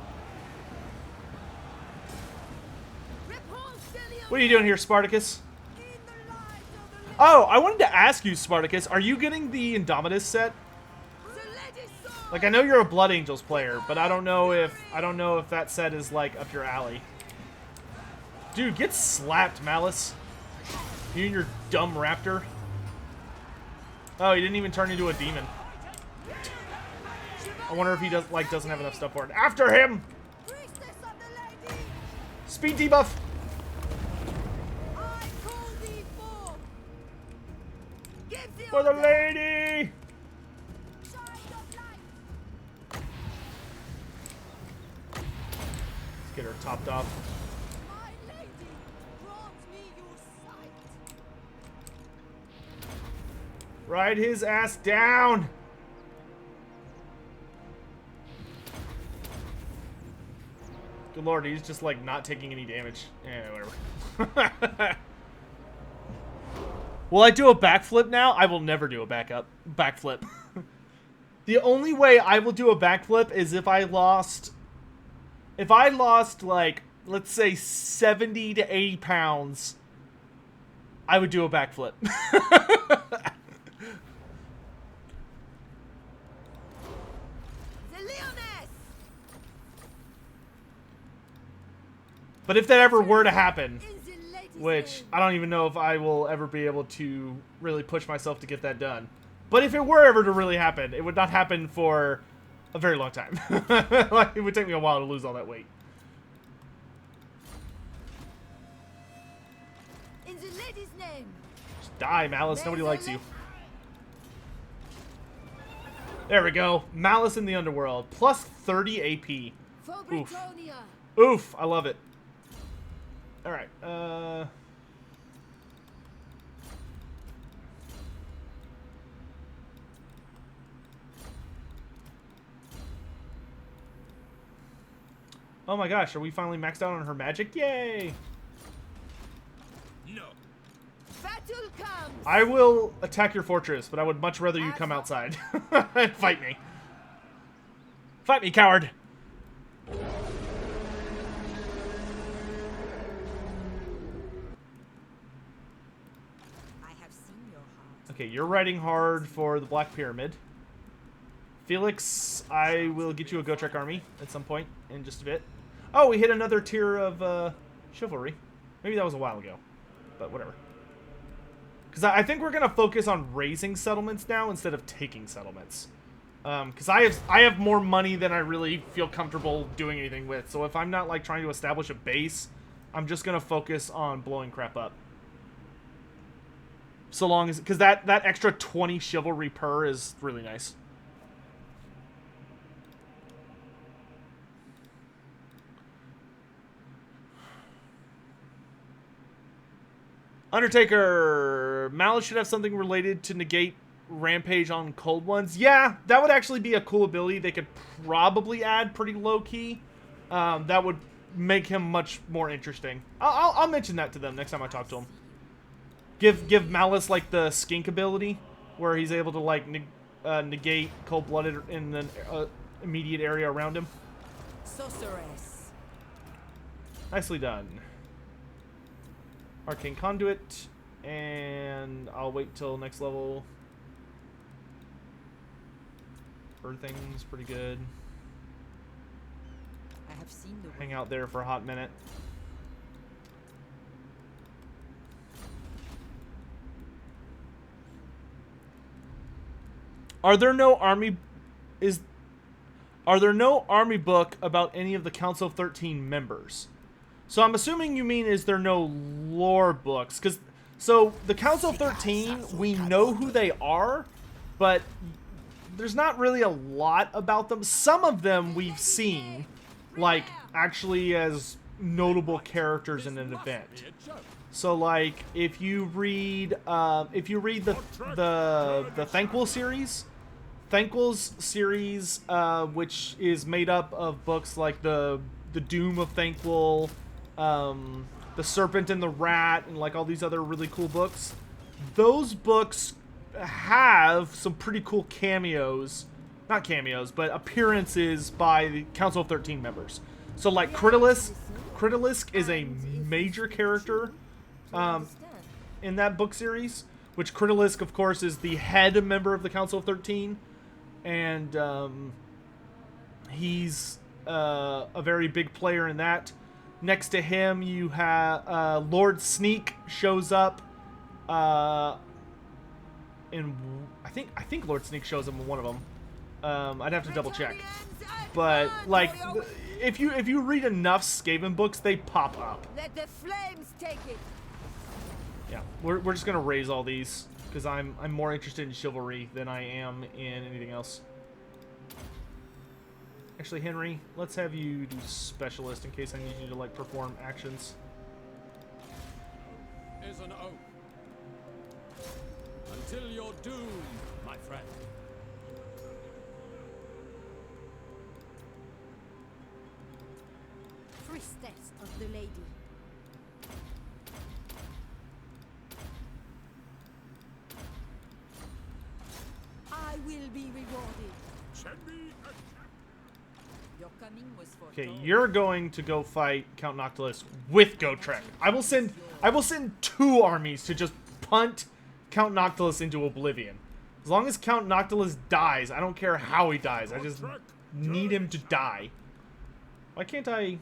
What are you doing here, Spartacus? Oh, I wanted to ask you, Spartacus, are you getting the Indomitus set? Like, I know you're a Blood Angels player, but I don't know if that set is like up your alley. Dude, get slapped, Malice. You and your dumb raptor. Oh, he didn't even turn into a demon. I wonder if he doesn't have enough stuff for it. After him! Speed debuff! For the lady! Let's get her topped off.
My lady brought me your sight.
Ride his ass down! Good lord, he's just like not taking any damage. Whatever. Will I do a backflip now? I will never do a backflip. The only way I will do a backflip is if I lost like, let's say 70 to 80 pounds, I would do a backflip. But if that ever were to happen, which I don't even know if I will ever be able to really push myself to get that done. But if it were ever to really happen, it would not happen for a very long time. Like, it would take me a while to lose all that weight.
In the lady's name.
Just die, Malice. Nobody likes you. There we go. Malice in the Underworld. Plus 30 AP.
For
Oof.
Britonia.
Oof. I love it. Alright, oh my gosh, are we finally maxed out on her magic? Yay!
No.
Battle comes.
I will attack your fortress, but I would much rather you come outside and fight me. Fight me, coward! Okay, you're riding hard for the Black Pyramid. Felix, I will get you a Gotrek army at some point in just a bit. Oh, we hit another tier of chivalry. Maybe that was a while ago, but whatever. Because I think we're going to focus on raising settlements now instead of taking settlements. Because I have more money than I really feel comfortable doing anything with. So if I'm not like trying to establish a base, I'm just going to focus on blowing crap up. So long as, because that extra 20 chivalry per is really nice. Undertaker, Malice should have something related to negate rampage on cold ones. Yeah, that would actually be a cool ability they could probably add pretty low key. That would make him much more interesting. I'll mention that to them next time I talk to him. Give Malice like the skink ability, where he's able to like negate cold-blooded in the immediate area around him.
Sorceress.
Nicely done. Arcane Conduit, and I'll wait till next level. Earthing's pretty good.
I have seen the
Hang out there for a hot minute. Are there no army book about any of the Council of 13 members? So I'm assuming you mean is there no lore books? So the Council of 13, we know who they are, but there's not really a lot about them. Some of them we've seen, like, actually as notable characters in an event. So, like, if you read the Thanquil series, which is made up of books like the Doom of Thanquil, the Serpent and the Rat, and like all these other really cool books. Those books have some pretty cool cameos, not cameos, but appearances by the Council of 13 members. So, like, Critalisk is a major character in that book series, which Critalisk, of course, is the head member of the Council of 13, and he's a very big player in that. Next to him, you have Lord Sneak shows up. I think Lord Sneak shows him in one of them. I'd have to double check, but like, if you read enough Skaven books, they pop up.
Let the flames take it.
Yeah, we're just gonna raise all these because I'm more interested in chivalry than I am in anything else. Actually, Henry, let's have you do specialist in case I need you to like perform actions.
Is an oath. Until you're doomed, my friend.
Priestess of the lady. I will be rewarded.
Send me a...
Your coming was for
Okay, you're going to go fight Count Noctilus with Gotrek. I will send 2 armies to just punt Count Noctilus into oblivion. As long as Count Noctilus dies, I don't care how he dies. I just need him to die. Why can't I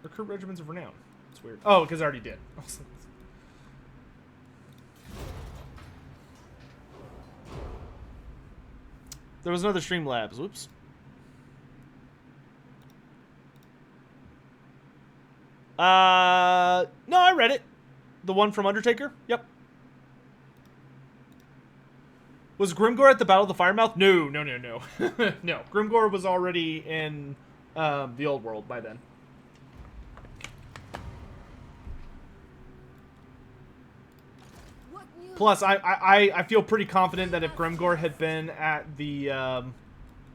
recruit regiments of renown? It's weird. Oh, because I already did. There was another Streamlabs. Whoops. No, I read it. The one from Undertaker? Yep. Was Grimgor at the Battle of the Firemouth? No. No. Grimgor was already in the old world by then. Plus, I feel pretty confident that if Grimgor had been at the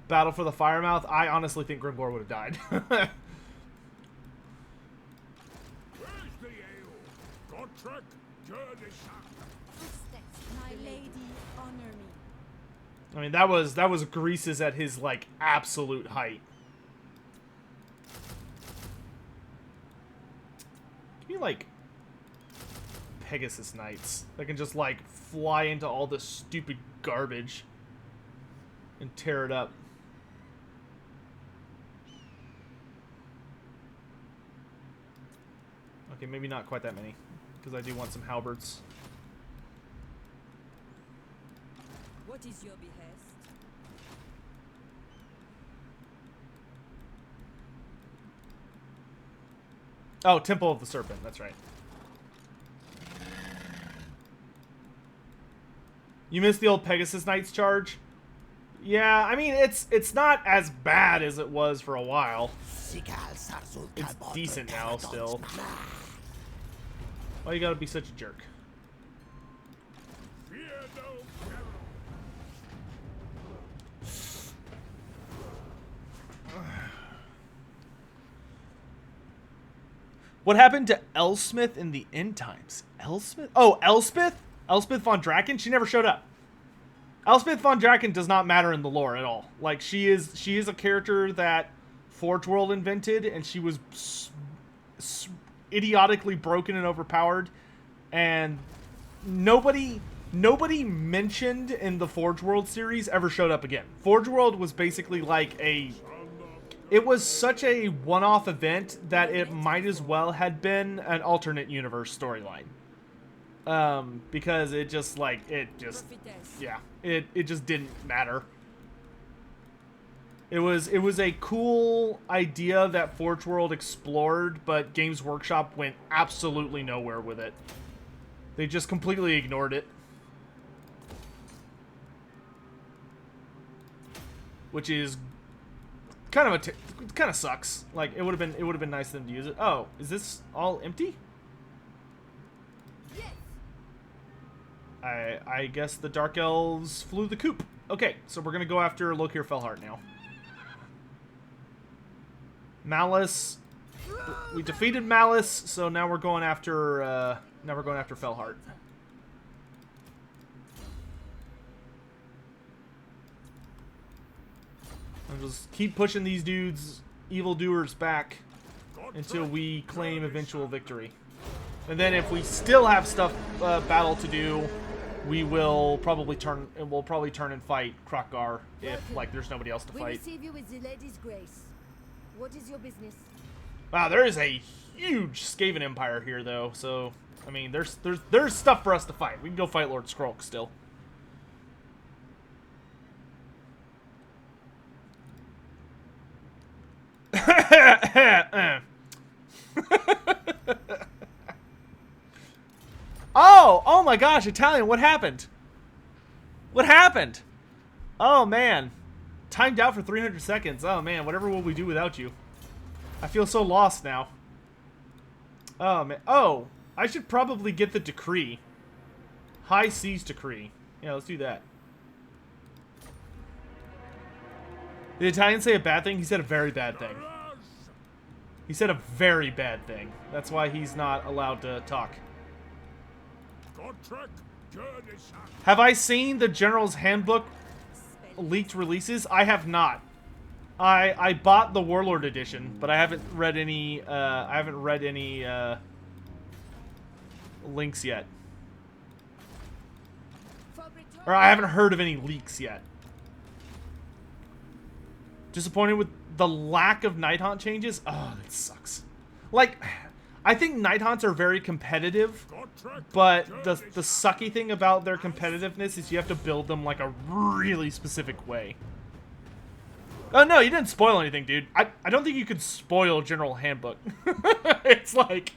Battle for the Firemouth, I honestly think Grimgor would have died.
Where's the ale? Gotrek, Gerdishak.
Priestess, my lady, honor me.
I mean, that was Greases at his like absolute height. Give me like Pegasus Knights that can just like fly into all this stupid garbage and tear it up. Okay, maybe not quite that many, because I do want some halberds.
What is your behest?
Oh, Temple of the Serpent, that's right. You missed the old Pegasus Knights charge? Yeah, I mean, it's not as bad as it was for a while. It's decent now, still. Why you gotta be such a jerk?
Fear no peril.
What happened to Elspeth in the end times? Elspeth? Oh, Elspeth? Elspeth von Draken? She never showed up. Elspeth von Draken does not matter in the lore at all. Like, she is a character that Forge World invented, and she was idiotically broken and overpowered, and nobody nobody mentioned in the Forge World series ever showed up again. Forge World was basically like it was such a one-off event that it might as well had been an alternate universe storyline. Because it just yeah, it just didn't matter. It was a cool idea that Forge World explored, but Games Workshop went absolutely nowhere with it. They just completely ignored it. Which is kind of it kind of sucks. Like it would have been nice of them to use it. Oh, is this all empty?
Yes.
I guess the Dark Elves flew the coop. Okay, so we're gonna go after Lokir Felhart now. Malice. We defeated Malice, so now we're going after Felhart. I'll just keep pushing these dudes, evildoers, back until we claim eventual victory. And then if we still have stuff battle to do, we'll probably turn and fight Krokgar if like there's nobody else to
We
fight.
receive you with the lady's grace. What is your business?
Wow, there is a huge Skaven Empire here though, so I mean there's stuff for us to fight. We can go fight Lord Skrulk still. Oh my gosh, Italian, what happened? What happened? Oh man. Timed out for 300 seconds. Oh man, whatever will we do without you? I feel so lost now. Oh man. Oh, I should probably get the decree. High Seas decree. Yeah, let's do that. Did the Italian say a bad thing? He said a very bad thing. He said a very bad thing. That's why he's not allowed to talk. Have I seen the General's Handbook leaked releases? I have not. I bought the Warlord edition, but I haven't read any links yet. Or I haven't heard of any leaks yet. Disappointed with the lack of Night Haunt changes? Oh, that sucks. Like, I think Night Haunts are very competitive, but the sucky thing about their competitiveness is you have to build them like a really specific way. Oh no, you didn't spoil anything, dude. I don't think you could spoil General Handbook. It's like,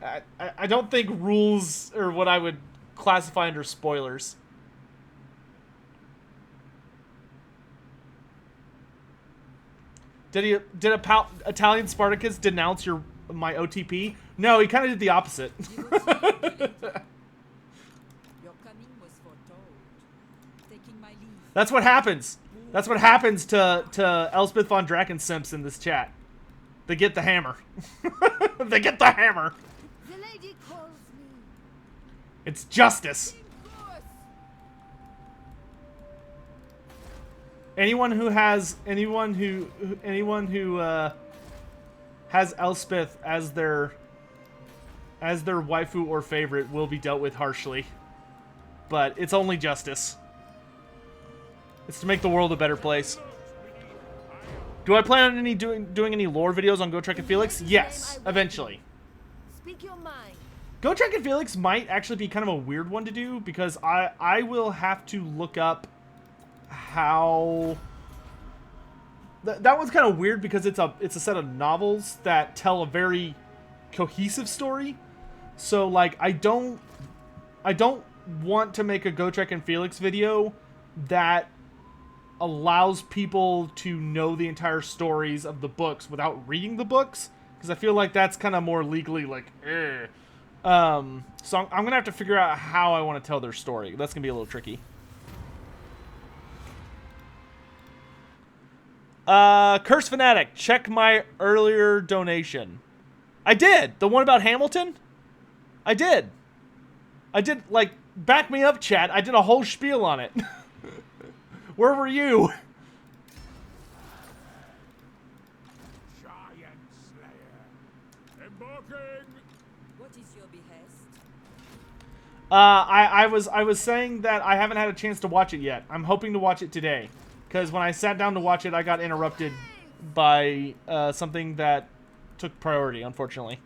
I don't think rules are what I would classify under spoilers. Did Italian Spartacus denounce my OTP? No, he kind of did the opposite.
Your coming was foretold. Taking my leave.
That's what happens. That's what happens to Elspeth von Drakensimps in this chat. They get the hammer. They get the hammer.
The lady calls me.
It's justice.
Coarse.
Anyone who has Elspeth as their waifu or favorite will be dealt with harshly. But it's only justice. It's to make the world a better place. Do I plan on doing any lore videos on Gotrek and Felix? Yes, eventually.
Speak your mind.
Gotrek and Felix might actually be kind of a weird one to do because I will have to look up how that one's kind of weird because it's a set of novels that tell a very cohesive story. So like I don't want to make a Gotrek and Felix video that allows people to know the entire stories of the books without reading the books, because I feel like that's kind of more legally like so I'm gonna have to figure out how I want to tell their story. That's gonna be a little tricky. Curse Fanatic, check my earlier donation. I did. The one about Hamilton? I did. Like, back me up, chat. I did a whole spiel on it. Where were you?
Giant Slayer. Embarking.
What is your behest?
I was saying that I haven't had a chance to watch it yet. I'm hoping to watch it today, because when I sat down to watch it, I got interrupted by something that took priority, unfortunately.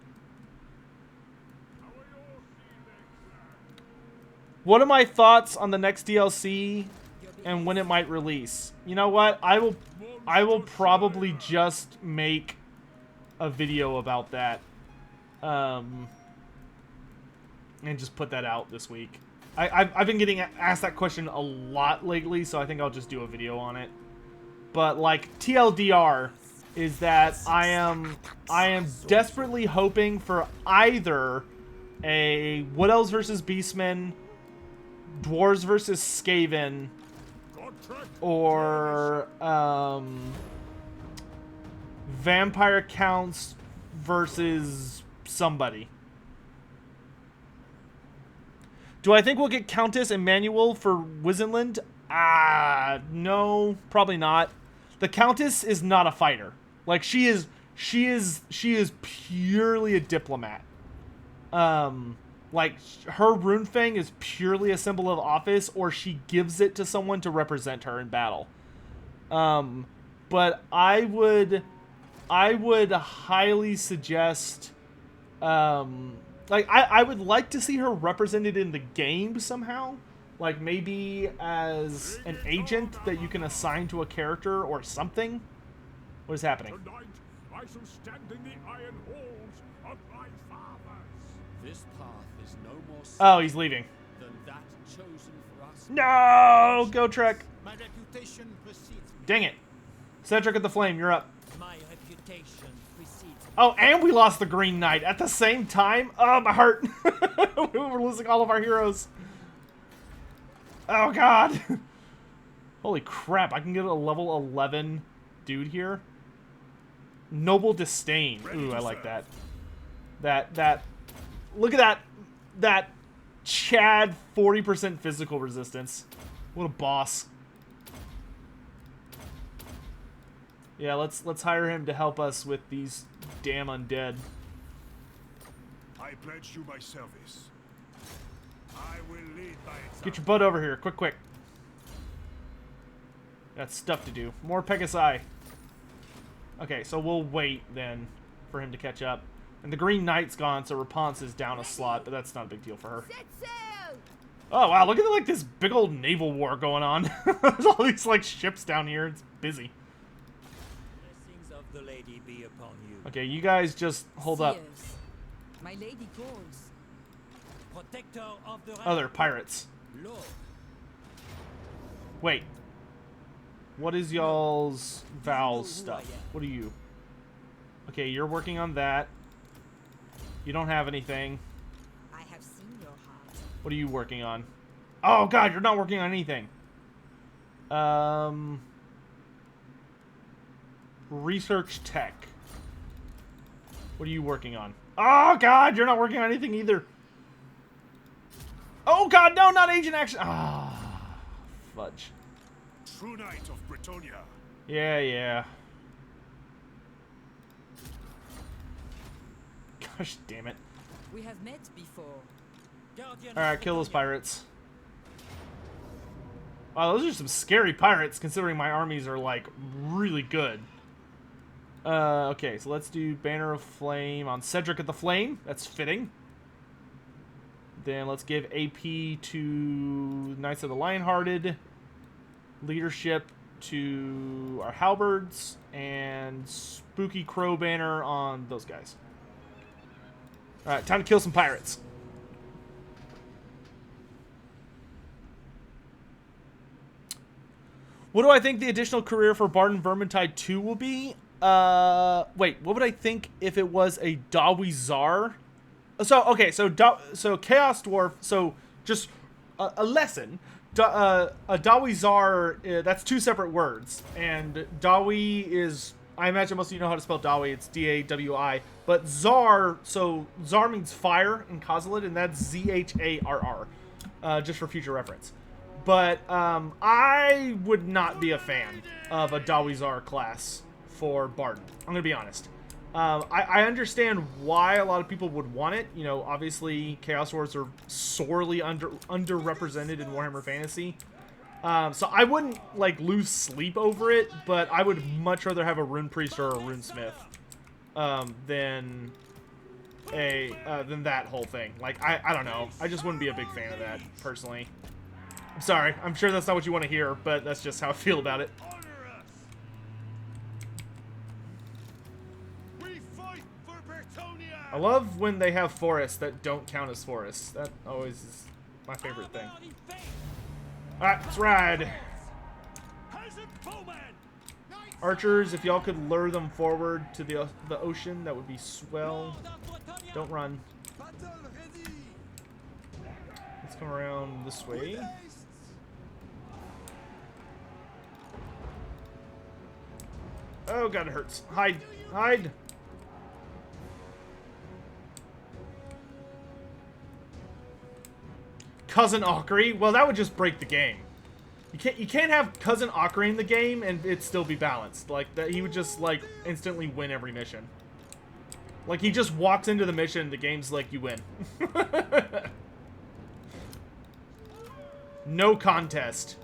What are my thoughts on the next DLC and when it might release? You know what? I will probably just make a video about that. And just put that out this week. I've been getting asked that question a lot lately, so I think I'll just do a video on it. But like TLDR is that I am desperately hoping for either a Wood Elves versus Beastmen, Dwarves versus Skaven, or Vampire Counts versus somebody. Do I think we'll get Countess Emmanuel for Wizenland? No, probably not. The Countess is not a fighter. Like she is purely a diplomat. Like her Runefang is purely a symbol of office, or she gives it to someone to represent her in battle. But I would highly suggest, like, I would like to see her represented in the game somehow. Like, maybe as an agent that you can assign to a character or something. What is happening?
Tonight, I shall stand in the iron halls of my fathers.
This path is no more
Oh, he's leaving.
than that chosen for us.
No! Go Trek!
My reputation precedes me.
Dang it. Cedric at the Flame, you're up.
My reputation precedes me.
Oh, and we lost the Green Knight at the same time? Oh, my heart. We're losing all of our heroes. Oh, God. Holy crap, I can get a level 11 dude here. Noble Disdain. Ooh, I like that. That. Look at that Chad 40% physical resistance. What a boss. Yeah, let's hire him to help us with these damn undead.
I pledge you my service. I will lead by example.
Get your butt over here, quick. Got stuff to do. More Pegasi. Okay, so we'll wait then for him to catch up. And the Green Knight's gone, so Repanse is down a slot, but that's not a big deal for her.
Set sail!
Oh wow, look at like this big old naval war going on. There's all these like ships down here. It's busy.
Blessings of the lady be upon you.
Okay, you guys just hold up.
Seers. My lady calls.
Protector of the
Oh, they're pirates.
Lord.
Wait. What is y'all's Val's
who I
stuff?
am.
What are you? Okay, you're working on that. You don't have anything.
I have seen your heart.
What are you working on? Oh god, you're not working on anything. Research tech. What are you working on? Oh god, you're not working on anything either. Oh god, no, not agent action. Ah, fudge.
True Knight of Bretonia.
Yeah. Gosh damn it.
We have met before.
Guardian
Alright,
of
kill those
Bretonia.
pirates. Wow, those are some scary pirates, considering my armies are, like, really good. Okay, so let's do Banner of Flame on Cedric at the Flame. That's fitting. Then let's give AP to Knights of the Lionhearted. Leadership to our Halberds. And Spooky Crow Banner on those guys. Alright, time to kill some pirates. What do I think the additional career for Barden Vermintide 2 will be? Wait, what would I think if it was a Dawi Zar? So, okay, so Chaos Dwarf, so just a lesson. A Dawi Zar, that's two separate words. And Dawi is, I imagine most of you know how to spell Dawi, it's D-A-W-I. But Zar, so Zar means fire in Kozilid, and that's Z-H-A-R-R, just for future reference. But I would not be a fan of a Dawizar class for Barden. I'm going to be honest. I understand why a lot of people would want it. You know, obviously Chaos Swords are sorely underrepresented in Warhammer Fantasy. So I wouldn't, like, lose sleep over it, but I would much rather have a Rune Priest or a Rune Smith than that whole thing. Like, I don't know. I just wouldn't be a big fan of that, personally. I'm sorry. I'm sure that's not what you want to hear, but that's just how I feel about it. I love when they have forests that don't count as forests. That always is my favorite thing. Alright, let's ride. Archers, if y'all could lure them forward to the ocean, that would be swell. Don't run. Let's come around this way. Oh god, it hurts. Hide! Hide! Cousin Auchery? Well, that would just break the game. You can't have Cousin Auchery in the game and it still be balanced. Like, that he would just, like, instantly win every mission. Like, he just walks into the mission, the game's like, you win. No contest.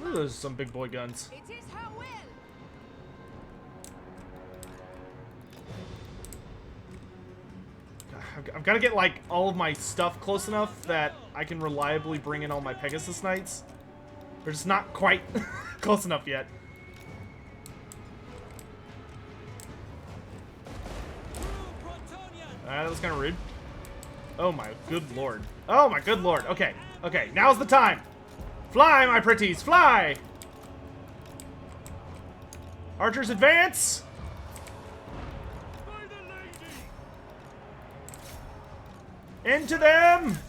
Ooh, those are some big boy guns.
It is her will.
I've got to get, like, all of my stuff close enough that I can reliably bring in all my Pegasus Knights. They're just not quite close enough yet. That was kind of rude. Oh my good lord. Oh my good lord. Okay. Okay, now's the time. Fly, my pretties, fly! Archers advance! Into them!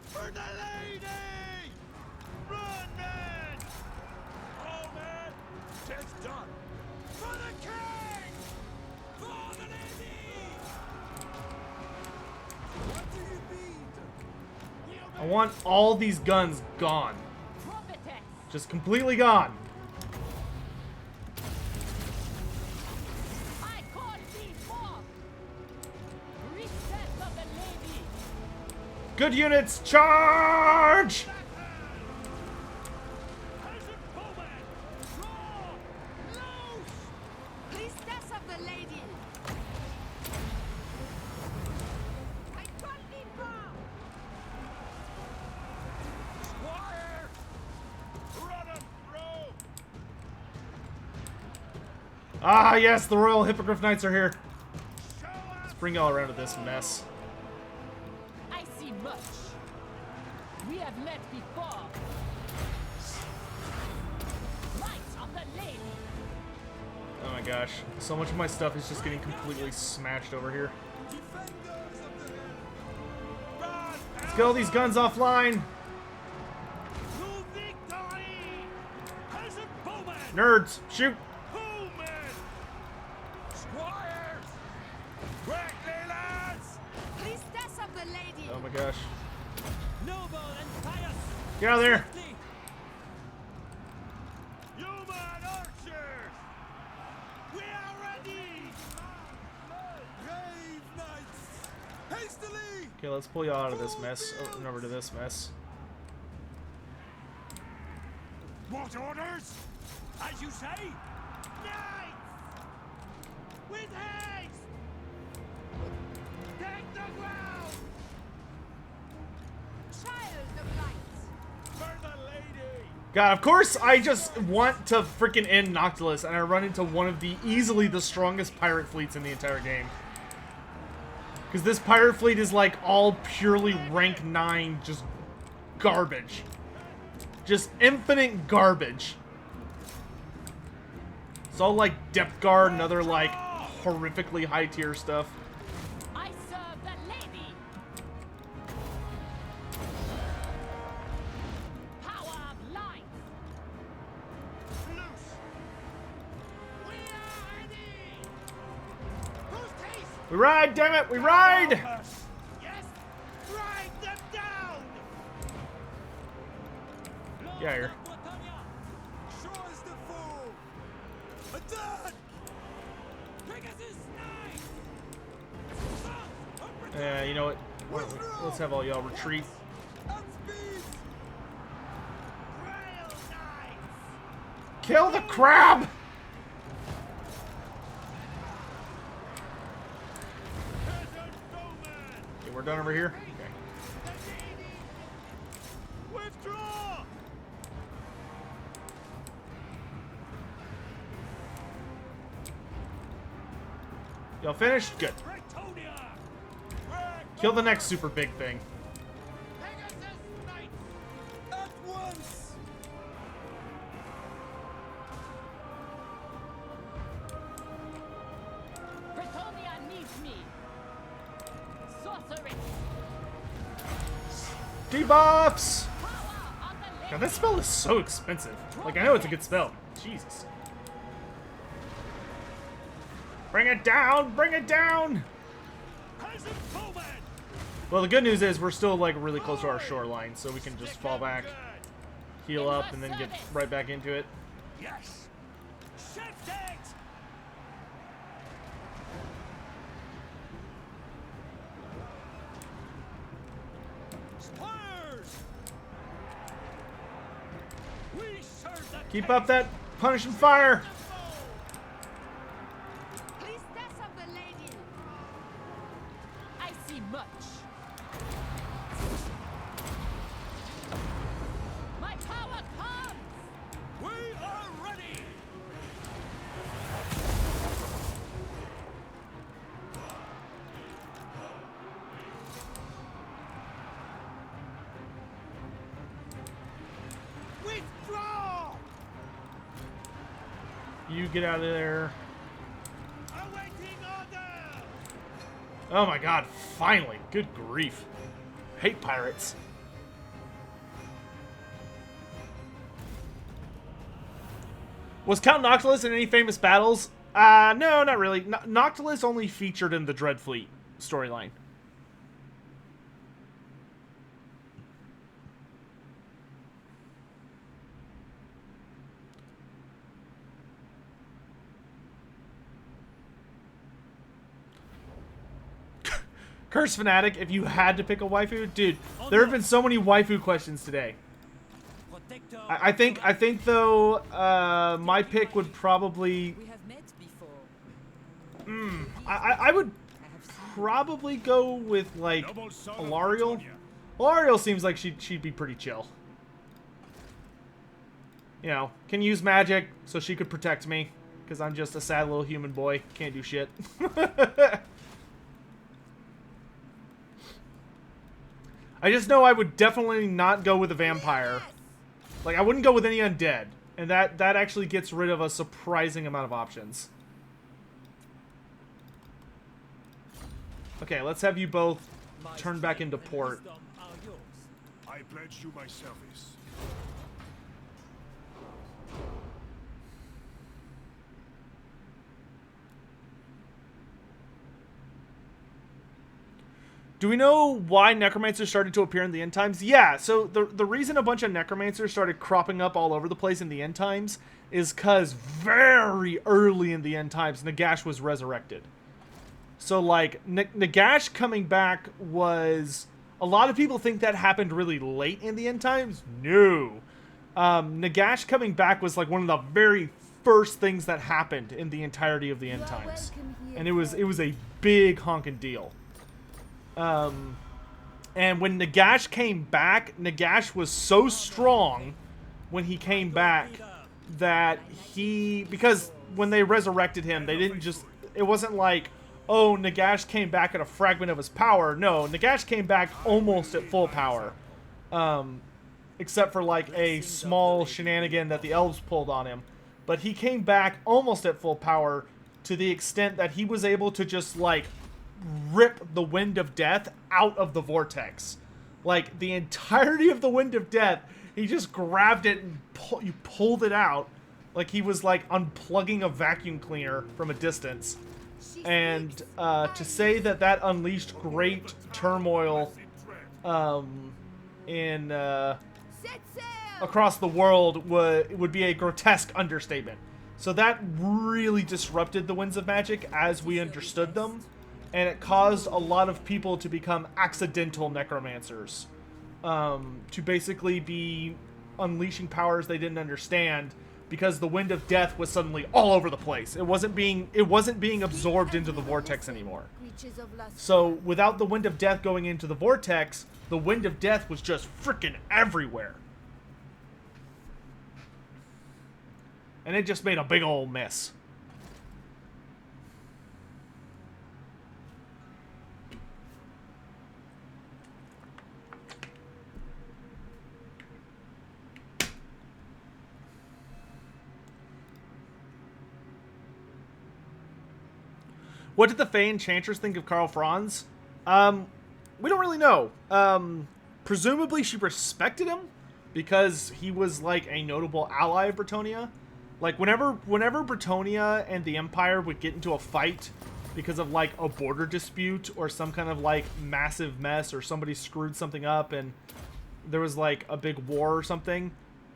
For the lady! Run, man! Oh, man! It's done! For the king! For the lady! What do you need?
I want all these guns gone.
Vortex.
Just completely gone.
I call thee forth. Recess of the lady.
Good units, charge!
Priestess of the lady. I call thee forth.
Squire! Run 'em, bro!
Ah, yes, the Royal Hippogriff Knights are here. Let's bring y'all around to this mess.
I see much. We have met before. Knights of the lady.
Oh my gosh. So much of my stuff is just getting completely smashed over here.
Defenders of the hill! Run!
Let's get all these guns offline.
To victory! Peasant bowman!
Nerds, shoot.
Bowman! Squires! Quickly, lads!
Priestess of the lady.
Oh my gosh.
Noble and pious.
Get out of there.
Human archers! We are ready! Brave knights! Hastily!
Okay, let's pull y'all out of this mess. Oh, and over to this mess.
What orders? As you say? Knights! With haste! Take the ground!
Child of light.
For the lady!
God, of course I just want to freaking end Noctilus and I run into one of the easily the strongest pirate fleets in the entire game. Because this pirate fleet is like all purely rank 9 just garbage. Just infinite garbage. It's all like depth guard and other like horrifically high tier stuff.
I serve the lady. Power of light.
We ride, damn it, we ride!
Yes! Ride them down!
Get out of here.
Sure as the fool! Attack! Pegasus knife!
You know what? Let's have all y'all retreat.
Outspeed! Rail knights!
Kill the crab! Okay, we're done over here. Okay.
Withdraw!
Y'all finished? Good. Kill the next super big thing.
Pegasus knights! At once!
Bretonia needs me. Sorceress.
Debuffs!
Power of the lady.
God, that spell is so expensive. Like, I know it's a good spell. Jesus. Bring it down! Bring it down!
Peasant foeman!
Well, the good news is we're still, like, really close to our shoreline, so we can just fall back, heal up, and then get right back into it.
Yes! Shift it! Spurs! We serve the
Keep up that punishing fire!
Priestess of the lady.
I see much. My power comes.
We are ready! Withdraw!
You get out of there.
Awaiting order!
Oh my god, finally. Good grief. Hate pirates. Was Count Noctilus in any famous battles? No, not really. Noctilus only featured in the Dreadfleet storyline. Curse Fanatic, if you had to pick a waifu, dude, there have been so many waifu questions today.
Protector.
I think though, my pick would probably,
We have met before.
I would probably go with like
Noble son of
Alariel.
Bretonia.
Alariel seems like she'd be pretty chill. You know, can use magic so she could protect me because I'm just a sad little human boy, can't do shit. I just know I would definitely not go with a vampire. Like, I wouldn't go with any undead. And that actually gets rid of a surprising amount of options. Okay, let's have you both
My
turn back
strength
into
and
port.
wisdom are yours.
I pledge you my service.
Do we know why necromancers started to appear in the end times? Yeah, so the reason a bunch of necromancers started cropping up all over the place in the end times is because very early in the end times, Nagash was resurrected. So, like, Nagash coming back was... A lot of people think that happened really late in the end times. No. Nagash coming back was, like, one of the very first things that happened in the entirety of the end times. And it was a big honking deal. And when Nagash came back, Nagash was so strong when he came back that because when they resurrected him, they didn't just, it wasn't like, oh, Nagash came back at a fragment of his power. No, Nagash came back almost at full power. Except for like a small shenanigan that the elves pulled on him. But he came back almost at full power to the extent that he was able to just like rip the Wind of Death out of the Vortex. Like, the entirety of the Wind of Death, he just grabbed it and you pulled it out like he was, like, unplugging a vacuum cleaner from a distance. And to say that that unleashed great turmoil in
Set sail!
across the world would be a grotesque understatement. So that really disrupted the winds of magic as we understood them, and it caused a lot of people to become accidental necromancers, to basically be unleashing powers they didn't understand because the wind of death was suddenly all over the place. It wasn't being absorbed into the vortex anymore.
Creatures of lust.
So without the wind of death going into the vortex, the wind of death was just freaking everywhere. And it just made a big old mess. What did the Fae Enchantress think of Karl Franz? We don't really know. Presumably she respected him because he was like a notable ally of Bretonnia. Like whenever Bretonnia and the Empire would get into a fight because of like a border dispute or some kind of like massive mess, or somebody screwed something up and there was like a big war or something,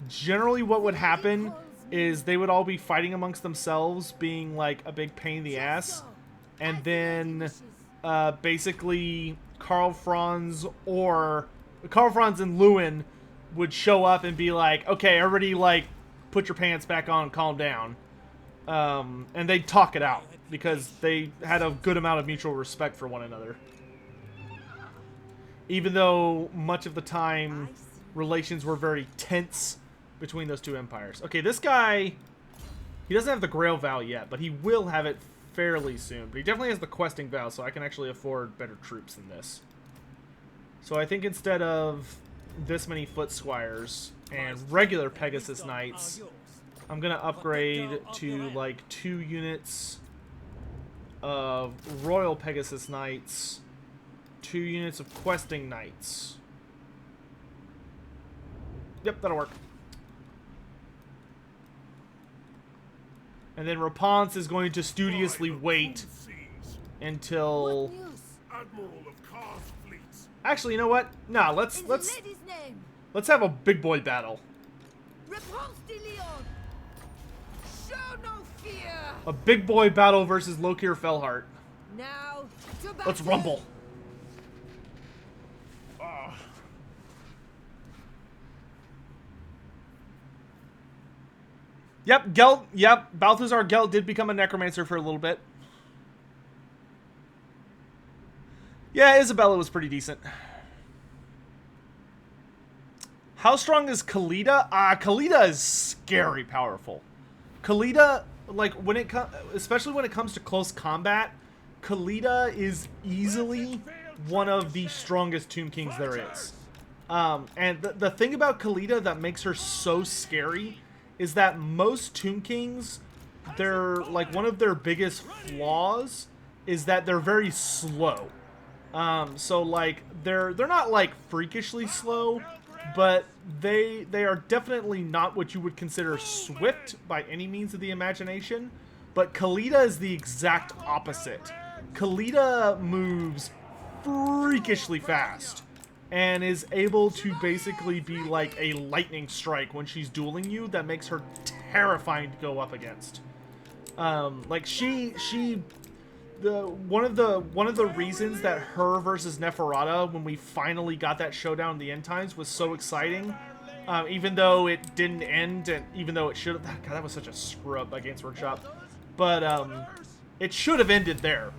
generally what would happen is they would all be fighting amongst themselves, being like a big pain in the ass. And then basically Karl Franz and Lewin would show up and be like, okay, everybody like put your pants back on and calm down. And they'd talk it out because they had a good amount of mutual respect for one another. Even though much of the time relations were very tense between those two empires. Okay, this guy, he doesn't have the Grail vow yet, but he will have it fairly soon. But he definitely has the questing vow, so I can actually afford better troops than this. So I think instead of this many foot squires and regular Pegasus Knights, I'm gonna upgrade to like 2 units of Royal Pegasus Knights, 2 units of Questing Knights. Yep, that'll work. And then Repanse is going to studiously wait until...
What news?
Admiral of Car's fleets.
Actually, you know what? No, let's
In the lady's name.
let's have a big boy battle.
Repanse de Leon. Show no fear.
A big boy battle versus Lokir Felhart.
Now to battle.
Let's rumble. Yep, Gelt. Yep, Balthazar Gelt did become a necromancer for a little bit. Yeah, Isabella was pretty decent. How strong is Khalida? Khalida is scary powerful. Khalida, like when it comes, especially when it comes to close combat, Khalida is easily one of the strongest Tomb Kings there is. And the thing about Khalida that makes her so scary is that most Tomb Kings, they're like one of their biggest flaws is that they're very slow. So like they're not like freakishly slow, but they are definitely not what you would consider swift by any means of the imagination. But Khalida is the exact opposite. Khalida moves freakishly fast and is able to basically be like a lightning strike when she's dueling you that makes her terrifying to go up against. Like one of the reasons that her versus Neferata, when we finally got that showdown in the end times, was so exciting, even though it didn't end, and even though it should have. God, that was such a screw up by Games Workshop. But it should have ended there.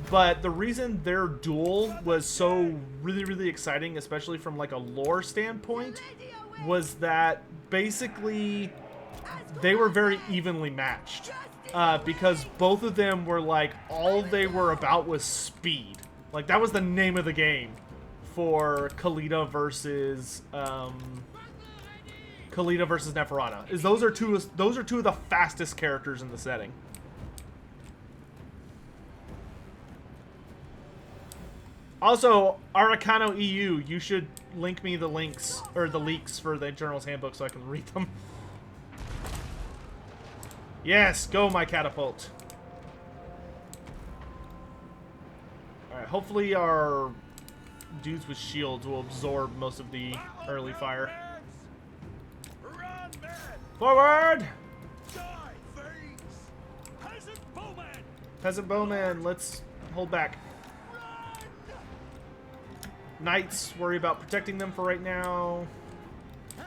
But the reason their duel was so really exciting, especially from like a lore standpoint, was that basically they were very evenly matched. Because both of them were like, all they were about was speed. Like that was the name of the game for Khalida versus Neferata. Is those are two of the fastest characters in the setting. Also, Aracano EU, you should link me the links, or the leaks for the General's Handbook so I can read them. Yes, go my catapult. Alright, hopefully our dudes with shields will absorb most of the early fire.
Run, men!
Forward!
Die, thieves! Peasant bowmen!
Peasant bowman, let's hold back.
Run!
Knights, worry about protecting them for right now.
Hey!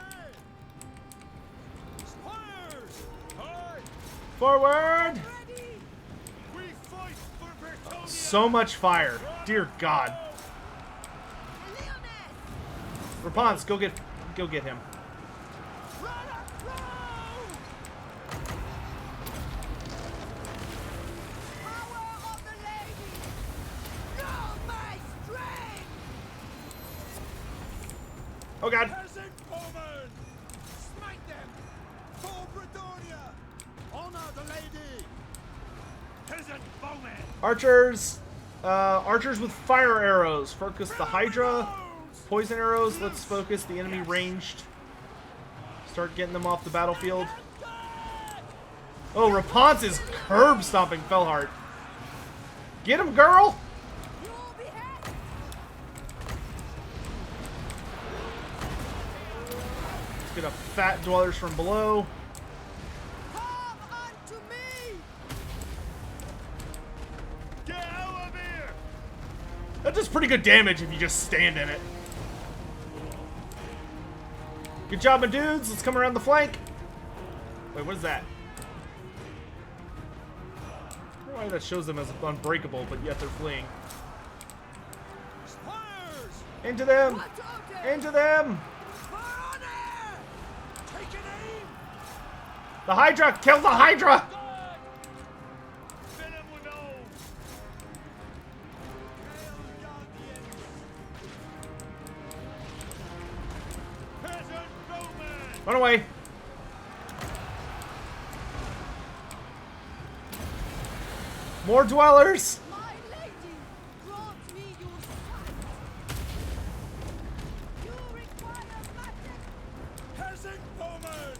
Squires! Aye!
Forward!
We fight for Bertonia!
So much fire. Dear God.
The Leoness!
Repanse, go get him.
Run up, row!
Power of the lady! Know my strength!
Oh God.
Peasant bowmen! Smite them! For Bretonia! Honor the lady! Peasant bowmen!
Archers. Archers with fire arrows. Focus the Hydra. Poison arrows. Let's focus the enemy ranged. Start getting them off the battlefield. Oh, Repanse is curb stomping Felhart. Get him, girl!
You will be happy!
Let's get a fat dwellers from below.
Come unto me!
Get out of here!
That does pretty good damage if you just stand in it. Good job, my dudes. Let's come around the flank. Wait, what is that? I don't know why that shows them as unbreakable, but yet they're fleeing.
Squires!
Into them!
Watch out there!
Into them!
For honor!
Take an aim!
The Hydra! Kill the Hydra!
Fill him with those! Hail Guardians! Peasant bowmen!
Run away! More dwellers!
My lady, grant me your sight. You require magic.
Peasant bowmen!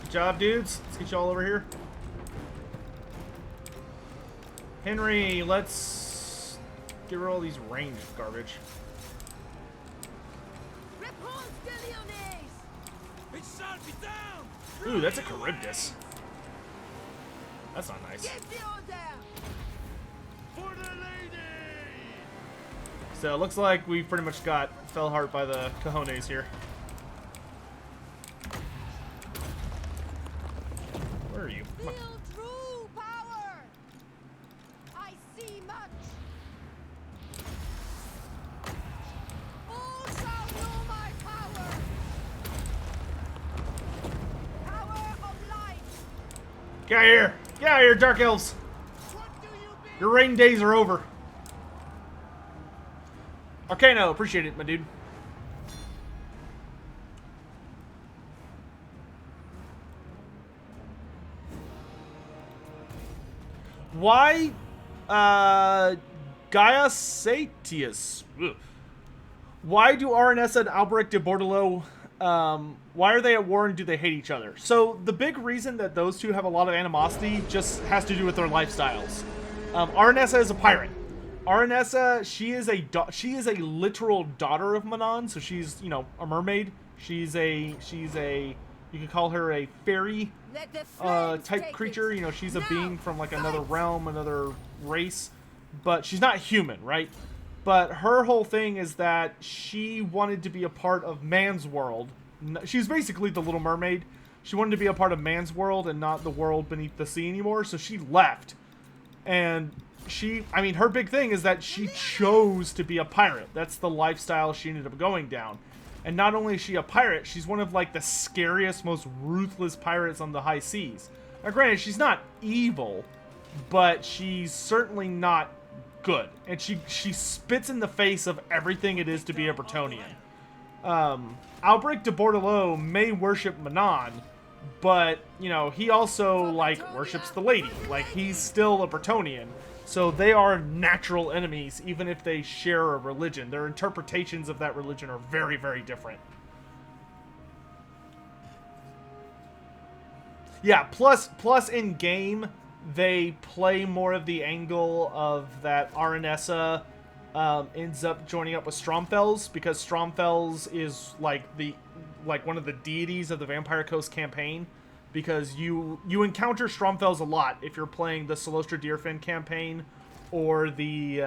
Good job, dudes. Let's get you all over here. Henry, let's get rid of all these ranged garbage.
Repanse de Lyonnaise!
It shall be down!
Ooh, that's a Charybdis. That's not nice.
Give the order!
For the lady!
So it looks like we pretty much got Felhart by the cojones here. Where are you? Come on.
Feel true power! I see much! All shall know my power! Power of light!
Get out of here! Get out of here, Dark Elves!
What do you mean?
Your rain days are over. Arcano, appreciate it, my dude. Why, Gaia Satius? Ugh. Why do Aranessa and Albrecht de Bordelot, why are they at war and do they hate each other? So the big reason that those two have a lot of animosity just has to do with their lifestyles. Aranessa is a pirate. Aranessa, she is a literal daughter of Manon, so she's, you know, a mermaid. She's a you could call her a fairy
Let the flames
type
take
creature.
it.
You know, she's a
Now,
being from like another
fight!
realm, another race, but she's not human, right? But her whole thing is that she wanted to be a part of man's world. She's basically the Little Mermaid. She wanted to be a part of man's world and not the world beneath the sea anymore, so she left. And I mean, her big thing is that she chose to be a pirate. That's the lifestyle she ended up going down. And not only is she a pirate, she's one of like the scariest, most ruthless pirates on the high seas. Now granted, she's not evil, but she's certainly not good. And she spits in the face of everything it is to be a Bretonian. Albrecht de Bordelot may worship Manon, but, you know, he also, like, worships the lady. Like, he's still a Bretonian. So they are natural enemies, even if they share a religion. Their interpretations of that religion are very, very different. Yeah, plus in game, they play more of the angle of that Aranessa ends up joining up with Stromfels, because Stromfels is like one of the deities of the Vampire Coast campaign, because you encounter Stromfels a lot if you're playing the Solostra Deerfin campaign or the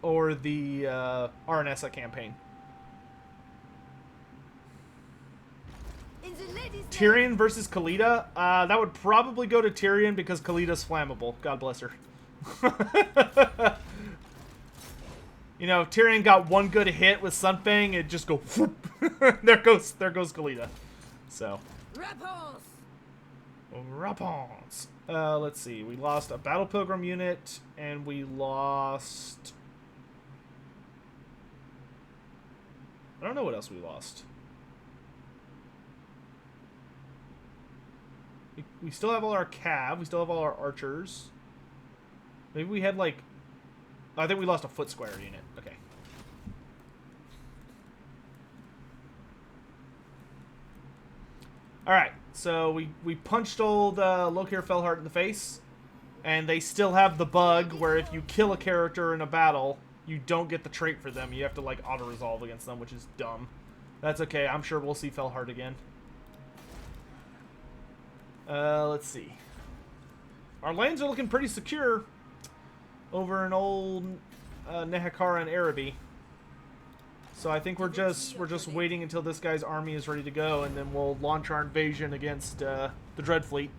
Aranessa campaign.
In the ladies'
Tyrion versus Khalida, that would probably go to Tyrion because Khalida's flammable. God bless her. You know, if Tyrion got one good hit with Sunfang, it'd just go whoop. there goes Khalida. So Repanse. Let's see. We lost a Battle Pilgrim unit, and we lost... I don't know what else we lost. We still have all our cav. We still have all our archers. Maybe we had, like... I think we lost a foot square unit. Okay. Alright, so we punched old Lokir Felhart in the face, and they still have the bug where if you kill a character in a battle, you don't get the trait for them. You have to, like, auto-resolve against them, which is dumb. That's okay. I'm sure we'll see Felhart again. Let's see. Our lanes are looking pretty secure over in old Nehekara and Araby. So I think we're just waiting until this guy's army is ready to go, and then we'll launch our invasion against the Dread Fleet.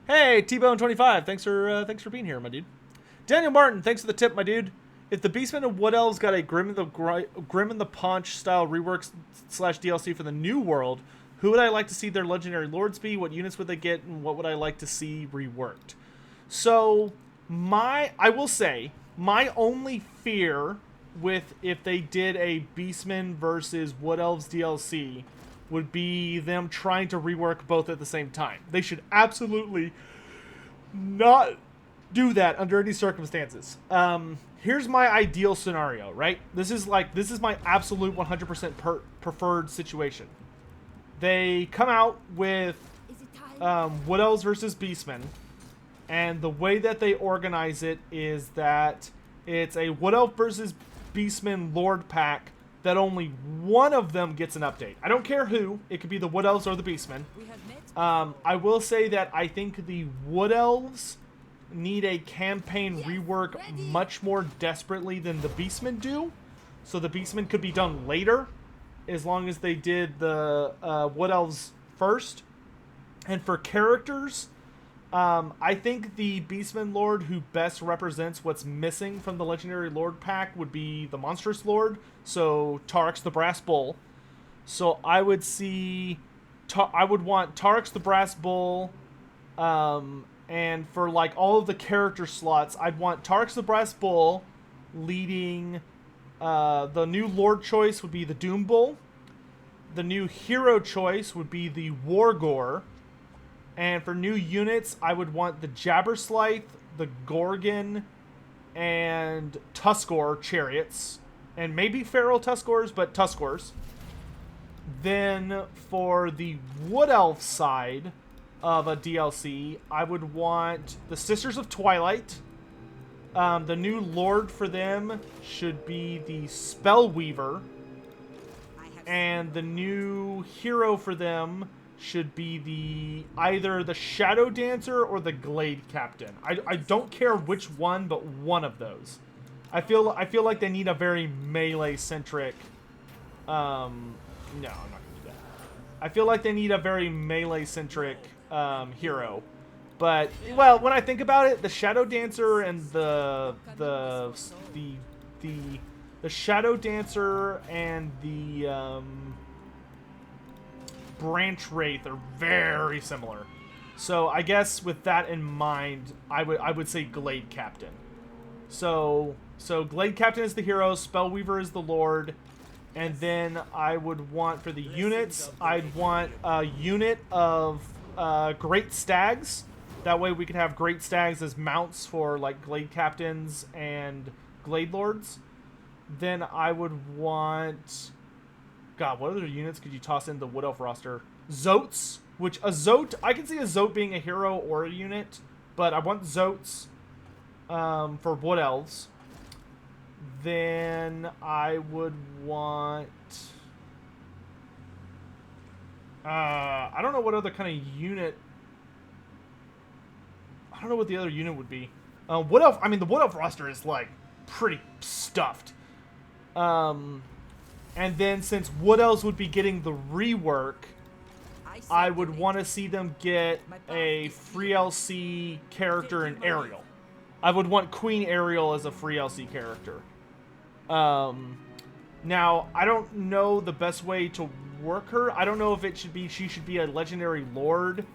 Hey, T-Bone25, thanks for being here, my dude. Daniel Martin, thanks for the tip, my dude. If the Beastmen of Wood Elves got a Grim and the Paunch style rework / DLC for the New World, who would I like to see their legendary lords be? What units would they get, and what would I like to see reworked? So, I will say, my only fear with if they did a Beastmen versus Wood Elves DLC would be them trying to rework both at the same time. They should absolutely not do that under any circumstances. Here's my ideal scenario, right? This is my absolute 100% preferred situation. They come out with Wood Elves versus Beastmen, and the way that they organize it is that it's a Wood Elf versus Beastmen Lord pack that only one of them gets an update. I don't care who. It could be the Wood Elves or the Beastmen. I will say that I think the Wood Elves need a campaign rework much more desperately than the Beastmen do. So the Beastmen could be done later, as long as they did the Wood Elves first. And for characters, I think the Beastman Lord who best represents what's missing from the Legendary Lord pack would be the Monstrous Lord, so Tarex the Brass Bull. So I would want Tarex the Brass Bull, and for like all of the character slots, I'd want Tarex the Brass Bull leading. The new Lord choice would be the Doom Bull. The new hero choice would be the Wargore. And for new units, I would want the Jabberslythe, the Gorgon, and Tuskor chariots. And maybe Feral Tuskors, but Tuskors. Then for the Wood Elf side of a DLC, I would want the Sisters of Twilight. The new Lord for them should be the Spellweaver. And the new hero for them should be either the Shadow Dancer or the Glade Captain. I don't care which one, but one of those. I feel like they need a very melee-centric... no, I'm not going to do that. I feel like they need a very melee-centric hero. But, well, when I think about it, the Shadow Dancer and the Shadow Dancer and the Branch Wraith are very similar. So I guess with that in mind, I would say Glade Captain. So Glade Captain is the hero, Spellweaver is the Lord, and then I would want for the units, I'd want a unit of Great Stags. That way we could have Great Stags as mounts for like Glade Captains and Glade Lords. Then I would want God, what other units could you toss in the Wood Elf roster? Zotes, which a Zote, I can see a Zote being a hero or a unit, but I want Zotes for Wood Elves. Then I would want... I don't know what other kind of unit... I don't know what the other unit would be. Wood Elf, I mean, the Wood Elf roster is, like, pretty stuffed. And then since Wood Elves would be getting the rework, I would want to see them get a free LC character in Ariel. I would want Queen Ariel as a free LC character. Now, I don't know the best way to work her. I don't know if it should be, she should be a legendary lord,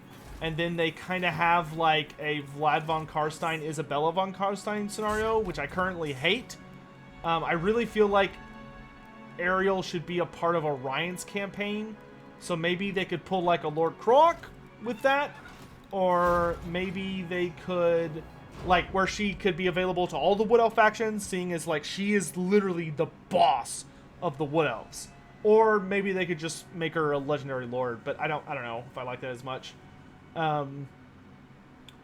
and then they kind of have like a Vlad von Karstein, Isabella von Karstein scenario, which I currently hate. I really feel like Ariel should be a part of Orion's campaign, so maybe they could pull like a Lord Croc with that, or maybe they could, like, where she could be available to all the Wood Elf factions, seeing as like she is literally the boss of the Wood Elves. Or maybe they could just make her a legendary lord, but I don't know if I like that as much.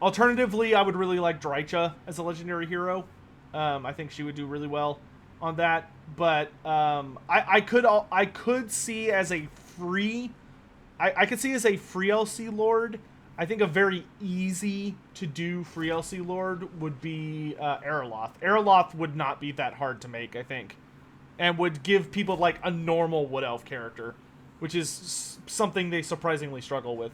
Alternatively, I would really like Drycha as a legendary hero. I think she would do really well on that. But I could see as a free, I could see as a free LC lord. I think a very easy to do free LC lord would be Erloth. Erloth would not be that hard to make, I think, and would give people like a normal Wood Elf character, which is something they surprisingly struggle with.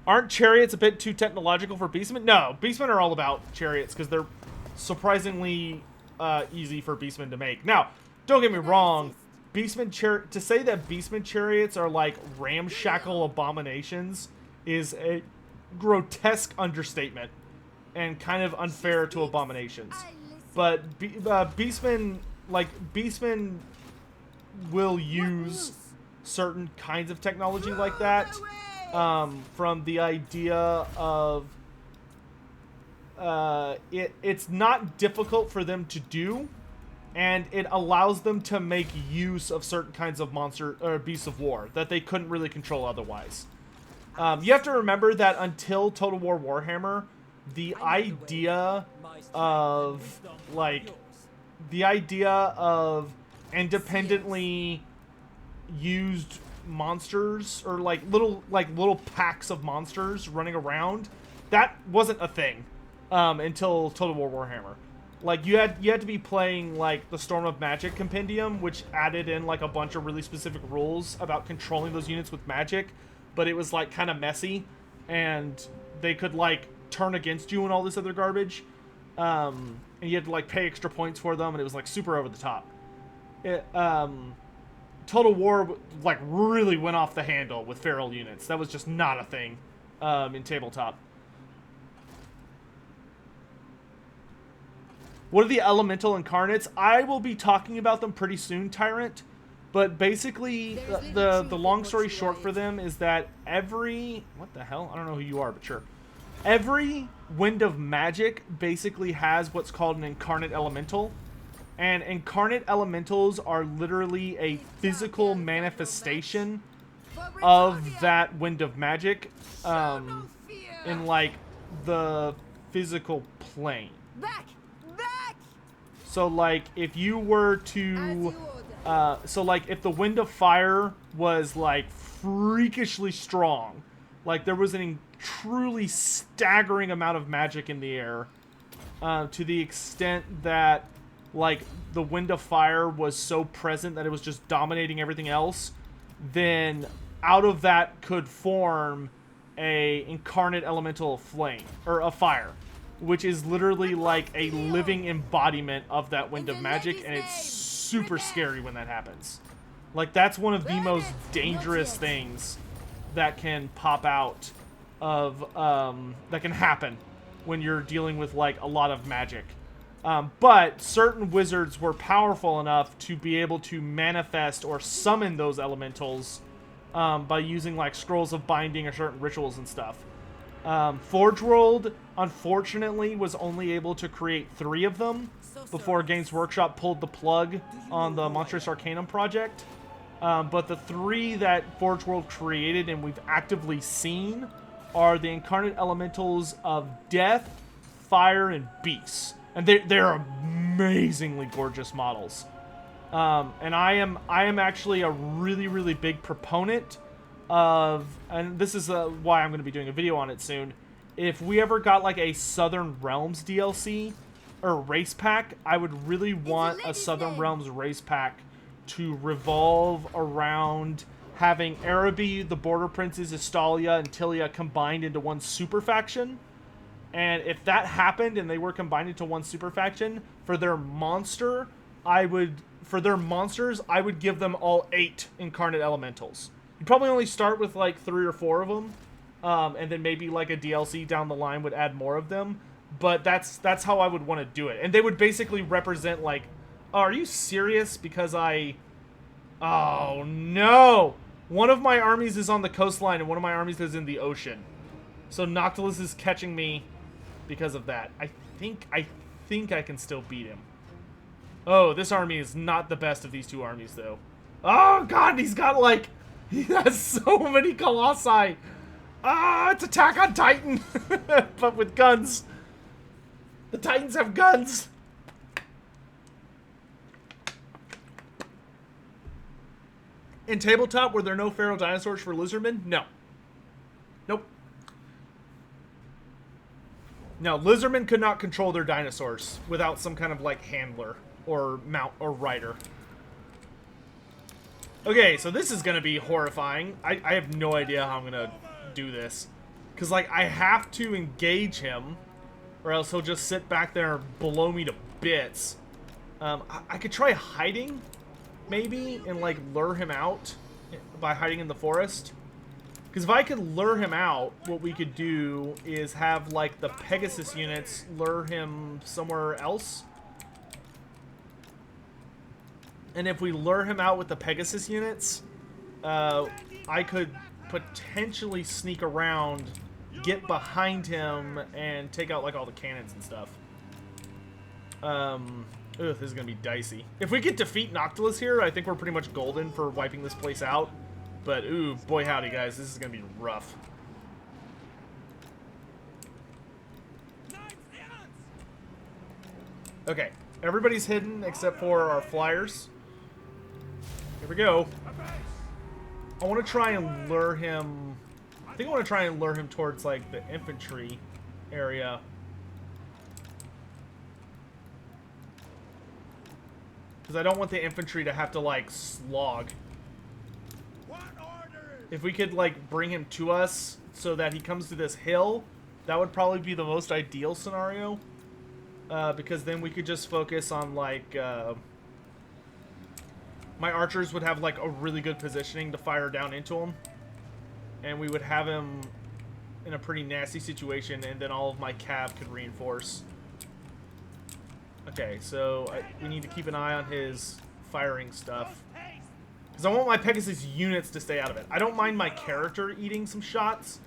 Aren't chariots a bit too technological for beastmen? No, beastmen are all about chariots because they're surprisingly easy for beastmen to make. Now, don't get me wrong, to say that beastmen chariots are like ramshackle abominations is a grotesque understatement and kind of unfair to abominations. But beastmen will use certain kinds of technology like that. From the idea of it's not difficult for them to do, and it allows them to make use of certain kinds of monster or beasts of war that they couldn't really control otherwise. You have to remember that until Total War Warhammer, the idea of independently used monsters, or like little packs of monsters running around, that wasn't a thing until Total War Warhammer. Like you had to be playing like the Storm of Magic compendium, which added in like a bunch of really specific rules about controlling those units with magic, but it was like kind of messy, and they could like turn against you and all this other garbage, and you had to like pay extra points for them, and it was like super over the top. Total War like really went off the handle with feral units. That was just not a thing in tabletop. What are the elemental incarnates? I will be talking about them pretty soon, Tyrant. But basically, the long story short for them is that every... What the hell? I don't know who you are, but sure. Every Wind of Magic basically has what's called an incarnate elemental. And incarnate elementals are literally a physical manifestation of that Wind of Magic in, like, the physical plane. So, like, if you were to... so, like, if the Wind of Fire was, like, freakishly strong, like, there was a truly staggering amount of magic in the air, to the extent that, like, the Wind of Fire was so present that it was just dominating everything else, then out of that could form a incarnate elemental of flame, or of fire, which is literally like a living embodiment of that Wind of Magic, and it's super scary when that happens. Like, that's one of the most dangerous things that can pop out of, that can happen when you're dealing with, like, a lot of magic. But certain wizards were powerful enough to be able to manifest or summon those elementals by using, like, scrolls of binding or certain rituals and stuff. Forge World, unfortunately, was only able to create 3 of them before Games Workshop pulled the plug on the Monstrous Arcanum project. But the 3 that Forge World created and we've actively seen are the Incarnate Elementals of Death, Fire, and Beasts. And they're amazingly gorgeous models. And I am actually a really, really big proponent of, and this is why I'm going to be doing a video on it soon. If we ever got like a Southern Realms DLC or race pack, I would really want a Southern Realms race pack to revolve around having Araby, the Border Princes, Estalia, and Tilia combined into one super faction. And if that happened and they were combined into one super faction, for their monsters, I would give them all 8 Incarnate Elementals. You'd probably only start with like 3 or 4 of them, and then maybe like a DLC down the line would add more of them. But that's how I would want to do it. And they would basically represent like, oh, are you serious? Because oh no! One of my armies is on the coastline and one of my armies is in the ocean. So Noctilus is catching me because of that. I think I can still beat him. Oh, this army is not the best of these 2 armies, though. Oh, God, he has so many Colossi. It's Attack on Titan, but with guns. The Titans have guns. In tabletop, were there no feral dinosaurs for lizardmen? No. Nope. No, lizardmen could not control their dinosaurs without some kind of, like, handler or mount or rider. Okay, so this is going to be horrifying. I have no idea how I'm going to do this. Because, like, I have to engage him, or else he'll just sit back there and blow me to bits. I could try hiding, maybe, and, like, lure him out by hiding in the forest. Because if I could lure him out, what we could do is have, like, the Pegasus units lure him somewhere else. And if we lure him out with the Pegasus units, I could potentially sneak around, get behind him, and take out, like, all the cannons and stuff. Ugh, this is going to be dicey. If we could defeat Noctilus here, I think we're pretty much golden for wiping this place out. But, ooh, boy howdy, guys, this is going to be rough. Okay, everybody's hidden except for our flyers. Here we go. I want to try and lure him... I think I want to try and lure him towards, like, the infantry area. Because I don't want the infantry to have to, like, slog. If we could, like, bring him to us so that he comes to this hill, that would probably be the most ideal scenario. Because then we could just focus on, like, my archers would have, like, a really good positioning to fire down into him. And we would have him in a pretty nasty situation, and then all of my cav could reinforce. Okay, so we need to keep an eye on his firing stuff. Because I want my Pegasus units to stay out of it. I don't mind my character eating some shots.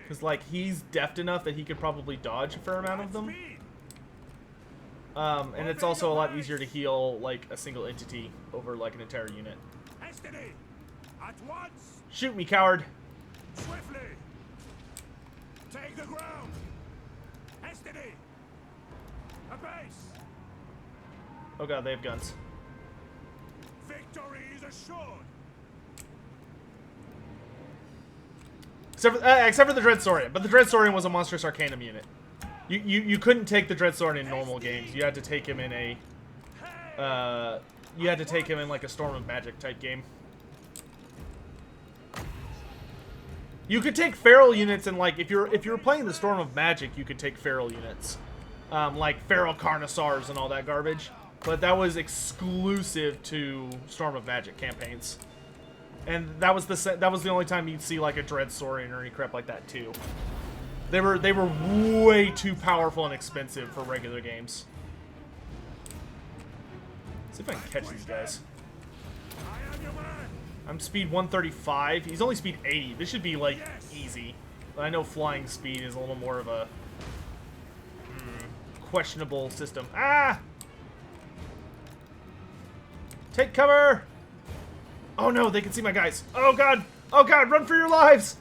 Because, like, he's deft enough that he could probably dodge a fair amount of them. And it's also a lot easier to heal, like, a single entity over, like, an entire unit. Shoot me, coward!
Swiftly! Take the ground! Hastily! A base!
Oh god, they have guns.
Victory is assured!
Except for the Dreadsaurian, but the Dreadsaurian was a Monstrous Arcanum unit. You couldn't take the Dreadsaurian in normal games. You had to take him in a you had to take him in like a Storm of Magic type game. You could take feral units and like if you're playing the Storm of Magic, you could take feral units. Like feral Carnosaurs and all that garbage. But that was exclusive to Storm of Magic campaigns. And that was the only time you'd see like a Dreadsaurian or any crap like that too. They were way too powerful and expensive for regular games. Let's see if I can catch these guys. I'm speed 135. He's only speed 80. This should be like easy. But I know flying speed is a little more of a questionable system. Ah! Take cover! Oh no, they can see my guys. Oh god! Oh god, run for your lives!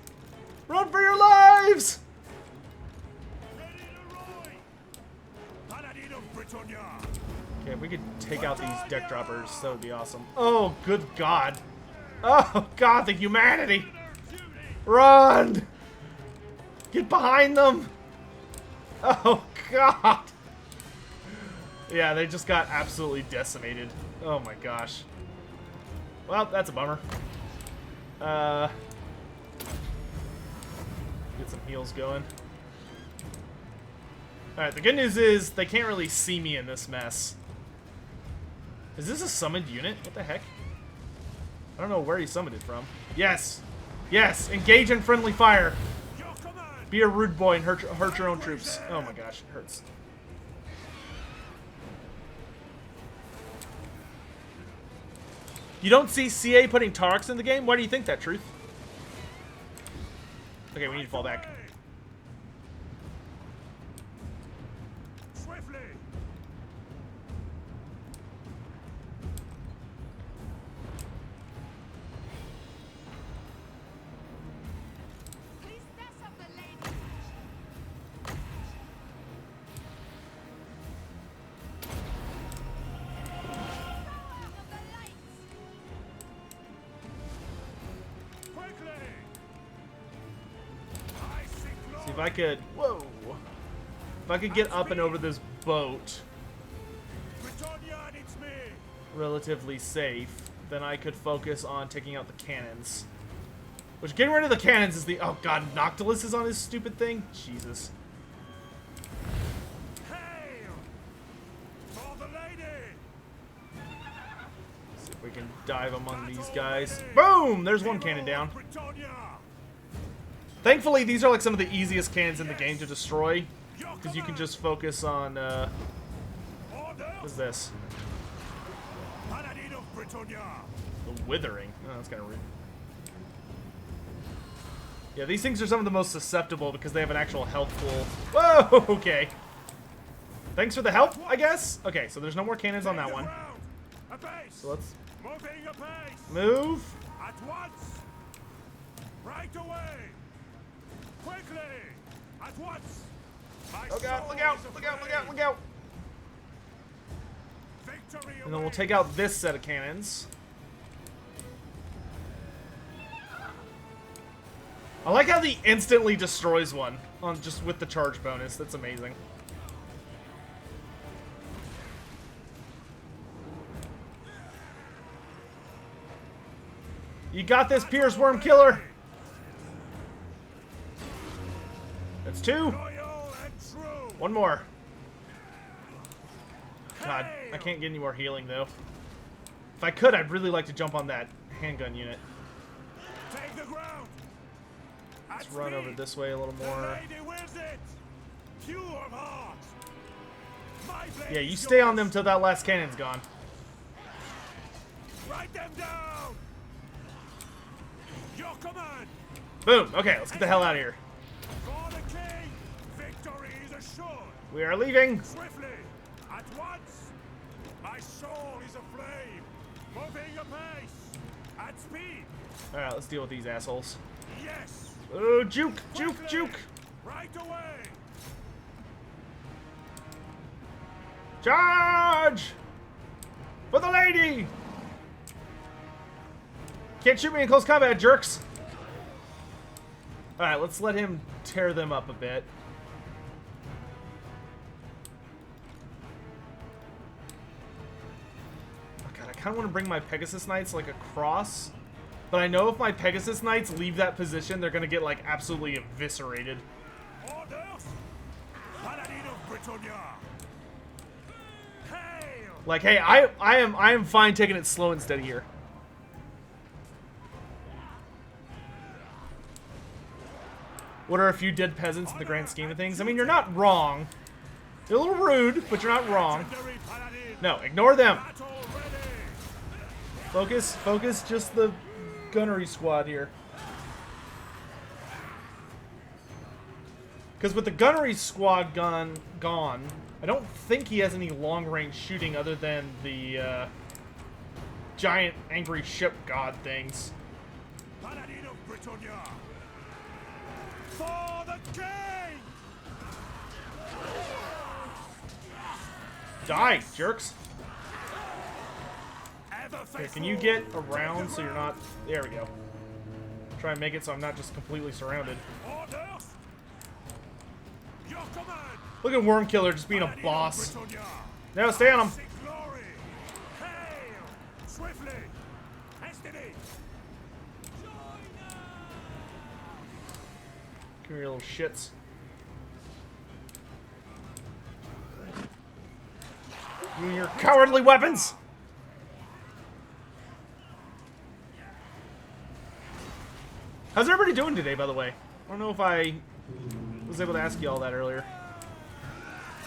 Run for your lives! Okay, if we could take out these deck droppers, that would be awesome. Oh, good god. Oh god, the humanity! Run! Get behind them! Oh god! Yeah, they just got absolutely decimated. Oh my gosh. Well, that's a bummer. Get some heals going. Alright, the good news is they can't really see me in this mess. Is this a summoned unit? What the heck? I don't know where he summoned it from. Yes! Yes! Engage in friendly fire! Be a rude boy and hurt your own troops. Oh my gosh, it hurts. You don't see CA putting Tarks in the game? Why do you think that, Truth? Okay, we need to fall back.
Swiftly.
Priestess of the lady. Of the lights.
Quickly.
See if I could... Whoa! If I could get up and over this boat relatively safe, then I could focus on taking out the cannons. Which, getting rid of the cannons is the... Oh god, Noctilus is on his stupid thing? Jesus.
Hail for the lady.
See if we can dive among these guys. Boom! There's one cannon down. Thankfully, these are like some of the easiest cannons in the game to destroy. Because you can just focus on, what's this? The Withering. Oh, that's kind of rude. Yeah, these things are some of the most susceptible because they have an actual health pool. Whoa, okay. Thanks for the help, I guess? Okay, so there's no more cannons on that one. So let's move.
At once. Right away. Quickly. At once.
Oh god, look out, look out, look out, look out. And then we'll take out this set of cannons. I like how he instantly destroys one on just with the charge bonus. That's amazing. You got this, Pierce Worm Killer. That's two. One more. God, I can't get any more healing though. If I could, I'd really like to jump on that handgun unit.
Take the ground.
Let's run over this way a little more. Yeah, you stay on them till that last cannon's gone.
Write them down. Your command.
Boom. Okay, let's get the hell out of here.
For the king, victory is assured.
We are leaving.
Swiftly, at once. My soul is aflame. Moving apace. At speed.
All right, let's deal with these assholes.
Yes.
Oh, juke, juke, juke.
Right away.
Charge! For the lady! Can't shoot me in close combat, jerks. All right, let's let him tear them up a bit. Oh god, I kind of want to bring my Pegasus Knights like across, but I know if my Pegasus Knights leave that position, they're gonna get like absolutely eviscerated.
Orders. Paladin of Britannia. Hail.
Like, hey, I am fine taking it slow and steady here. What are a few dead peasants in the grand scheme of things? I mean, you're not wrong. You're a little rude, but you're not wrong. No, ignore them. Focus just the gunnery squad here. Because with the gunnery squad gone, I don't think he has any long-range shooting other than the giant angry ship god things.
Paladin of Britannia! For the king!
Die, jerks!
Ever
Here, can
faithful.
you get around so you're not... There we go. Try and make it so I'm not just completely surrounded.
Orders! Your command!
Look at Wormkiller just being a
Paladin of
boss.
Britannia.
No, stay on him.
Seek glory! Hail! Swiftly! Hastily!
Come here, little shits. You and your cowardly weapons! How's everybody doing today, by the way? I don't know if I was able to ask you all that earlier.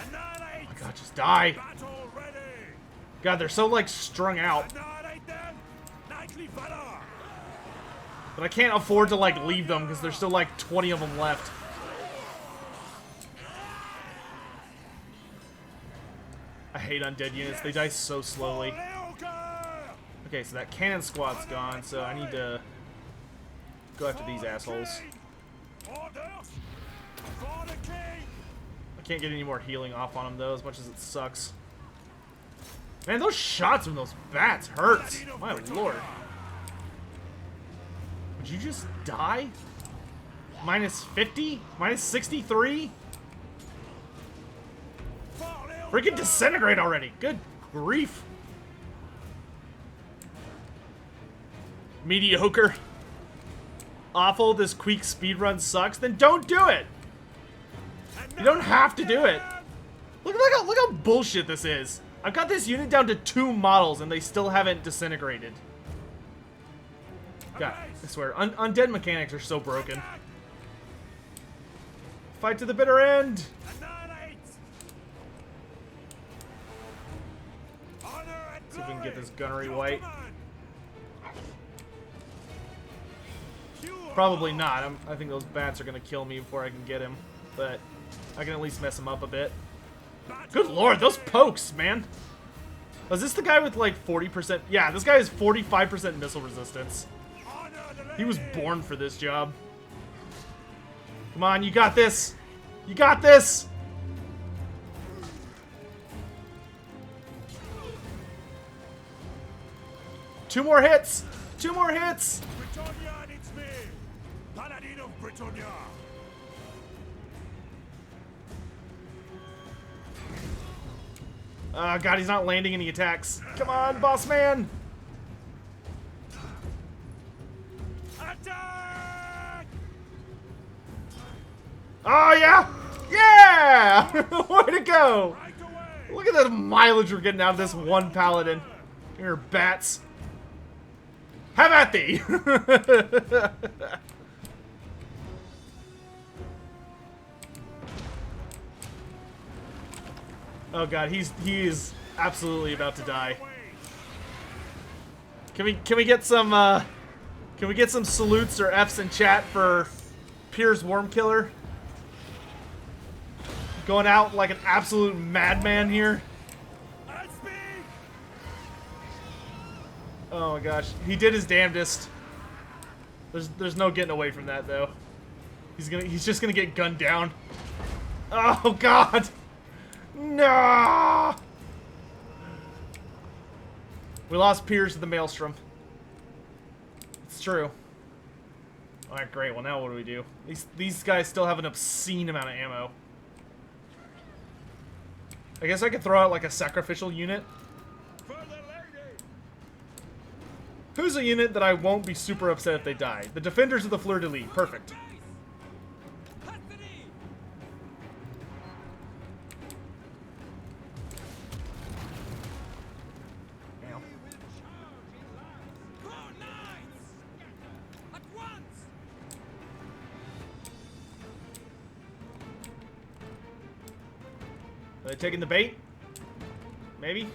Annihilate!
Oh my god, just die!
Battle ready!
God, they're so, like, strung out.
Annihilate them! Knightly valor!
But I can't afford to, like, leave them, because there's still, like, 20 of them left. I hate undead units. They die so slowly.
Leoka!
Okay, so that cannon squad's gone, so I need to go after these assholes.
Orders! For the king!
I can't get any more healing off on them, though, as much as it sucks. Man, those shots from those bats hurts. My lord. Would you just die? Minus 50? Minus 63? Freaking disintegrate already. Good grief. Mediocre. Awful, this quick speedrun sucks. Then don't do it. You don't have to do it. Look how bullshit this is. I've got this unit down to 2 models and they still haven't disintegrated. God, I swear, undead mechanics are so broken. Fight to the bitter end.
Annihilate! Honor and
See if we can get
glory!
this gunnery
Your
white.
command! Pure
Probably not. I think those bats are gonna kill me before I can get him, but I can at least mess him up a bit.
battle
Good lord, those
ready!
pokes, man. Was this the guy with like 40%? Yeah, this guy has 45% missile resistance.
Honor the
He was
lady!
born for this job. Come on, you got this. You got this. Two more hits. 2 more hits.
Britannia and its me! Paladin of Britannia!
Oh god, he's not landing any attacks. Come on, boss man.
Attack!
Oh yeah. Yeah. Way to go.
Right away!
Look at the mileage we're getting out of this one paladin. Here, bats. Have at thee! Oh god, he is absolutely about to die. Can we get some salutes or F's in chat for Piers Wormkiller? Going out like an absolute madman here.
I speak!
Oh my gosh, he did his damnedest. There's no getting away from that though. He's just gonna get gunned down. Oh god, no! We lost Piers to the Maelstrom. It's true. All right, great. Well, now what do we do? These guys still have an obscene amount of ammo. I guess I could throw out like a sacrificial unit.
For the lady!
Who's a unit that I won't be super upset if they die? The Defenders of the Fleur-de-Lis. Perfect.
Custody!
Ow.
Four knights! At once!
Are they taking the bait? Maybe?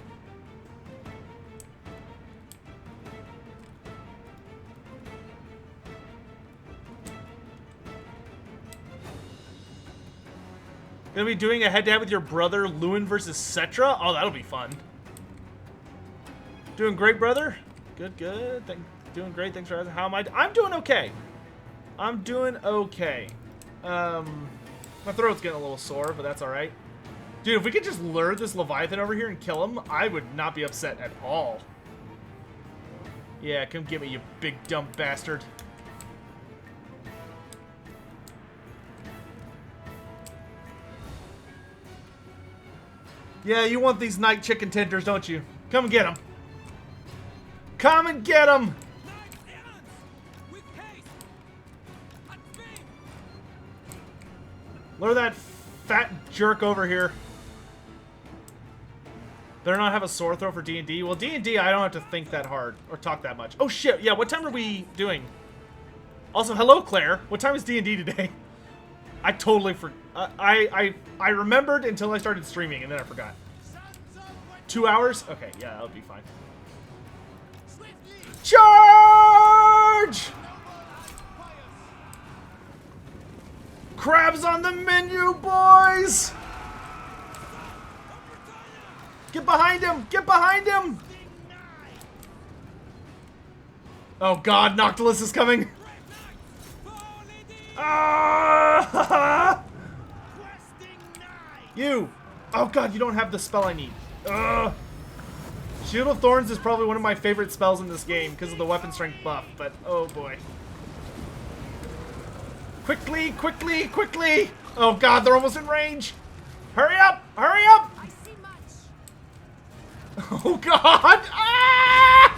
Gonna be doing a head-to-head with your brother, Lewin versus Cetra? Oh, that'll be fun. Doing great, brother? Good, good. Doing great. Thanks for asking. How am I? I'm doing okay. I'm doing okay. My throat's getting a little sore, but that's alright. Dude, if we could just lure this Leviathan over here and kill him, I would not be upset at all. Yeah, come get me, you big dumb bastard. Yeah, you want these night chicken tenders, don't you? Come and get them. Come and get them! Lure that fat jerk over here. Better not have a sore throat for D&D. Well, D&D, I don't have to think that hard or talk that much. Oh, shit. Yeah, what time are we doing? Also, hello, Claire. What time is D&D today? I totally I remembered until I started streaming, and then I forgot. 2 hours? Okay, yeah, that would be fine. Charge! Crabs on the menu, boys! Get behind him! Get behind him! Oh god, Noctilus is coming! Ah! You! Oh god, you don't have the spell I need. Ugh. Shield of Thorns is probably one of my favorite spells in this game because of the weapon strength buff, but oh boy. Quickly, quickly, quickly! Oh god, they're almost in range! Hurry up! Hurry up!
I see much.
Oh god! Ah!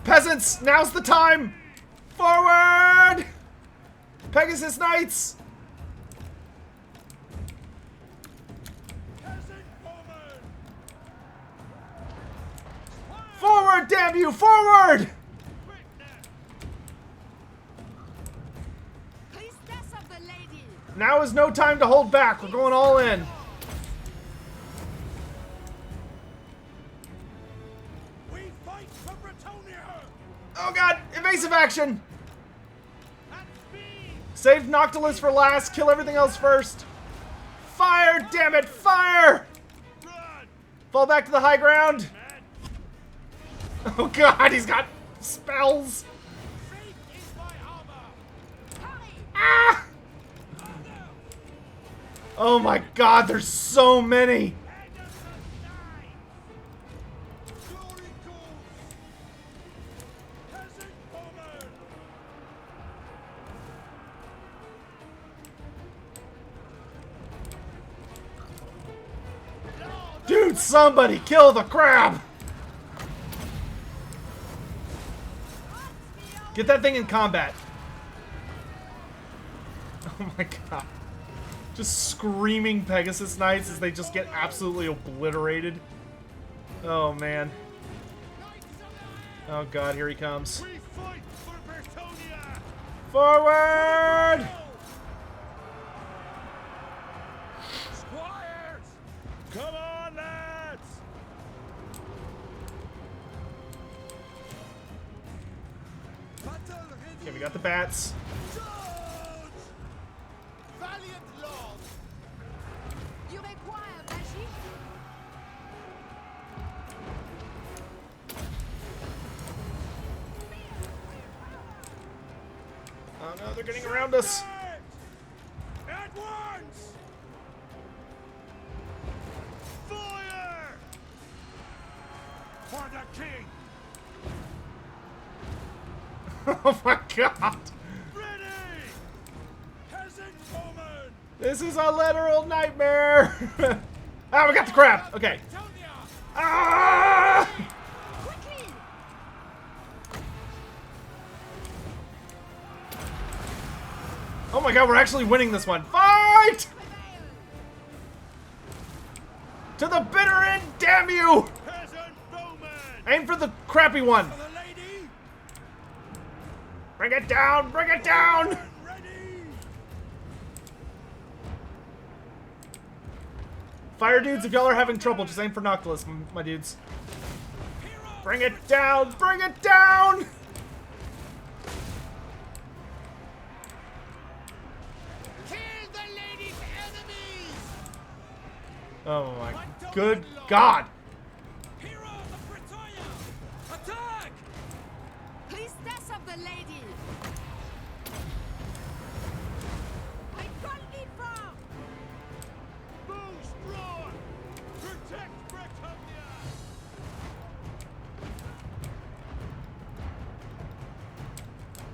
Peasants, now's the time! Forward! Pegasus Knights! Forward, damn you! Forward!
Priestess of the lady.
Now is no time to hold back. We're going all in.
We fight for Bretonia!
Oh god, evasive action! Save Noctilus for last, kill everything else first. Fire, damn it, fire!
Run!
Fall back to the high ground. Oh god, he's got spells.
Safe is my armor!
Ah! Oh my god, there's so many.
Glory calls! Peasant woman!
Dude, somebody kill the crab. Get that thing in combat. Oh my god. Just screaming Pegasus Knights as they just get absolutely obliterated. Oh man. Oh god, here he comes.
We fight for Bretonia!
Forward!
Squires! Come on, lads!
Battle ready.
Okay, we got the bats.
Charge! Valiant lord.
You require magic?
Oh no, they're getting around us.
At once! Fire! For the king!
Oh my god.
Ready! Peasant woman!
This is a literal nightmare. Ah, we got the crab. Okay.
Bretonia!
Ah!
Quickly!
Oh my god, we're actually winning this one. Fight! To the bitter end, damn you!
Peasant bowman!
Aim for the crappy one.
For the lady!
Bring it down, bring it down!
Ready!
Fire dudes, if y'all are having trouble, just aim for Noctilus, my dudes.
Hero!
Bring it down! Bring it down!
Kill the lady's enemies!
Oh my good God!
Heroes of Britannia! Attack!
Priestess of the lady! I can't leave from!
Boost roar! Protect Britannia!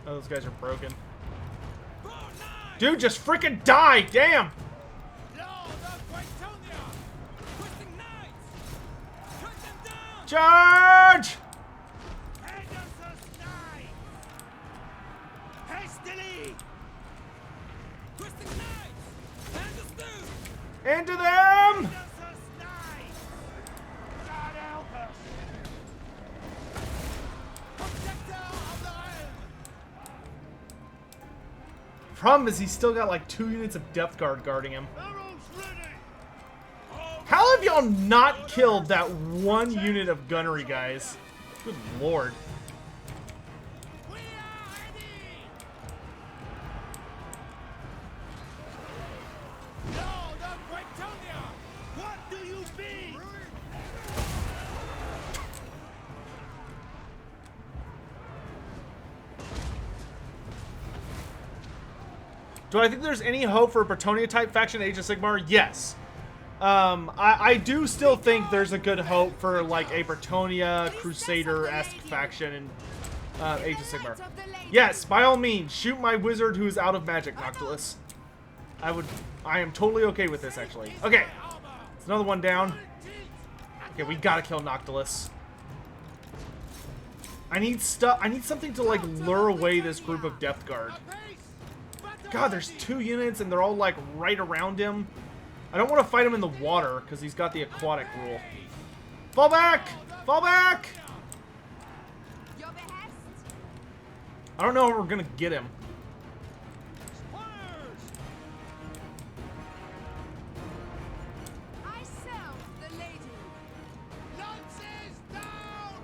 Oh, those guys are broken.
Four knives!
Dude, just freaking die! Damn!
Lord of Britannia! Twisting knights! Cut them down!
Charge!
Pegasus knights! Hastily! Twisting knights! Understood!
Into them!
Pegasus knights! God help us! Protector of the realm!
Problem is, he's still got like 2 units of Depth Guard guarding him.
Arrows ready!
How have y'all not killed that 1 unit of gunnery, guys? Good lord.
We are ready! Lord of Britannia! What do you mean?
Do I think there's any hope for a Bretonia-type faction in Age of Sigmar? Yes. I do still think there's a good hope for, like, a Bretonia, Crusader-esque faction in Age of Sigmar. Yes, by all means, shoot my wizard who is out of magic, Noctilus. I am totally okay with this, actually. Okay, it's another one down. Okay, we gotta kill Noctilus. I need something to, like, lure away this group of Depth Guard. God, there's 2 units and they're all like right around him. I don't want to fight him in the water because he's got the aquatic rule. Fall back! Fall back!
Your behest?
I don't know if we're gonna get him.
I serve the lady.
Lances down!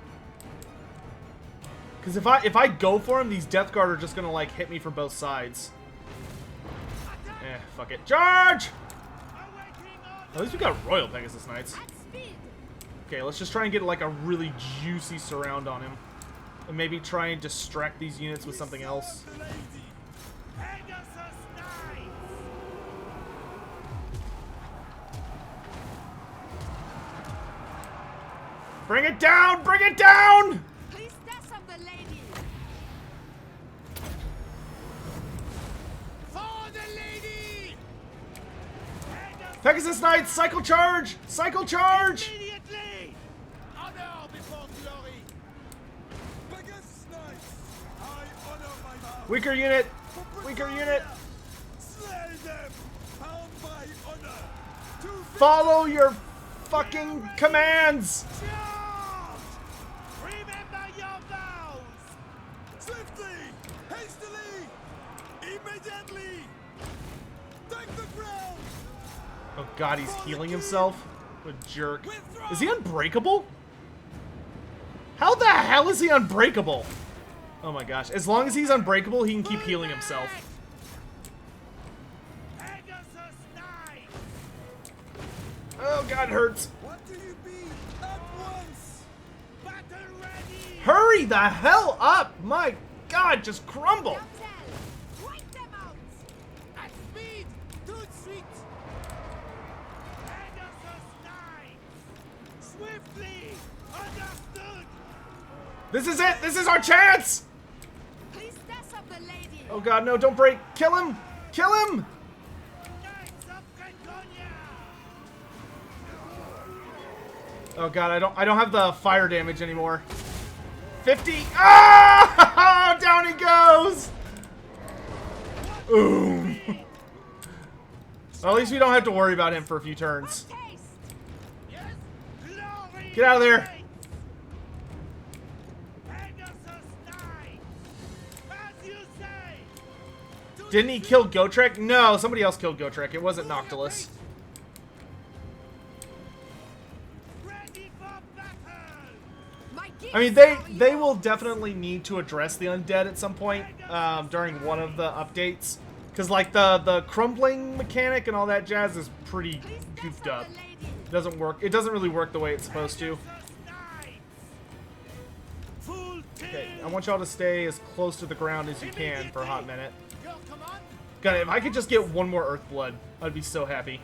Because if I go for him, these Death Guard are just gonna like hit me from both sides. Eh, fuck it. Charge! At least we got Royal Pegasus Knights.
At speed.
Okay, let's just try and get like a really juicy surround on him. And maybe try and distract these units with something else.
The lady! Pegasus knights!
Bring it down! Bring it down!
Priestess of the lady.
For the lady!
Pegasus Knights, cycle charge! Cycle charge!
Immediately!
Honor before glory!
Pegasus knights! I honor my vow!
Weaker unit! Weaker unit!
Slay them! Bound by honor! To
Follow your fucking commands!
charge! Remember your vows! Swiftly! Hastily! Immediately! Take the ground!
Oh god, he's healing himself? What a jerk. Is he unbreakable? How the hell is he unbreakable? Oh my gosh. As long as he's unbreakable, he can keep healing himself.
Pegasus knights!
Oh god, it hurts.
What do you be? At once! Battle ready!
Hurry the hell up! My god, just crumble!
Tell. Wipe them out.
At speed! To retreat!
Pegasus knights! Swiftly! Understood!
This is it! This is our chance!
Priestess of the lady.
Oh god, no, don't break! Kill him! Kill him!
Knights of Bretonnia!
Oh god, I don't have the fire damage anymore. 50. Ah! Down he goes! Ooh. Well, at least we don't have to worry about him for a few turns.
Taste.
Yes! Glory!
Get out of there!
Pegasus knights! As you say!
Didn't he kill Gotrek? No, somebody else killed Gotrek. It wasn't Noctilus.
Ready for battle!
My gear.
I mean, they will definitely need to address the undead at some point during one of the updates, because like the crumbling mechanic and all that jazz is pretty goofed up. Doesn't work. It doesn't really work the way it's supposed to. Okay, I want y'all to stay as close to the ground as you can for a hot minute. God, if I could just get one more Earth Blood, I'd be so happy.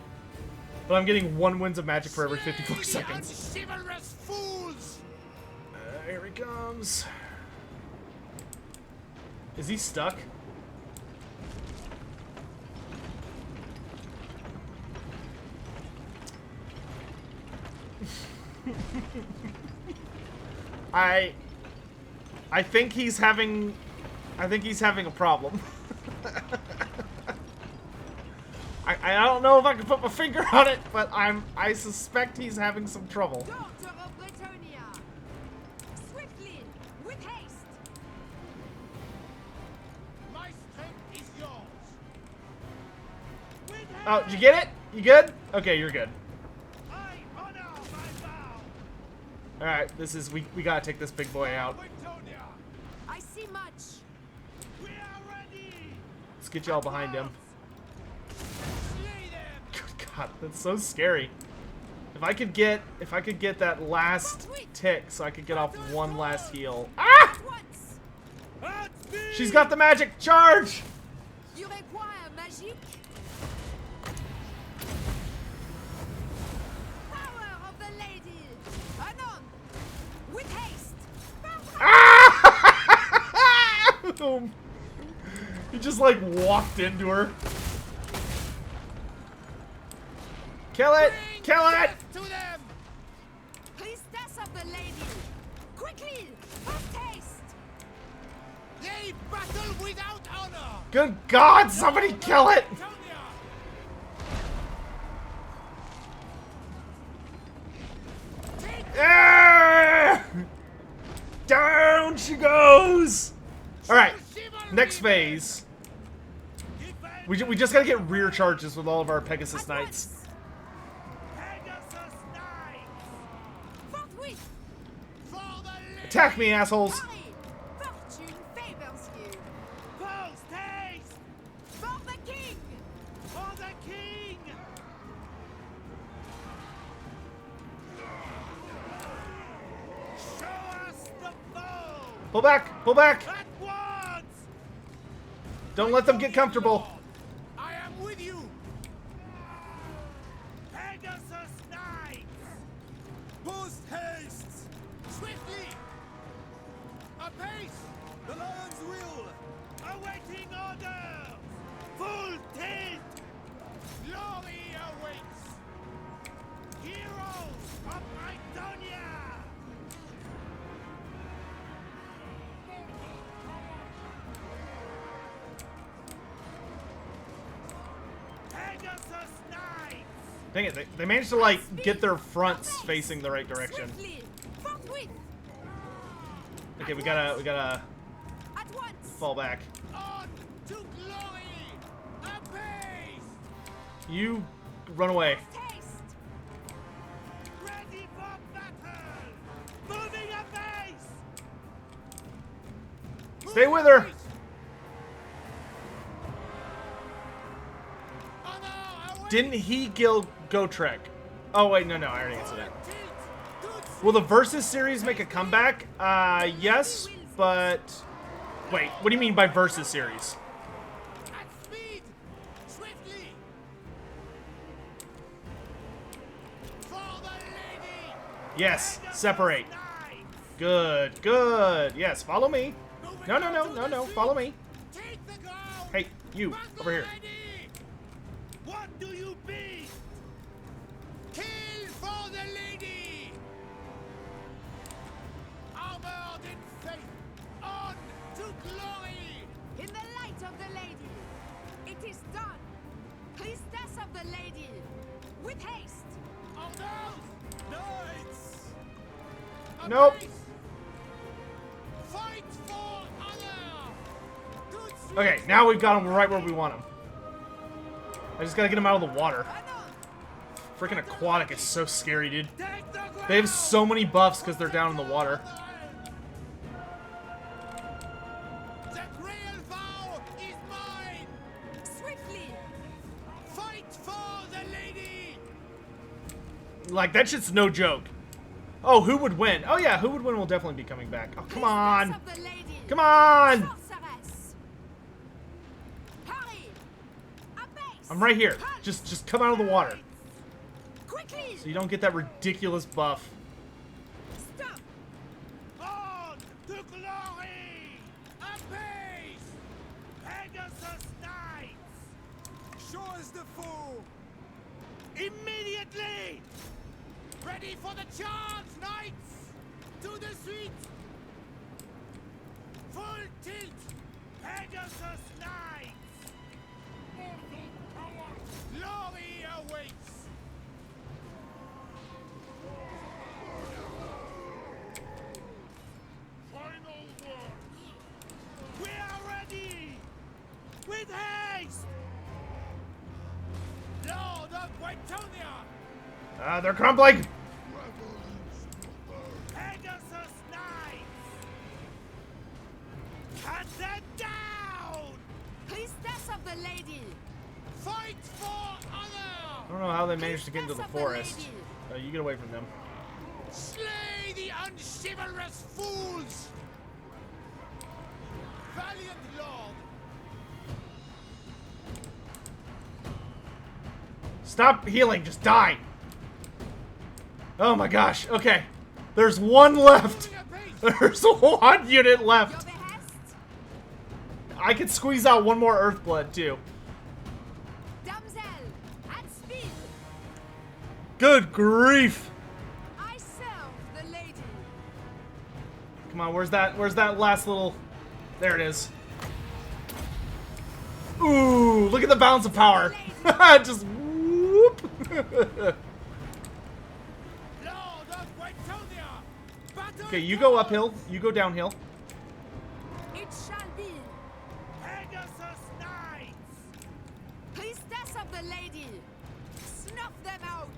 But I'm getting 1 Winds of Magic for every 54 seconds. Here he comes. Is he stuck? I think he's having a problem. I don't know if I can put my finger on it, but I suspect he's having some trouble.
Swiftly, with haste.
My strength is yours.
Oh, did you get it? You good? Okay, you're good.
I honor my vow.
Alright, we gotta take this big boy out.
I see much.
We are ready.
Let's get y'all behind him.
Slay them.
Good God, that's so scary. If I could get that last tick so I could get off one last heal. Ah!
Once.
At speed.
She's got the magic! Charge!
You require magic. Power of the lady. Anon. With haste.
Ah! Boom. He just like walked into her. Kill it! Kill it!
To them!
Priestess of the lady. Quickly. Post haste.
They battle without honor!
Good God! Somebody kill it! Ah! Down she goes! Alright, next phase. We just gotta get rear charges with all of our Pegasus Knights.
Pegasus Knights.
Forthwith.
For the lady!
Attack me, assholes!
Hurry. Fortune favors you.
Post haste.
For the king.
For the king. Show us the foe.
Pull back! Pull back!
At once.
Don't let them get comfortable.
I am with you!
Pegasus Knights. Post haste.
Swiftly! Apace!
The lion's will. Awaiting orders. Full tilt.
Glory awaits!
Heroes of Itonia. Pegasus Knights.
Dang it, they managed to like get their fronts facing the right direction.
Swiftly. Forthwith.
Okay, we gotta
At once.
fall back.
On to glory! Apace!
You run away.
Haste.
Ready for battle. Moving apace.
Stay with her.
Honor awaits!
Didn't he kill Gotrek? Oh wait, no, I already answered that.
Tilt! Good
Will the Versus series make a comeback? Yes, but wait, what do you mean by Versus series?
at speed! Swiftly! For the lady!
Yes, separate. Good, good. Yes, follow me. No, follow me.
Take the ground!
Hey, you, over here.
What do you be?
Kill for the lady! Armored in faith! On to glory!
In the light of the lady. It is done. Priestess of the lady. With haste.
Orders!
Knights.
Nope.
Apace! Fight for honor! Good
Okay, now we've got him right where we want him. I just gotta get him out of the water.
Anon.
Freaking aquatic is so scary, dude.
Take the ground.
They have so many buffs because they're down in the water. Like, that shit's no joke. Oh, who would win? Oh, yeah, who would win will definitely be coming back. Oh, come on.
Of the lady.
Come on.
Sorceress. Hurry. Apace.
I'm right here. Just come out of the water.
Quickly.
So you don't get that ridiculous buff.
Stop.
On to glory! Apace! Pegasus Knights! Show us the foe! Immediately! Ready for the charge, knights! To the suite! Full tilt! Pegasus Knights! Glory awaits! Final words! We are ready! With haste! Lord of Bretonia!
They're crumbling.
Pegasus Knights! Cut them down!
Priestess of the lady.
Fight for honor!
I don't know how they managed to get into the
Priestess of
forest.
lady.
You get away from them.
Slay the unchivalrous fools! Valiant lord!
Stop healing. Just die. Oh my gosh. Okay. There's one left. There's one unit
Your
left.
behest.
I could squeeze out one more Earthblood too.
Damsel. At speed.
Good grief.
I serve the lady.
Come on, where's that last little... There it is. Ooh, look at the balance of power. Just whoop.
Lord of Bretonia! Battle
Okay, you go uphill, you go downhill.
It shall be.
Pegasus Knights!
Priestess of the lady. Snuff them out.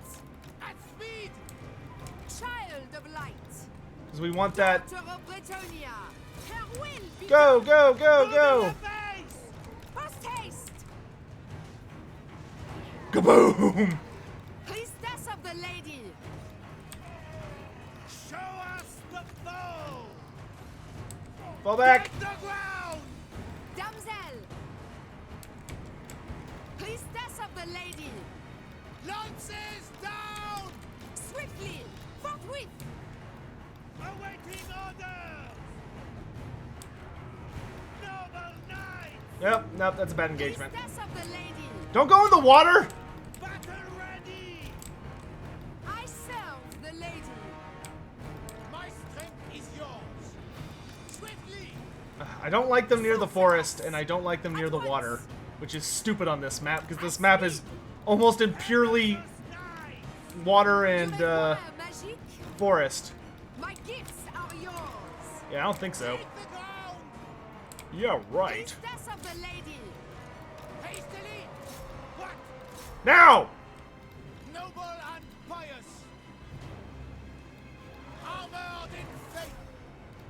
At speed!
Child of light.
Because we want that...
Daughter of Bretonia. Her will be
Go,
done.
go, go,
To
go.
the face!
Post haste.
Kaboom.
Priestess of the lady.
Show us the foe!
Fall back.
Hit the ground!
Damsel. Priestess of the lady.
Lances down!
Swiftly. Forthwith.
Awaiting orders! Noble knights!
Yep, nope, that's a bad engagement.
Priestess of the lady.
Don't go in the water.
Battle ready!
I serve the lady.
My strength is yours! Swiftly!
I don't like them near the forest, and I don't like them near the water, which is stupid on this map, because this map is almost in purely
Pegasus Knights!
water
You
and
require magic?
forest.
My gifts are yours.
Yeah, I don't think so.
Hit the ground!
Yeah, right.
Priestess of the lady.
Hastily! What?
Now!
Noble and pious! Armored in faith!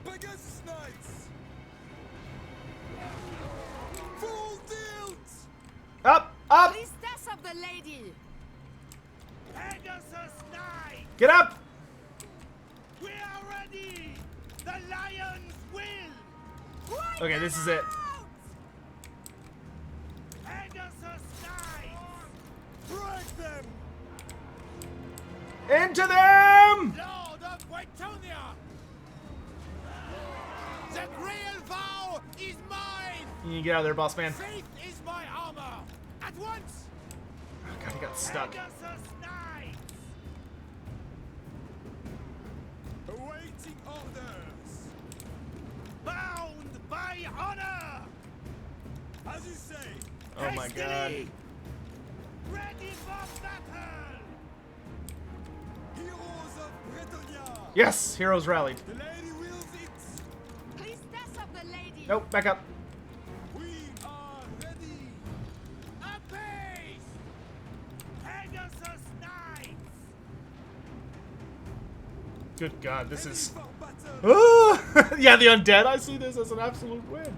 Pegasus Knights! Full tilt!
Up, up,
Priestess of the lady.
Pegasus Knights!
get up.
We are ready! The lion's will!
Wipe
Okay, this
them
is it.
out!
Pegasus Knights! Break them!
Into them!
Lord of Bretonia! The Grail vow is mine!
You need to get out of there, boss man.
Faith is my armor! At once!
Oh, God, he got stuck.
Pegasus Knights! Awaiting orders! Bound by honor! As you say!
Oh my God.
Hastily! Ready for battle! Heroes of Bretonia!
Yes, heroes rallied.
The lady wills it!
Priestess of the lady.
Nope, back up.
We are ready! Apace! Pegasus Knights!
Good God, this
Ready
is...
for battle!
Oh! Yeah, the undead. I see this as an absolute win.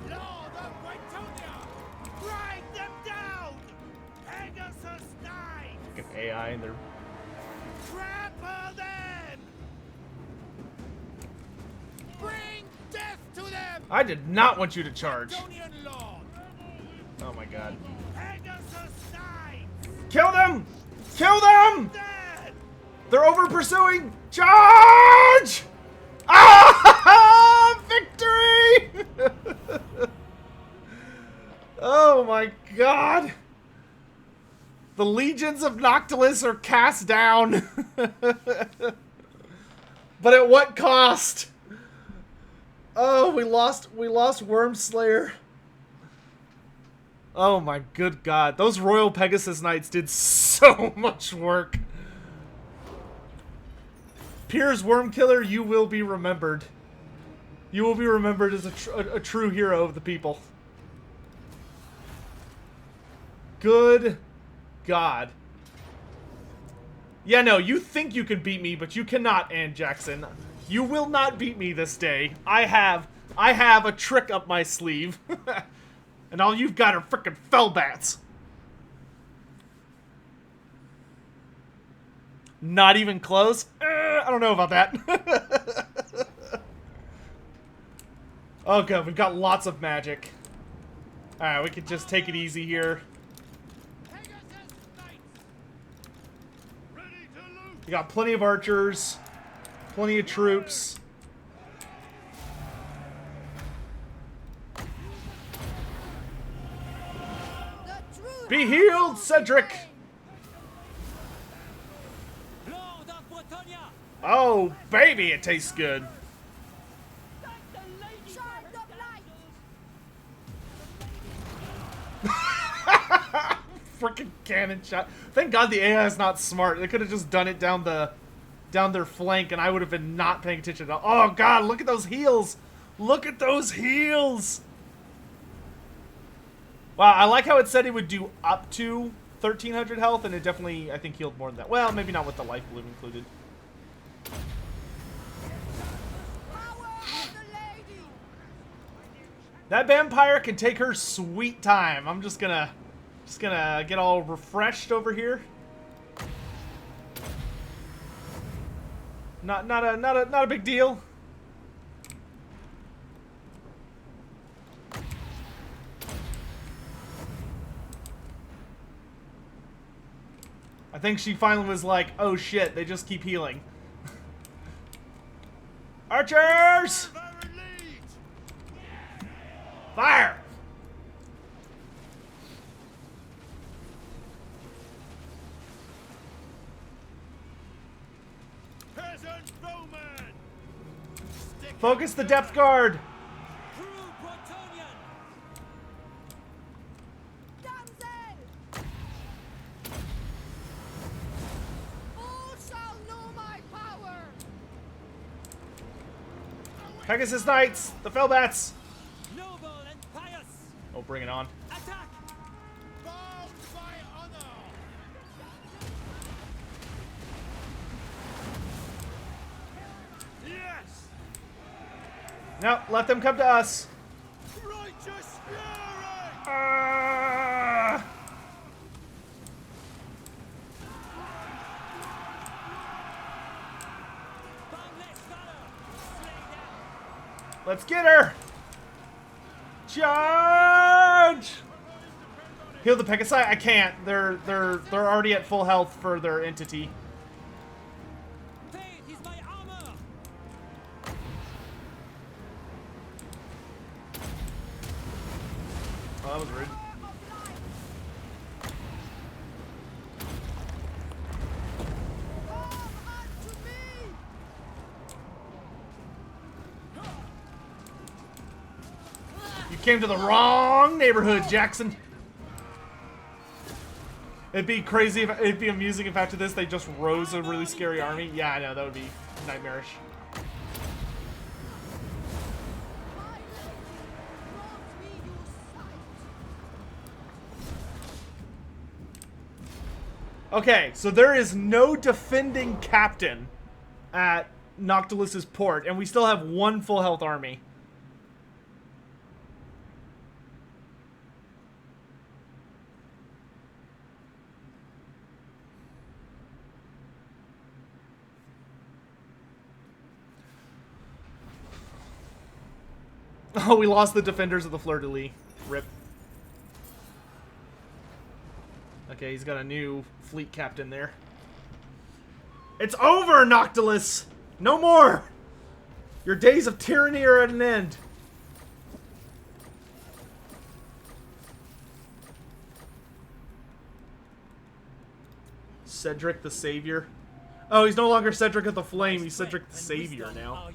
Lord of Bretonia! Strike them down!
AI and their...
Trample them! Bring death to them!
I did not want you to charge.
Antonian Lord!
Oh my god.
Pegasus Knights!
Kill them! Kill them!
Dead!
They're over pursuing! Charge! Ah! Victory! Oh my god. The legions of Noctilus are cast down. But at what cost? Oh, we lost Wormslayer. Oh my good god. Those Royal Pegasus Knights did so much work. Piers Wormkiller, you will be remembered. You will be remembered as a true hero of the people. Good god. Yeah, no, you think you can beat me, but you cannot, Ann Jackson. You will not beat me this day. I have a trick up my sleeve. And all you've got are frickin' fellbats. Not even close? I don't know about that. Oh god, we've got lots of magic. Alright, we can just take it easy here. We got plenty of archers. Plenty of troops. Be healed, Cedric!
Lord of Bretonia!
Oh, baby, it tastes good. Freaking cannon shot. Thank God the AI is not smart. They could have just done it down their flank and I would have been not paying attention at all. Oh god, look at those heals! Look at those heals! Wow, I like how it said it would do up to 1300 health, and it definitely, I think, healed more than that. Well, maybe not with the life bloom included. That vampire can take her sweet time. I'm just gonna get all refreshed over here. Not a big deal. I think she finally was like, oh shit, they just keep healing. Archers! Fire!
Peasant bowman!
Focus the depth guard!
True Bretonian!
All shall know my power.
Pegasus Knights! The Fellbats!
Noble and pious!
Oh, bring it on.
Attack!
Bound by honor! Yes!
No, let them come to us.
Righteous fury!
Ah!
Boundless valor! Slay them!
Let's get her! Charge! Heal the Pegasi? I can't. They're already at full health for their entity.
Faith is my armor!
Oh, that was rude. You came to the wrong neighborhood, Jackson. It'd be crazy if it'd be amusing if after this they just rose a really scary army. Yeah, I know, that would be nightmarish. Okay, so there is no defending captain at Noctilus's port, and we still have one full health army. Oh, we lost the defenders of the fleur-de-lis. Rip. Okay, he's got a new fleet captain there. It's over, Noctilus! No more! Your days of tyranny are at an end. Cedric the Savior. Oh, he's no longer Cedric of the Flame. He's Cedric the Savior now.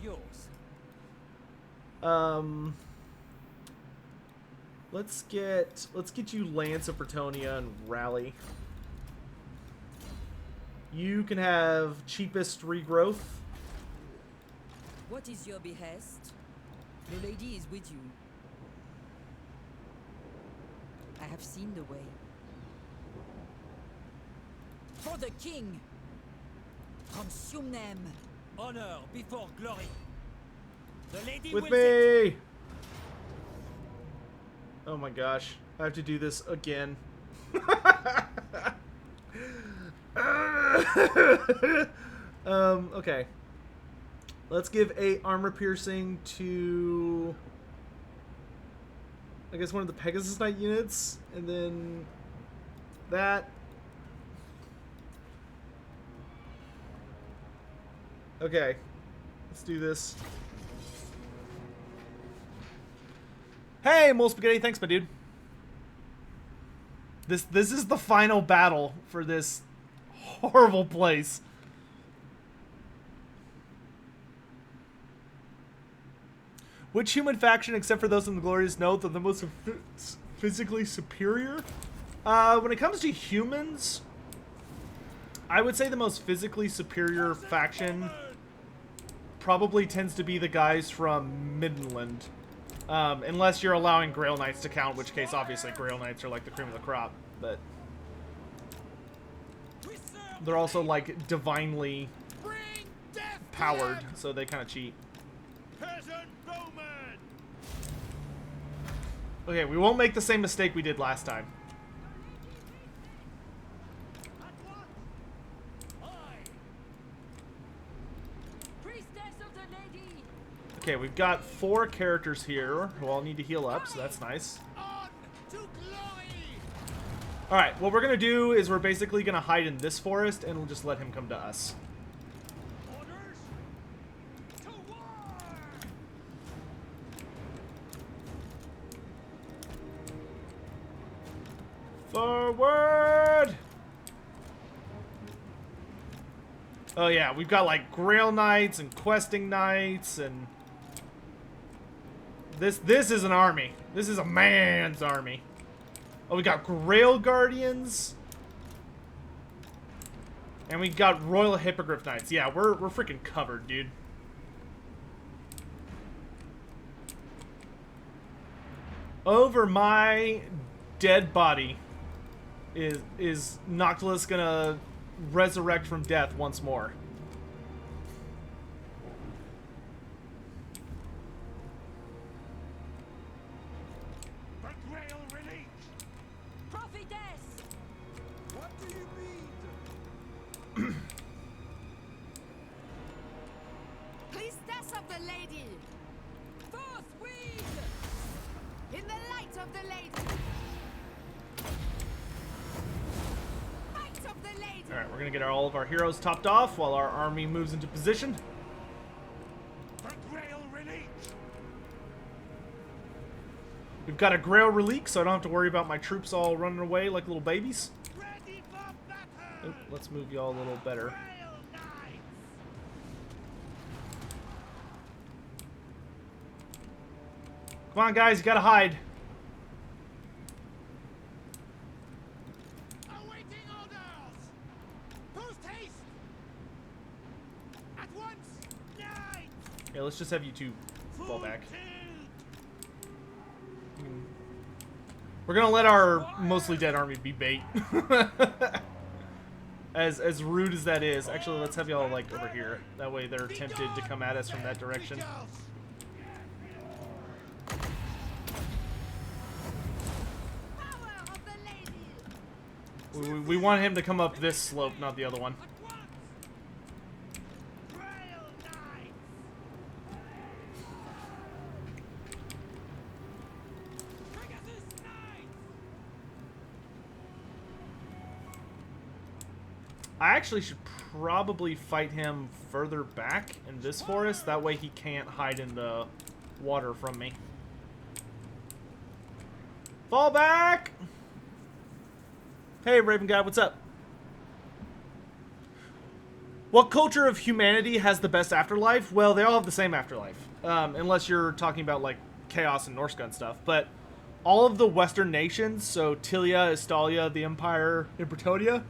Let's get you Lance of Bretonnia and Rally. You can have cheapest regrowth.
What is your behest? The lady is with you. I have seen the way. For the king! Consume them!
Honor before glory. The lady
With
will
me! Oh my gosh. I have to do this again. Okay. Let's give 8 armor piercing to... I guess one of the Pegasus Knight units. And then... that. Okay. Let's do this. Hey, Mole Spaghetti, thanks, my dude. This is the final battle for this horrible place. Which human faction, except for those in the Glorious Note, are the most physically superior? When it comes to humans, I would say the most physically superior faction probably tends to be the guys from Midland. Unless you're allowing Grail Knights to count, in which case, obviously, Grail Knights are like the cream of the crop, but they're also, like, divinely powered, so they kind of cheat. Okay, we won't make the same mistake we did last time. Okay, we've got 4 characters here who all need to heal up, so that's nice. Alright, what we're going to do is we're basically going to hide in this forest and we'll just let him come to us. Forward! Oh yeah, we've got like Grail Knights and Questing Knights and... This is an army. This is a man's army. Oh, we got Grail Guardians. And we got Royal Hippogriff Knights. Yeah, we're freaking covered, dude. Over my dead body is Noctilus gonna resurrect from death once more. All of our heroes topped off while our army moves into position. We've got a Grail Relique, so I don't have to worry about my troops all running away like little babies. Oh, let's move y'all a little better. Come on, guys, you gotta hide. Yeah, let's just have you two fall back. We're gonna let our mostly dead army be bait. As rude as that is. Actually, let's have y'all like over here. That way they're tempted to come at us from that direction. We want him to come up this slope, not the other one. I actually should probably fight him further back in this forest. That way he can't hide in the water from me. Fall back! Hey, Raven Guy, what's up? What culture of humanity has the best afterlife? Well, they all have the same afterlife. Unless you're talking about, like, Chaos and Norse gun stuff. But all of the Western nations, so Tilia, Estalia, the Empire, and Bretonia,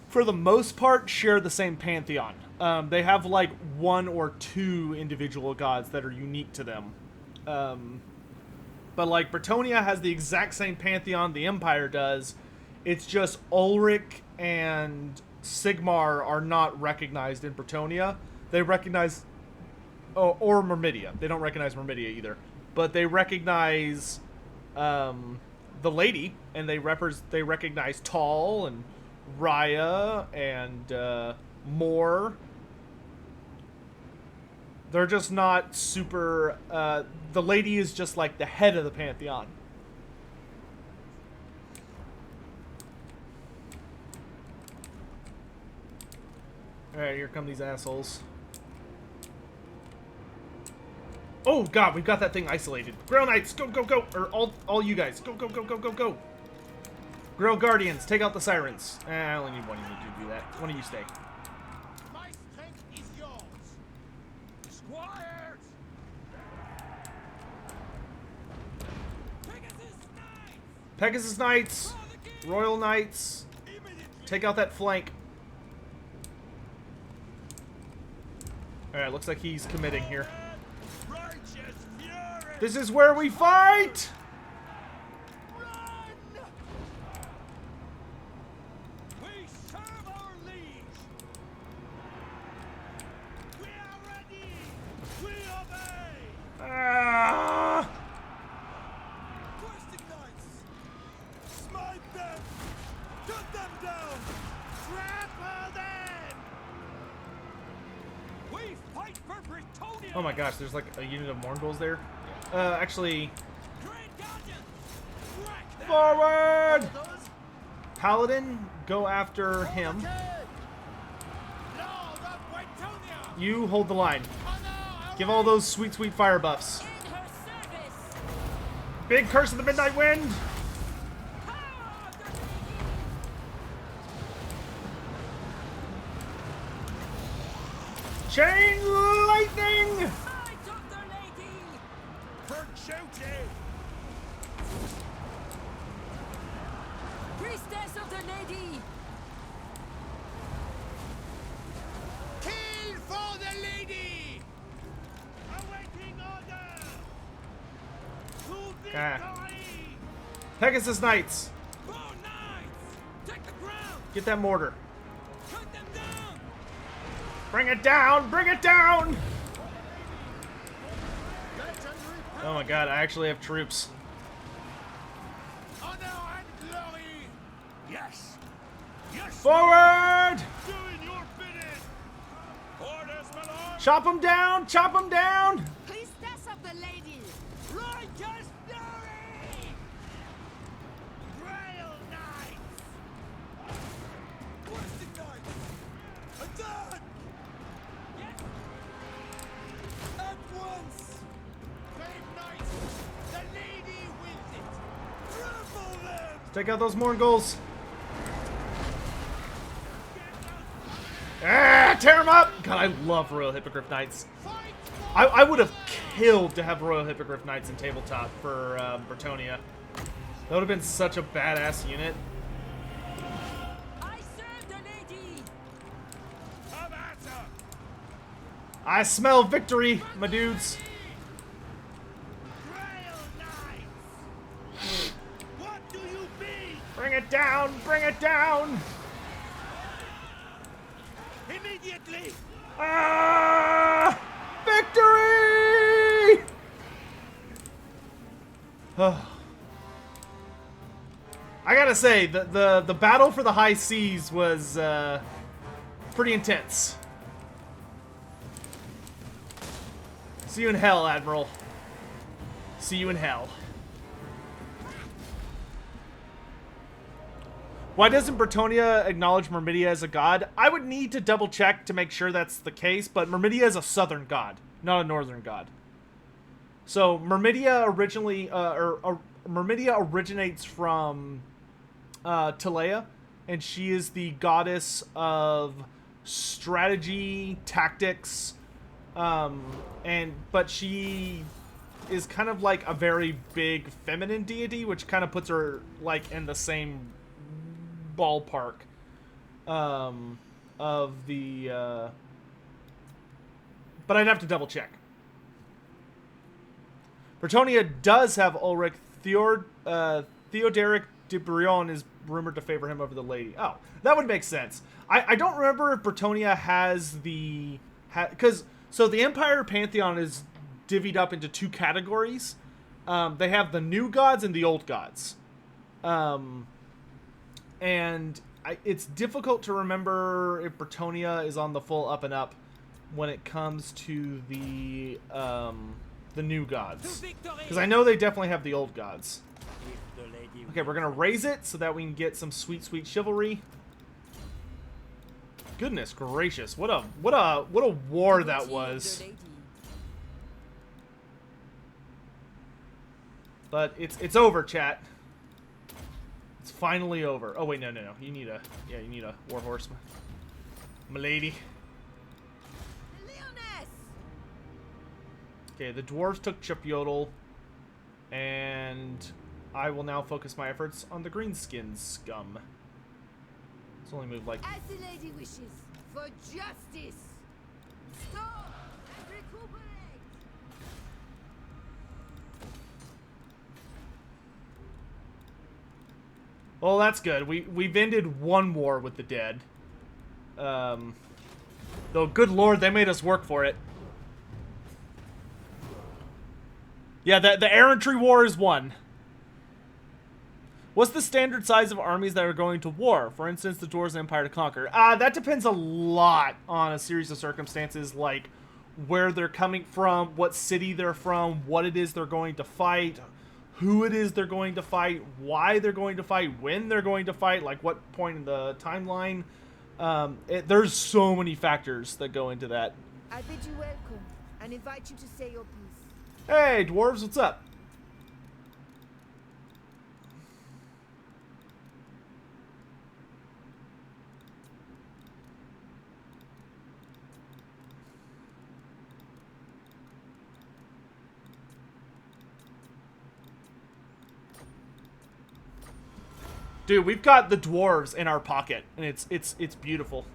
for the most part, share the same pantheon. They have, like, 1 or 2 individual gods that are unique to them. But, like, Bretonia has the exact same pantheon the Empire does. It's just Ulrich and Sigmar are not recognized in Bretonia. They recognize... Oh, or Myrmidia. They don't recognize Myrmidia either. But they recognize the Lady, and they recognize Tal and Raya and Moore. They're just not super... the Lady is just like the head of the pantheon. Alright, here come these assholes. Oh god, we've got that thing isolated. Grail Knights, go, go, go! Or all you guys, go, go, go, go, go, go! Grail Guardians, take out the Sirens. I only need one of you to do that. One of you stay.
My strength is yours. Squires!
Pegasus Knights, Royal Knights, take out that flank. Alright, looks like he's committing here. This is where we fight!
We serve our liege. We are ready. We obey.
Ah!
Questing knights. Smite them. Cut them down. Trample them. We fight for Bretonia.
Oh my gosh, there's like a unit of Morghuls there. Actually... Forward! Paladin, go after him. You hold the line. Give all those sweet, sweet fire buffs. Big Curse of the Midnight Wind! Chain Lightning!
Priestess of the Lady!
Kill for the lady! Awaiting order! To victory!
Pegasus Knights!
Go knights! Take the ground!
Get that mortar.
Cut them down!
Bring it down! Bring it down! Oh my god, I actually have troops.
Honor and glory! Yes! Yes!
Forward!
Doing your bidding! Orders, my lord!
Chop them down! Chop them down!
Priestess of the Lady!
Righteous fury! Grail knights! Questing knights! Attack! Yes! At once! Brave knights! The lady wills it! Trample them!
Take out those Morghuls. Ah, tear them up! God, I love Royal Hippogriff Knights.
Fight for
I would have killed to have Royal Hippogriff Knights in tabletop for Bretonia. That would have been such a badass unit.
I serve the Lady!
Come at her!
I smell victory, my dudes.
Grail knights! What do you mean?
Bring it down! Bring it down!
Immediately!
Ah! Victory! I gotta say, the battle for the high seas was pretty intense. See you in hell, Admiral. See you in hell. Why doesn't Bretonia acknowledge Myrmidia as a god? I would need to double check to make sure that's the case, but Myrmidia is a southern god, not a northern god. So Myrmidia originally, Myrmidia originates from Telea, and she is the goddess of strategy, tactics, but she is kind of like a very big feminine deity, which kind of puts her like in the same ballpark of the but I'd have to double check. Bretonia does have Ulrich. Theoderic de Brion is rumored to favor him over the lady. Oh, that would make sense. I don't remember if Bretonia has the so the Empire Pantheon is divvied up into two categories. They have the new gods and the old gods. And it's difficult to remember if Bretonia is on the full up and up when it comes to the new gods. Because I know they definitely have the old gods. Okay, we're going to raise it so that we can get some sweet, sweet chivalry. Goodness gracious, what a war that was. But it's over, chat. It's finally over. Oh wait, no. You need a war horse, milady. Okay, the dwarves took Chipyodal, and I will now focus my efforts on the greenskin scum. It's only moved like.
As the lady wishes, for justice. Stop and recuperate.
Well, that's good. We've ended one war with the dead. Though, good lord, they made us work for it. Yeah, the errantry war is won. What's the standard size of armies that are going to war? For instance, the Dwarves Empire to conquer. That depends a lot on a series of circumstances, like where they're coming from, what city they're from, what it is they're going to fight, who it is they're going to fight, why they're going to fight, when they're going to fight, like what point in the timeline. There's so many factors that go into that.
I bid you welcome and invite you to say your piece.
Hey, dwarves, what's up? Dude, we've got the dwarves in our pocket, and it's beautiful.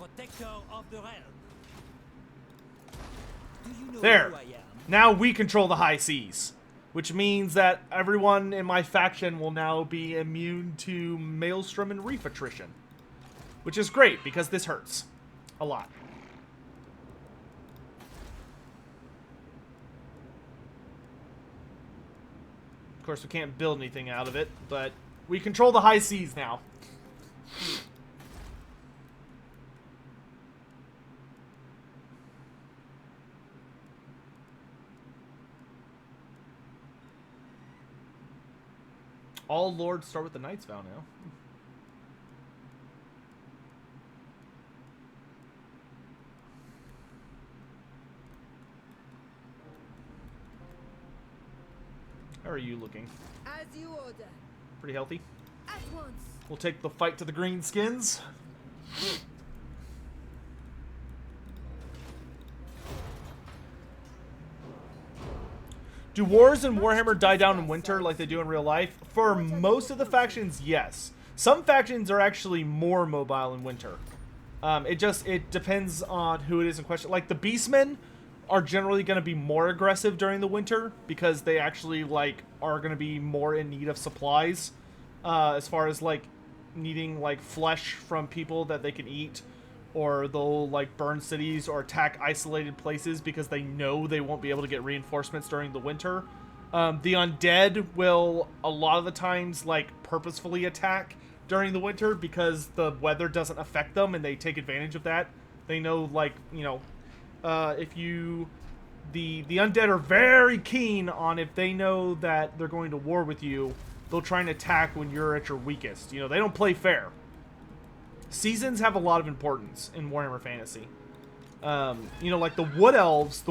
Protector of the realm. Do you know
There.
who I am?
Now we control the high seas, which means that everyone in my faction will now be immune to maelstrom and reef attrition, which is great because this hurts a lot. Of course, we can't build anything out of it, but we control the high seas now. All lords start with the Knight's Vow now. How are you looking?
As you order.
Pretty healthy.
At once.
We'll take the fight to the green skins. Do wars in Warhammer die down in winter like they do in real life? For most of the factions, yes. Some factions are actually more mobile in winter. It depends on who it is in question. Like the Beastmen are generally going to be more aggressive during the winter because they actually like are going to be more in need of supplies, as far as like needing like flesh from people that they can eat, or they'll like burn cities or attack isolated places because they know they won't be able to get reinforcements during the winter. The undead will a lot of the times like purposefully attack during the winter because the weather doesn't affect them and they take advantage of that. They know, like, you know, if you the undead are very keen on, if they know that they're going to war with you, they'll try and attack when you're at your weakest. You know, they don't play fair. Seasons have a lot of importance in Warhammer Fantasy. You know, like the Wood Elves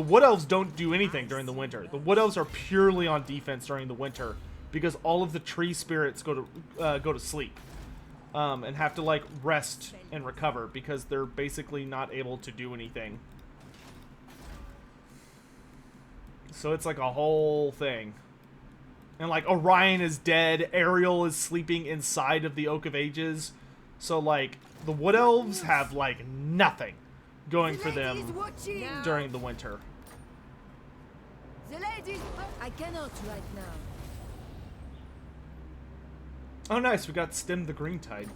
don't do anything during the winter. The Wood Elves are purely on defense during the winter because all of the tree spirits go to sleep. And have to, like, rest and recover because they're basically not able to do anything. So it's like a whole thing. And, like, Orion is dead. Ariel is sleeping inside of the Oak of Ages. So, like, the Wood Elves have, like, nothing going for them during the winter.
The ladies.
I cannot right now.
Oh, nice. We got Stem the Green Tide.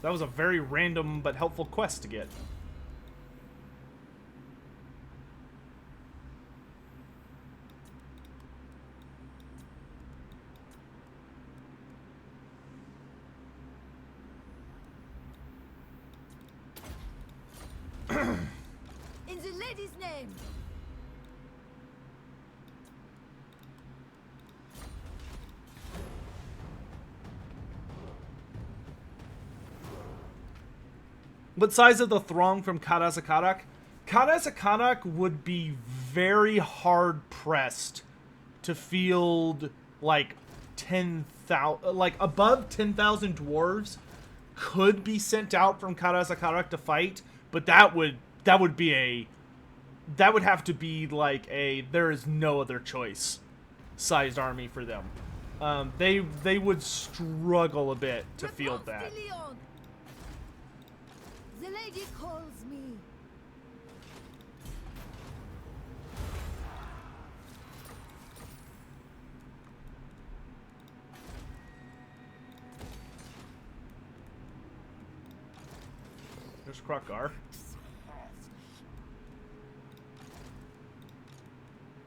That was a very random but helpful quest to get.
In the lady's name.
What size of the throng from Karasakarak? Karasakarak would be very hard pressed to field like 10,000, like above 10,000 dwarves could be sent out from Karasakarak to fight, but that would have to be like a there is no other choice sized army for them. They would struggle a bit to field that.
The lady calls me.
There's Krokgar.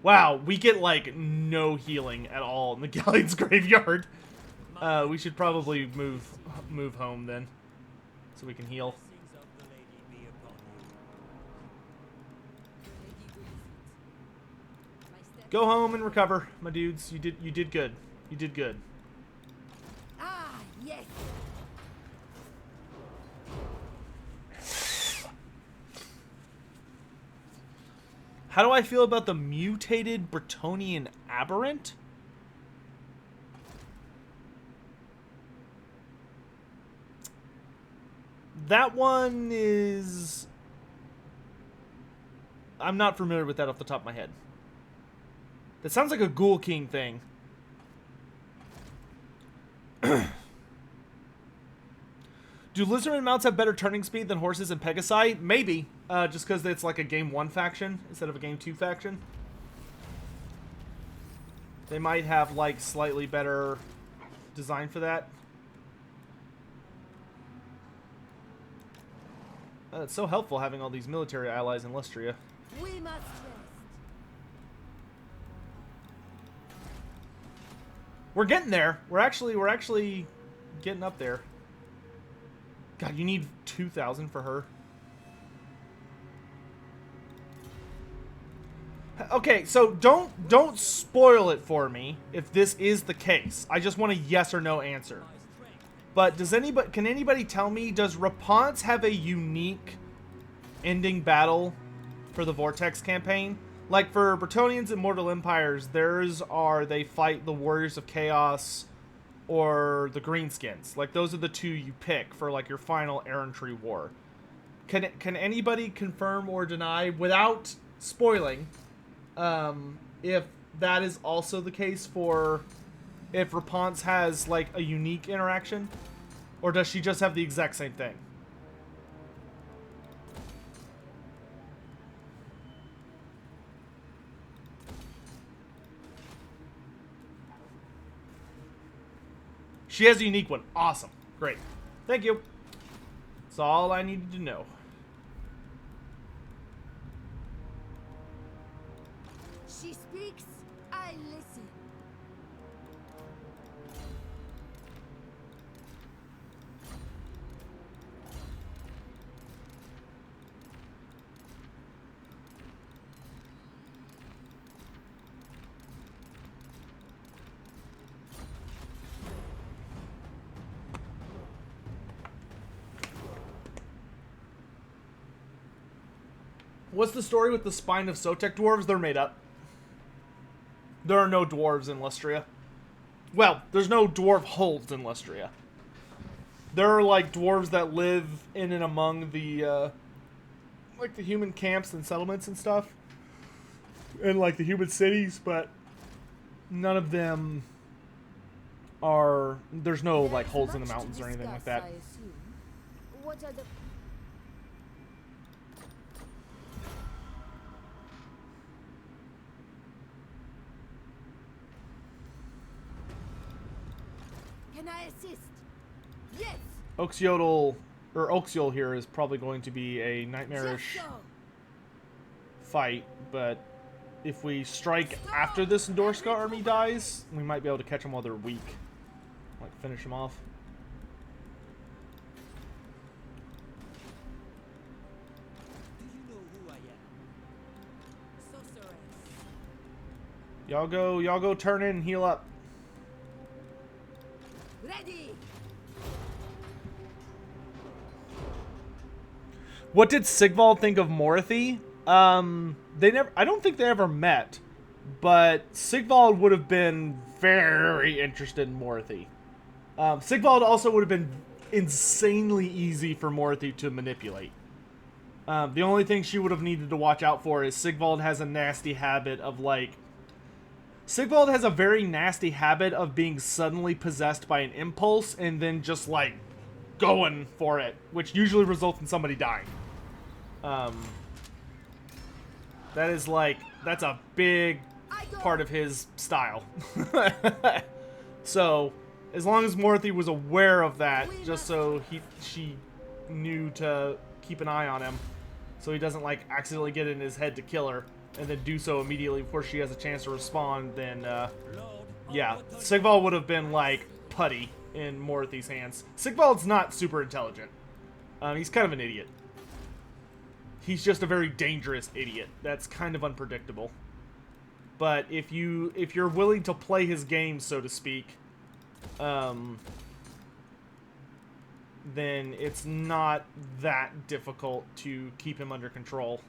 Wow, we get like no healing at all in the Galleon's graveyard. We should probably move home then, so we can heal.
Blessings of the lady be upon you.
Go home and recover, my dudes. You did good. You did good.
Ah, yes.
How do I feel about the mutated Bretonnian aberrant? That one is... I'm not familiar with that off the top of my head. That sounds like a Ghoul King thing. Do Lizardman mounts have better turning speed than horses and Pegasi? Maybe. Just because it's like a Game 1 faction instead of a Game 2 faction. They might have like slightly better design for that. It's so helpful having all these military allies in Lustria.
We must rest.
We're getting there. We're actually getting up there. God, you need 2,000 for her. Okay, so don't spoil it for me if this is the case. I just want a yes or no answer. But can anybody tell me, does Repanse have a unique ending battle for the Vortex campaign? Like for Bretonnians and Mortal Empires, theirs are they fight the Warriors of Chaos or the Greenskins. Like those are the two you pick for like your final errantry war. Can anybody confirm or deny without spoiling if that is also the case for if Repanse has like a unique interaction, or does she just have the exact same thing? She has a unique one. Awesome. Great. Thank you. That's all I needed to know.
She speaks, I listen.
What's the story with the spine of Sotek dwarves? They're made up. There are no dwarves in Lustria. Well, there's no dwarf holds in Lustria. There are, like, dwarves that live in and among the, like, the human camps and settlements and stuff. And, like, the human cities, but none of them are... There's no, like, holes in the mountains or anything like that.
What are the... Can I assist? Yes.
Oxiol here is probably going to be a nightmarish
Just so.
fight, but if we strike after this Endorska army dies, we might be able to catch them while they're weak. Like, finish them off.
Do you know who I am?
Sorceress.
Y'all go turn in and heal up.
Ready.
What did Sigvald think of Morathy? I don't think they ever met, but Sigvald would have been very interested in Morathy. Sigvald also would have been insanely easy for Morathy to manipulate. The only thing she would have needed to watch out for is Sigvald has a nasty habit of, like... Sigvald has a very nasty habit of being suddenly possessed by an impulse and then just, like, going for it, which usually results in somebody dying. That is, like, that's a big part of his style. So, as long as Morathy was aware of that, just so she knew to keep an eye on him, so he doesn't, like, accidentally get in his head to kill her, and then do so immediately before she has a chance to respond, then, yeah, Sigvald would have been, like, putty in Morathy's hands. Sigvald's not super intelligent. He's kind of an idiot. He's just a very dangerous idiot. That's kind of unpredictable. But if you're willing to play his game, so to speak, then it's not that difficult to keep him under control.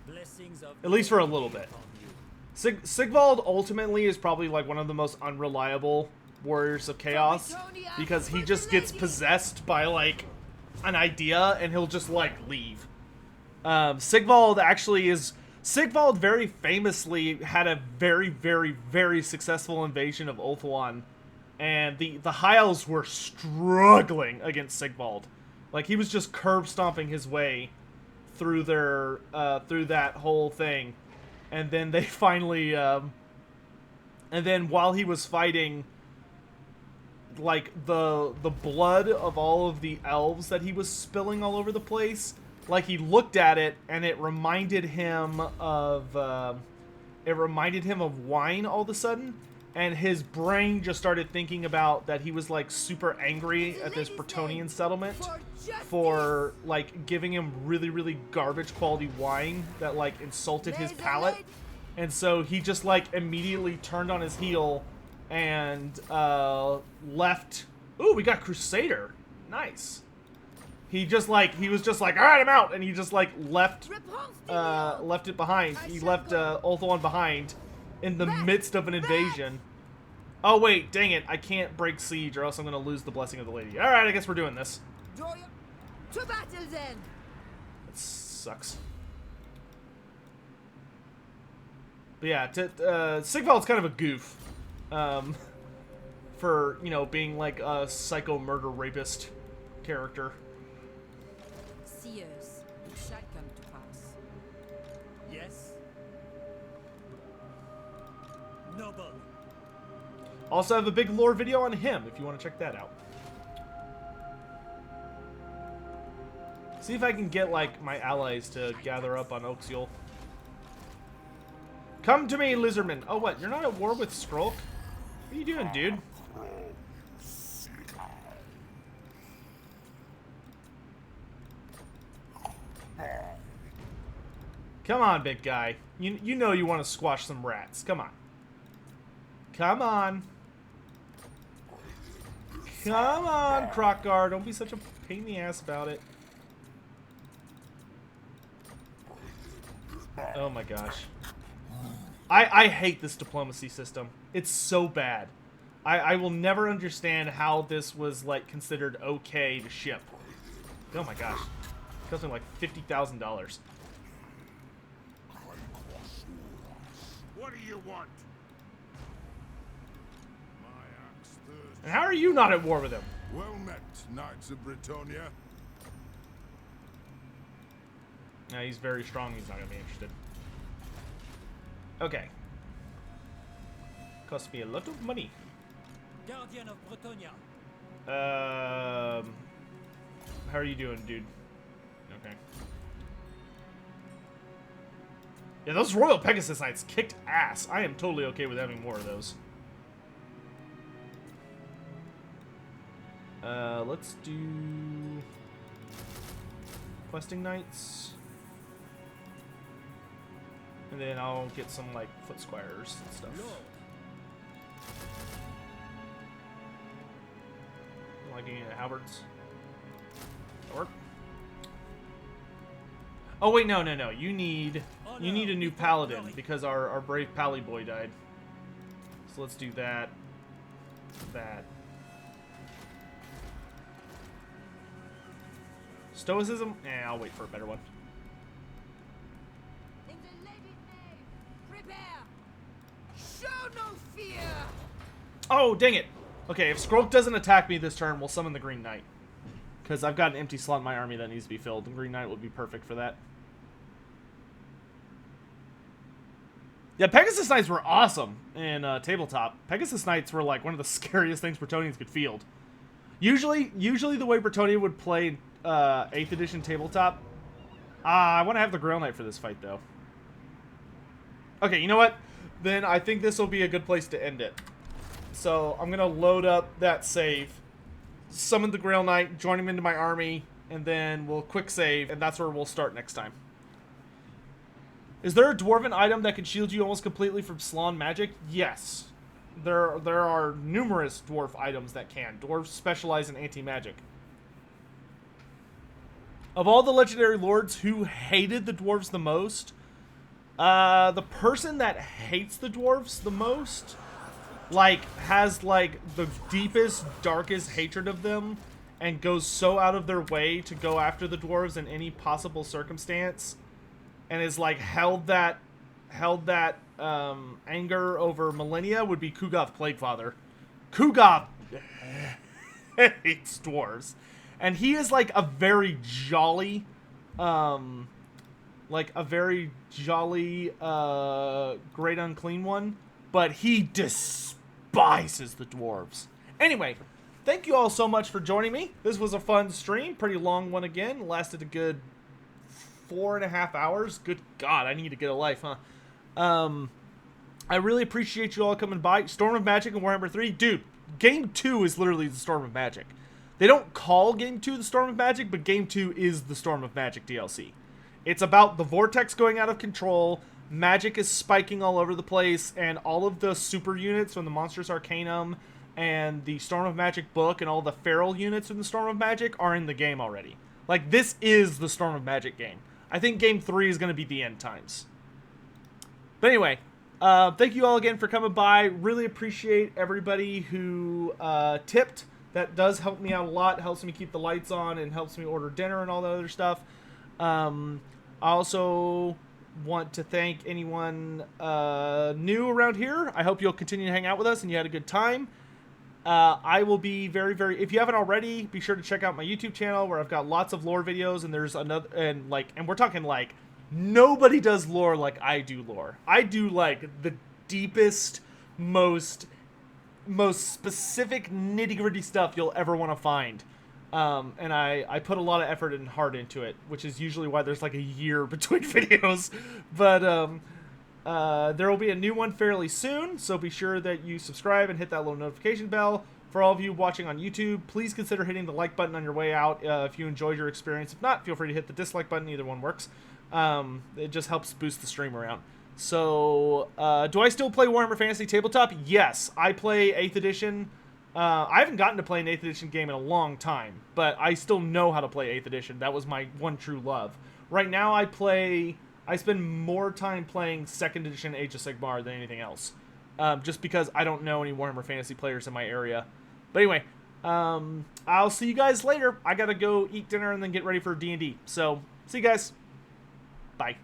Blessings of
At least for a little bit. Sigvald ultimately is probably like one of the most unreliable warriors of chaos, because he just gets possessed by like an idea and he'll just like leave. Sigvald very famously had a very, very, very successful invasion of Ulthuan, and the High Elves were struggling against Sigvald. Like, he was just curb stomping his way through their through that whole thing, and then they finally and then while he was fighting, like, the blood of all of the elves that he was spilling all over the place, like, he looked at it and it reminded him of wine all of a sudden, and his brain just started thinking about that he was like super angry at this Bretonnian settlement for like giving him really, really garbage quality wine that like insulted his palate. And so he just like immediately turned on his heel and left. Ooh, we got Crusader. Nice. He was just like, all right, I'm out, and he just like left it behind. He left Ulthuan behind in the midst of an invasion. Oh wait, dang it! I can't break siege, or else I'm gonna lose the blessing of the lady. All right, I guess we're doing this.
To battle then.
That sucks. But yeah, Sigvald's kind of a goof, for, you know, being like a psycho murder rapist character.
Seers, it shall come to pass.
yes. Noble.
Also have a big lore video on him if you want to check that out. See if I can get like my allies to gather up on Oxiol. Come to me, Lizardman. Oh, what? You're not at war with Skrulk? What are you doing, dude? Come on, big guy. You know you want to squash some rats. Come on. Come on. Come on, Crockgar. Don't be such a pain in the ass about it. Oh my gosh. I hate this diplomacy system. It's so bad. I will never understand how this was, like, considered okay to ship. Oh my gosh. It cost me like $50,000.
What do you want? My axe thirsts.
And how are you not at war with him?
Well met, Knights of Bretonia.
No, he's very strong. He's not going to be interested. Okay. Cost me a lot of money.
Guardian of Bretonia.
How are you doing, dude? Okay. Yeah, those Royal Pegasus Knights kicked ass. I am totally okay with having more of those. Let's do questing knights. And then I'll get some, like, foot squires and stuff.
Lord.
Like getting halberds. Work. Oh wait, no. You need a new paladin because our brave pally boy died. So let's do that. That. Stoicism? I'll wait for a better one.
In the lady's name, prepare! Show no fear!
Oh, dang it! Okay, if Skrulk doesn't attack me this turn, we'll summon the Green Knight. Because I've got an empty slot in my army that needs to be filled. The Green Knight would be perfect for that. Yeah, Pegasus Knights were awesome in tabletop. Pegasus Knights were like one of the scariest things Bretonians could field. Usually the way Bretonia would play 8th edition tabletop. I want to have the Grail Knight for this fight, though. Okay, you know what? Then I think this will be a good place to end it. So I'm going to load up that save, summon the Grail Knight, join him into my army, and then we'll quick save, and that's where we'll start next time. Is there a Dwarven item that can shield you almost completely from Slann magic? Yes. There are numerous Dwarf items that can. Dwarves specialize in anti-magic. Of all the legendary lords, who hated the dwarves the most? The person that hates the dwarves the most, like, has, like, the deepest, darkest hatred of them, and goes so out of their way to go after the dwarves in any possible circumstance, and is, like, held that anger over millennia, would be Kugoth Plaguefather. Kugoth hates dwarves. And he is, like, a very jolly, great unclean one, but he despises the dwarves. Anyway, thank you all so much for joining me. This was a fun stream, pretty long one again, lasted a good 4.5 hours. Good God, I need to get a life, huh? I really appreciate you all coming by. Storm of Magic and Warhammer 3, dude, Game 2 is literally the Storm of Magic. They don't call Game 2 the Storm of Magic, but Game 2 is the Storm of Magic DLC. It's about the Vortex going out of control, magic is spiking all over the place, and all of the super units from the Monstrous Arcanum and the Storm of Magic book and all the feral units in the Storm of Magic are in the game already. Like, this is the Storm of Magic game. I think Game 3 is going to be the end times. But anyway, thank you all again for coming by. Really appreciate everybody who tipped. That does help me out a lot. Helps me keep the lights on and helps me order dinner and all that other stuff. I also want to thank anyone new around here. I hope you'll continue to hang out with us and you had a good time. I will be very, if you haven't already, be sure to check out my YouTube channel where I've got lots of lore videos, and there's another, and we're talking like, nobody does lore like I do lore. I do like the deepest, most specific nitty-gritty stuff you'll ever want to find. And I put a lot of effort and heart into it, which is usually why there's like a year between videos. But there will be a new one fairly soon, so be sure that you subscribe and hit that little notification bell. For all of you watching on YouTube, please consider hitting the like button on your way out if you enjoyed your experience. If not, feel free to hit the dislike button. Either one works. It just helps boost the stream around. So, do I still play Warhammer Fantasy Tabletop? Yes, I play 8th edition. I haven't gotten to play an 8th edition game in a long time, but I still know how to play 8th edition. That was my one true love. Right now I play I spend more time playing 2nd edition Age of Sigmar than anything else. Just because I don't know any Warhammer Fantasy players in my area. But anyway, I'll see you guys later. I gotta go eat dinner and then get ready for D&D. So, see you guys. Bye.